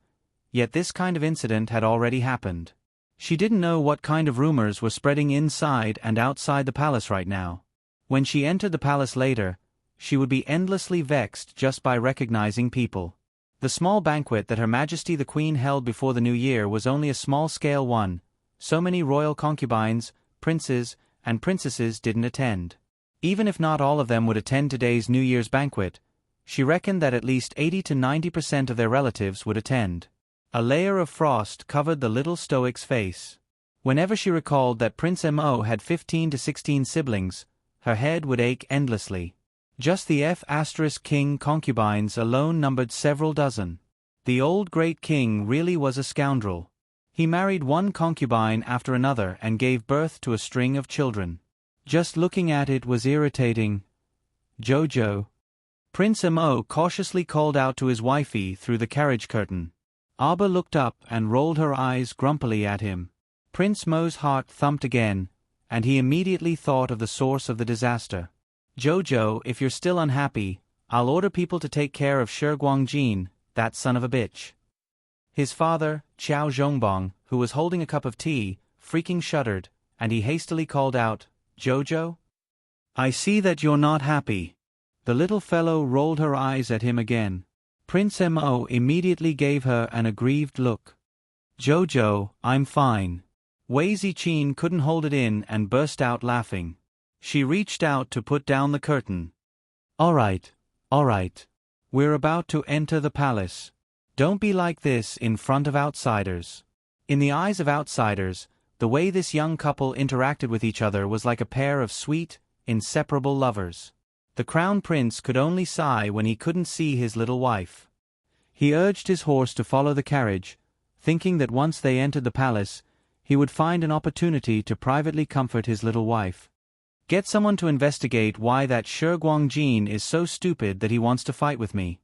yet this kind of incident had already happened. She didn't know what kind of rumors were spreading inside and outside the palace right now. When she entered the palace later, she would be endlessly vexed just by recognizing people. The small banquet that Her Majesty the Queen held before the New Year was only a small-scale one. So many royal concubines, princes, and princesses didn't attend. Even if not all of them would attend today's New Year's banquet, she reckoned that at least 80 to 90% of their relatives would attend. A layer of frost covered the little stoic's face. Whenever she recalled that Prince Mo had 15 to 16 siblings, her head would ache endlessly. Just the King concubines alone numbered several dozen. The old great king really was a scoundrel. He married one concubine after another and gave birth to a string of children. Just looking at it was irritating. "Jojo." Prince Mo cautiously called out to his wifey through the carriage curtain. Arber looked up and rolled her eyes grumpily at him. Prince Mo's heart thumped again, and he immediately thought of the source of the disaster. "Jojo, if you're still unhappy, I'll order people to take care of Shi Guangjin, that son of a bitch." His father, Qiao Zhongbong, who was holding a cup of tea, freaking shuddered, and he hastily called out, "Jojo? I see that you're not happy." The little fellow rolled her eyes at him again. Prince Mo immediately gave her an aggrieved look. "Jojo, I'm fine." Wei Ziqin couldn't hold it in and burst out laughing. She reached out to put down the curtain. All right. We're about to enter the palace. Don't be like this in front of outsiders." In the eyes of outsiders, the way this young couple interacted with each other was like a pair of sweet, inseparable lovers. The crown prince could only sigh when he couldn't see his little wife. He urged his horse to follow the carriage, thinking that once they entered the palace, he would find an opportunity to privately comfort his little wife. "Get someone to investigate why that Shi Guangjin is so stupid that he wants to fight with me."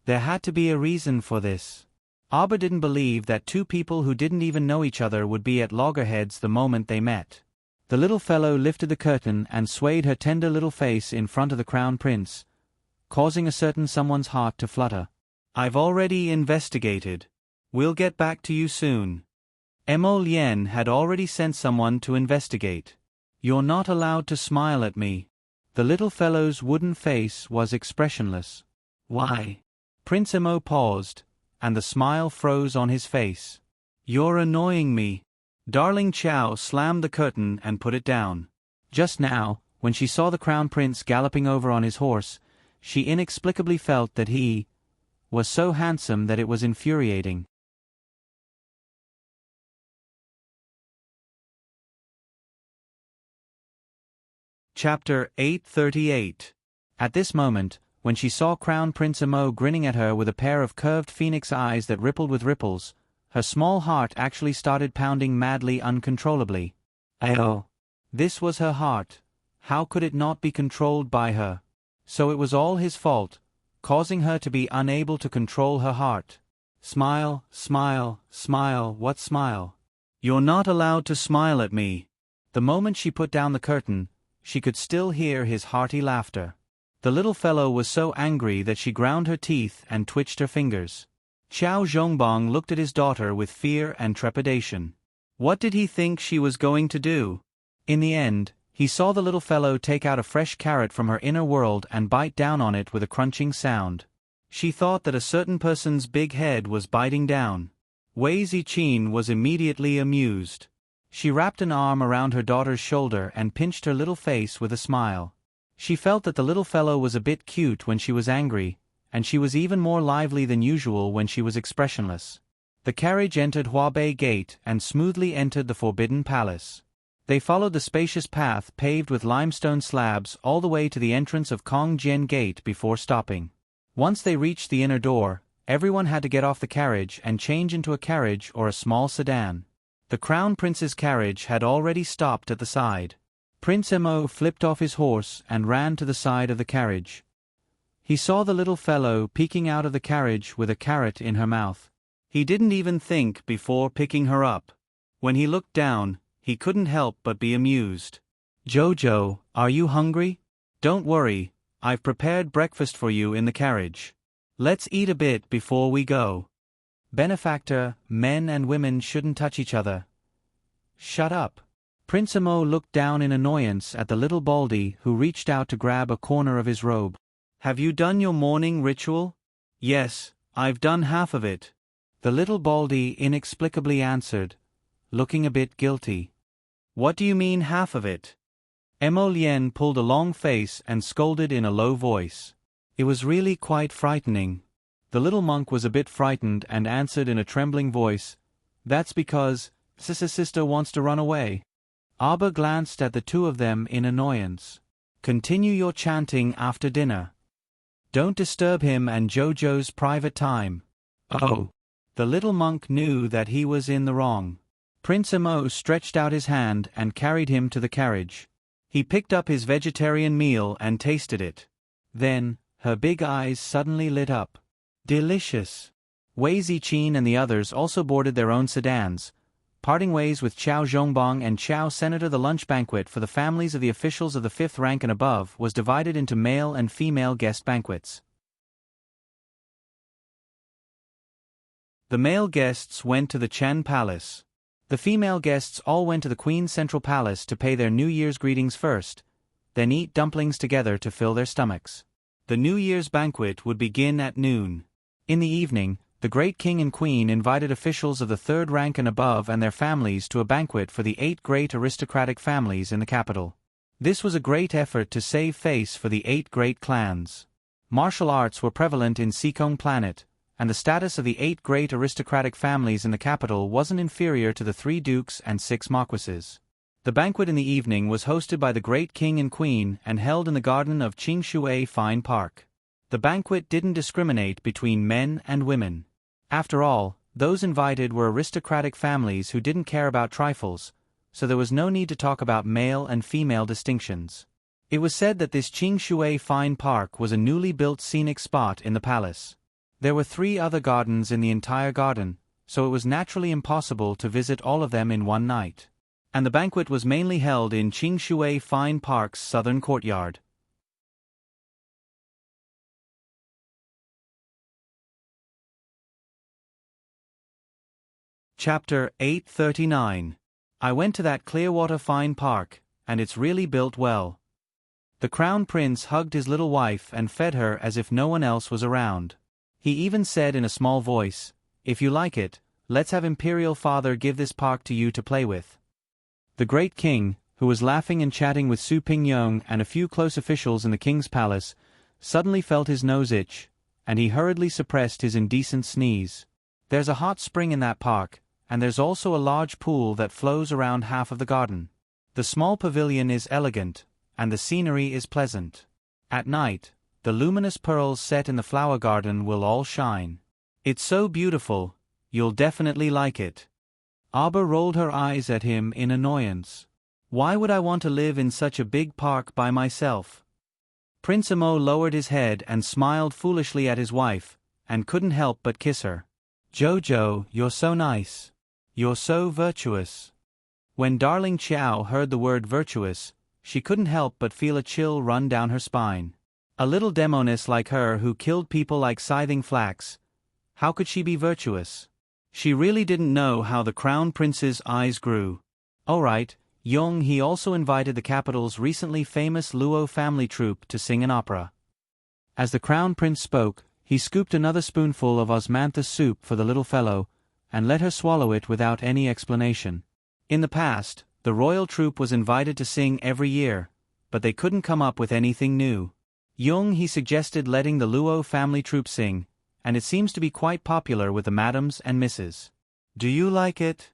There had to be a reason for this. Arber didn't believe that two people who didn't even know each other would be at loggerheads the moment they met. The little fellow lifted the curtain and swayed her tender little face in front of the crown prince, causing a certain someone's heart to flutter. "I've already investigated. We'll get back to you soon." Mo Lien had already sent someone to investigate. "You're not allowed to smile at me." The little fellow's wooden face was expressionless. "Why?" Prince Emo paused, and the smile froze on his face. "You're annoying me." Darling Chow slammed the curtain and put it down. Just now, when she saw the Crown Prince galloping over on his horse, she inexplicably felt that he was so handsome that it was infuriating. Chapter 838. At this moment, when she saw Crown Prince Emo grinning at her with a pair of curved phoenix eyes that rippled with ripples, her small heart actually started pounding madly uncontrollably. Oh! This was her heart. How could it not be controlled by her? So it was all his fault, causing her to be unable to control her heart. Smile, smile, smile, what smile? You're not allowed to smile at me. The moment she put down the curtain, she could still hear his hearty laughter. The little fellow was so angry that she ground her teeth and twitched her fingers. Xiao Zhongbang looked at his daughter with fear and trepidation. What did he think she was going to do? In the end, he saw the little fellow take out a fresh carrot from her inner world and bite down on it with a crunching sound. She thought that a certain person's big head was biting down. Wei Ziqin was immediately amused. She wrapped an arm around her daughter's shoulder and pinched her little face with a smile. She felt that the little fellow was a bit cute when she was angry, and she was even more lively than usual when she was expressionless. The carriage entered Huabei Gate and smoothly entered the Forbidden Palace. They followed the spacious path paved with limestone slabs all the way to the entrance of Kongjian Gate before stopping. Once they reached the inner door, everyone had to get off the carriage and change into a carriage or a small sedan. The Crown Prince's carriage had already stopped at the side. Prince Emo flipped off his horse and ran to the side of the carriage. He saw the little fellow peeking out of the carriage with a carrot in her mouth. He didn't even think before picking her up. When he looked down, he couldn't help but be amused. "Jojo, are you hungry? Don't worry, I've prepared breakfast for you in the carriage. Let's eat a bit before we go." "Benefactor, men and women shouldn't touch each other." "Shut up." Prince Emo looked down in annoyance at the little baldy who reached out to grab a corner of his robe. "Have you done your morning ritual?" "Yes, I've done half of it," the little baldy inexplicably answered, looking a bit guilty. "What do you mean half of it?" Emo Lien pulled a long face and scolded in a low voice. It was really quite frightening. The little monk was a bit frightened and answered in a trembling voice, "That's because sister wants to run away." Abba glanced at the two of them in annoyance. "Continue your chanting after dinner. Don't disturb him and Jojo's private time." "Oh." The little monk knew that he was in the wrong. Prince Emo stretched out his hand and carried him to the carriage. He picked up his vegetarian meal and tasted it. Then, her big eyes suddenly lit up. Delicious. Wei Ziqin and the others also boarded their own sedans, parting ways with Xiao Zhongbang and Xiao Senator. The lunch banquet for the families of the officials of the 5th rank and above was divided into male and female guest banquets. The male guests went to the Chen Palace. The female guests all went to the Queen's Central Palace to pay their New Year's greetings first, then eat dumplings together to fill their stomachs. The New Year's banquet would begin at noon. In the evening, the great king and queen invited officials of the 3rd rank and above and their families to a banquet for the 8 great aristocratic families in the capital. This was a great effort to save face for the 8 great clans. Martial arts were prevalent in Seekong Planet, and the status of the 8 great aristocratic families in the capital wasn't inferior to the 3 dukes and 6 marquises. The banquet in the evening was hosted by the great king and queen and held in the garden of Qingshui Fine Park. The banquet didn't discriminate between men and women. After all, those invited were aristocratic families who didn't care about trifles, so there was no need to talk about male and female distinctions. It was said that this Qingshui Fine Park was a newly built scenic spot in the palace. There were 3 other gardens in the entire garden, so it was naturally impossible to visit all of them in one night. And the banquet was mainly held in Qingshui Fine Park's southern courtyard. Chapter 839. I went to that Clearwater Fine Park, and it's really built well. The crown prince hugged his little wife and fed her as if no one else was around. He even said in a small voice, "If you like it, let's have Imperial Father give this park to you to play with." The great king, who was laughing and chatting with Su Pingyong and a few close officials in the king's palace, suddenly felt his nose itch, and he hurriedly suppressed his indecent sneeze. "There's a hot spring in that park, and there's also a large pool that flows around half of the garden. The small pavilion is elegant, and the scenery is pleasant. At night, the luminous pearls set in the flower garden will all shine. It's so beautiful, you'll definitely like it." Aba rolled her eyes at him in annoyance. "Why would I want to live in such a big park by myself?" Prince Amo lowered his head and smiled foolishly at his wife, and couldn't help but kiss her. "Jojo, you're so nice. You're so virtuous." When darling Chiao heard the word virtuous, she couldn't help but feel a chill run down her spine. A little demoness like her who killed people like scything flax, how could she be virtuous? She really didn't know how the crown prince's eyes grew. Alright, Yong he also invited the capital's recently famous Luo family troupe to sing an opera. As the crown prince spoke, he scooped another spoonful of osmanthus soup for the little fellow, and let her swallow it without any explanation. In the past, the royal troupe was invited to sing every year, but they couldn't come up with anything new. Yong he suggested letting the Luo family troupe sing, and it seems to be quite popular with the madams and misses. "Do you like it?"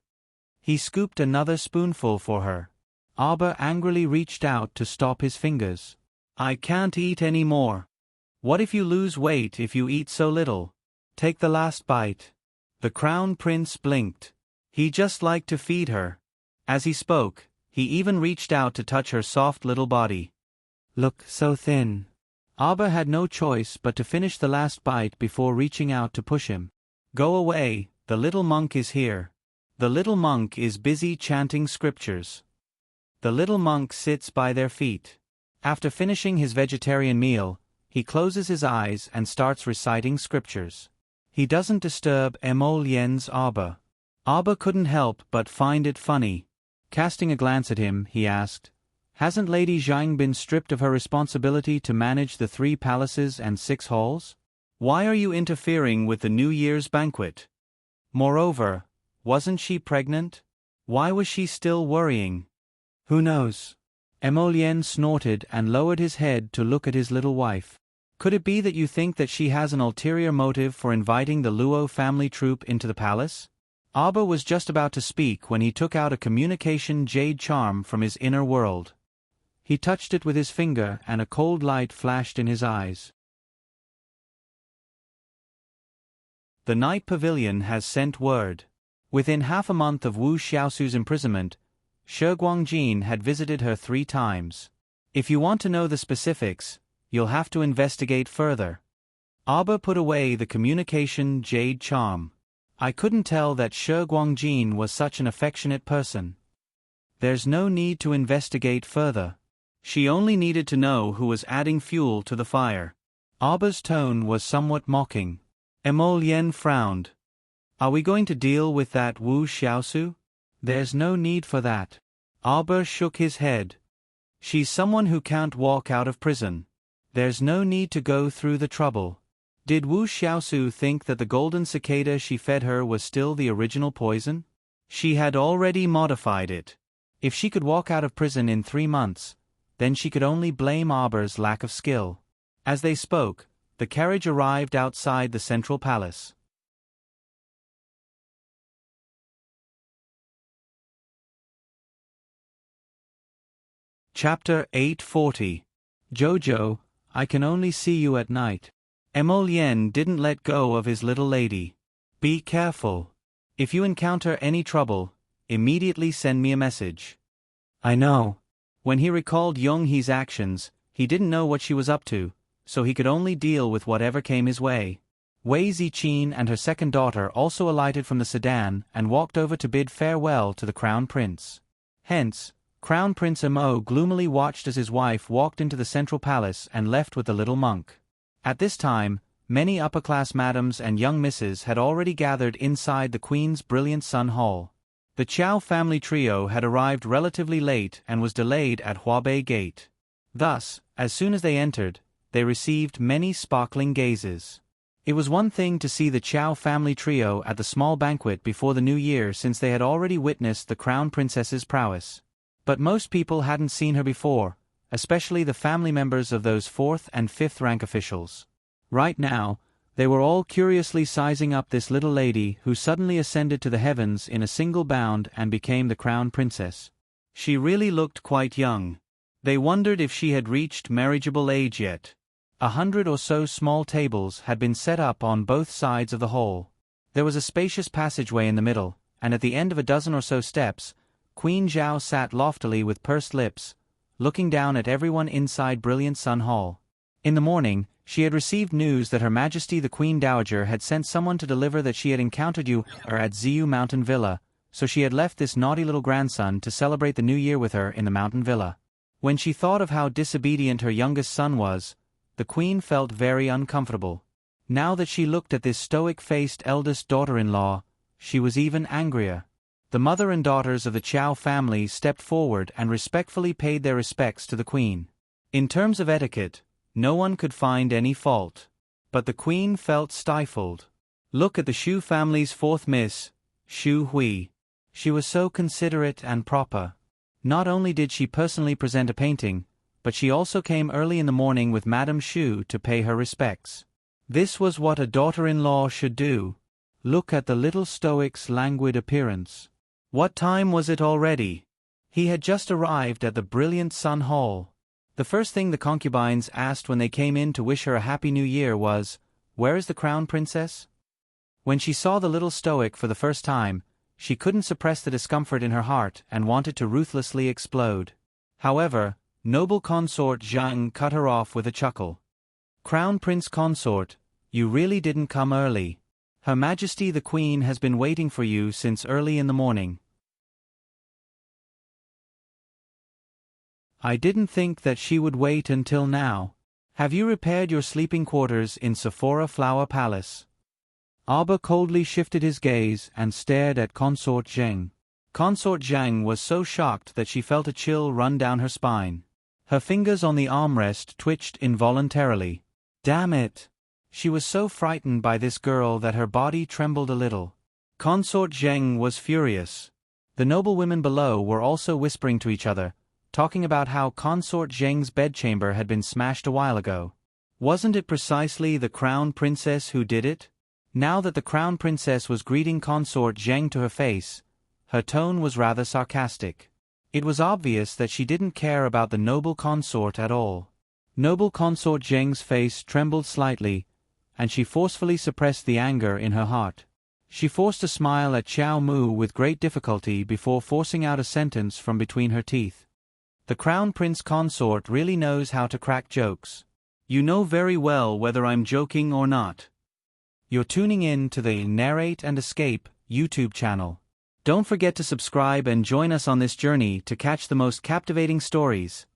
He scooped another spoonful for her. Aba angrily reached out to stop his fingers. "I can't eat any more. What if you lose weight if you eat so little? Take the last bite." The crown prince blinked. He just liked to feed her. As he spoke, he even reached out to touch her soft little body. "Look so thin." Aba had no choice but to finish the last bite before reaching out to push him. "Go away, the little monk is here. The little monk is busy chanting scriptures." The little monk sits by their feet. After finishing his vegetarian meal, he closes his eyes and starts reciting scriptures. He doesn't disturb Emolyen's Aba. Aba couldn't help but find it funny. Casting a glance at him, he asked, "Hasn't Lady Zhang been stripped of her responsibility to manage the 3 palaces and 6 halls? Why are you interfering with the New Year's banquet? Moreover, wasn't she pregnant? Why was she still worrying?" "Who knows?" Emolyen snorted and lowered his head to look at his little wife. "Could it be that you think that she has an ulterior motive for inviting the Luo family troupe into the palace?" Aba was just about to speak when he took out a communication jade charm from his inner world. He touched it with his finger and a cold light flashed in his eyes. The Night Pavilion has sent word. Within half a month of Wu Xiaosu's imprisonment, Shi Guangjin had visited her 3 times. If you want to know the specifics, you'll have to investigate further. Aba put away the communication jade charm. "I couldn't tell that Shi Guangjin was such an affectionate person. There's no need to investigate further. She only needed to know who was adding fuel to the fire." Aba's tone was somewhat mocking. Emolyen frowned. "Are we going to deal with that Wu Xiaosu? There's no need for that." Aba shook his head. "She's someone who can't walk out of prison. There's no need to go through the trouble. Did Wu Xiaosu think that the golden cicada she fed her was still the original poison? She had already modified it. If she could walk out of prison in 3 months, then she could only blame Aba's lack of skill." As they spoke, the carriage arrived outside the central palace. Chapter 840. Jojo, I can only see you at night. Emolyen didn't let go of his little lady. "Be careful. If you encounter any trouble, immediately send me a message." "I know." When he recalled Yonghee's actions, he didn't know what she was up to, so he could only deal with whatever came his way. Wei Ziqin and her second daughter also alighted from the sedan and walked over to bid farewell to the crown prince. Hence, Crown Prince Mo gloomily watched as his wife walked into the central palace and left with the little monk. At this time, many upper-class madams and young misses had already gathered inside the Queen's brilliant Sun Hall. The Chow family trio had arrived relatively late and was delayed at Huabei Gate. Thus, As soon as they entered, they received many sparkling gazes. It was one thing to see the Chow family trio at the small banquet before the New Year, since they had already witnessed the Crown Princess's prowess. But most people hadn't seen her before, especially the family members of those 4th and 5th rank officials. Right now, they were all curiously sizing up this little lady who suddenly ascended to the heavens in a single bound and became the Crown Princess. She really looked quite young. They wondered if she had reached marriageable age yet. 100 or so small tables had been set up on both sides of the hall. There was a spacious passageway in the middle, and at the end of a dozen or so steps, Queen Zhao sat loftily with pursed lips, looking down at everyone inside Brilliant Sun Hall. In the morning, she had received news that Her Majesty the Queen Dowager had sent someone to deliver that she had encountered you at Ziyu Mountain Villa, so she had left this naughty little grandson to celebrate the New Year with her in the mountain villa. When she thought of how disobedient her youngest son was, the Queen felt very uncomfortable. Now that she looked at this stoic-faced eldest daughter-in-law, she was even angrier. The mother and daughters of the Chow family stepped forward and respectfully paid their respects to the Queen. In terms of etiquette, no one could find any fault. But the Queen felt stifled. Look at the Shu family's 4th Miss, Shu Hui. She was so considerate and proper. Not only did she personally present a painting, but she also came early in the morning with Madame Shu to pay her respects. This was what a daughter-in-law should do. Look at the little stoic's languid appearance. What time was it already? He had just arrived at the Brilliant Sun Hall. The first thing the concubines asked when they came in to wish her a Happy New Year was, "Where is the Crown Princess?" When she saw the little stoic for the first time, she couldn't suppress the discomfort in her heart and wanted to ruthlessly explode. However, noble consort Zhang cut her off with a chuckle. "Crown Prince Consort, you really didn't come early. Her Majesty the Queen has been waiting for you since early in the morning." "I didn't think that she would wait until now. Have you repaired your sleeping quarters in Sephora Flower Palace?" Abba coldly shifted his gaze and stared at Consort Zheng. Consort Zheng was so shocked that she felt a chill run down her spine. Her fingers on the armrest twitched involuntarily. Damn it! She was so frightened by this girl that her body trembled a little. Consort Zheng was furious. The noble women below were also whispering to each other, talking about how Consort Zheng's bedchamber had been smashed a while ago. Wasn't it precisely the Crown Princess who did it? Now that the Crown Princess was greeting Consort Zheng to her face, her tone was rather sarcastic. It was obvious that she didn't care about the noble consort at all. Noble Consort Zheng's face trembled slightly, and she forcefully suppressed the anger in her heart. She forced a smile at Xiao Mu with great difficulty before forcing out a sentence from between her teeth. The Crown Prince Consort really knows how to crack jokes. You know very well whether I'm joking or not. You're tuning in to the Narrate and Escape YouTube channel. Don't forget to subscribe and join us on this journey to catch the most captivating stories.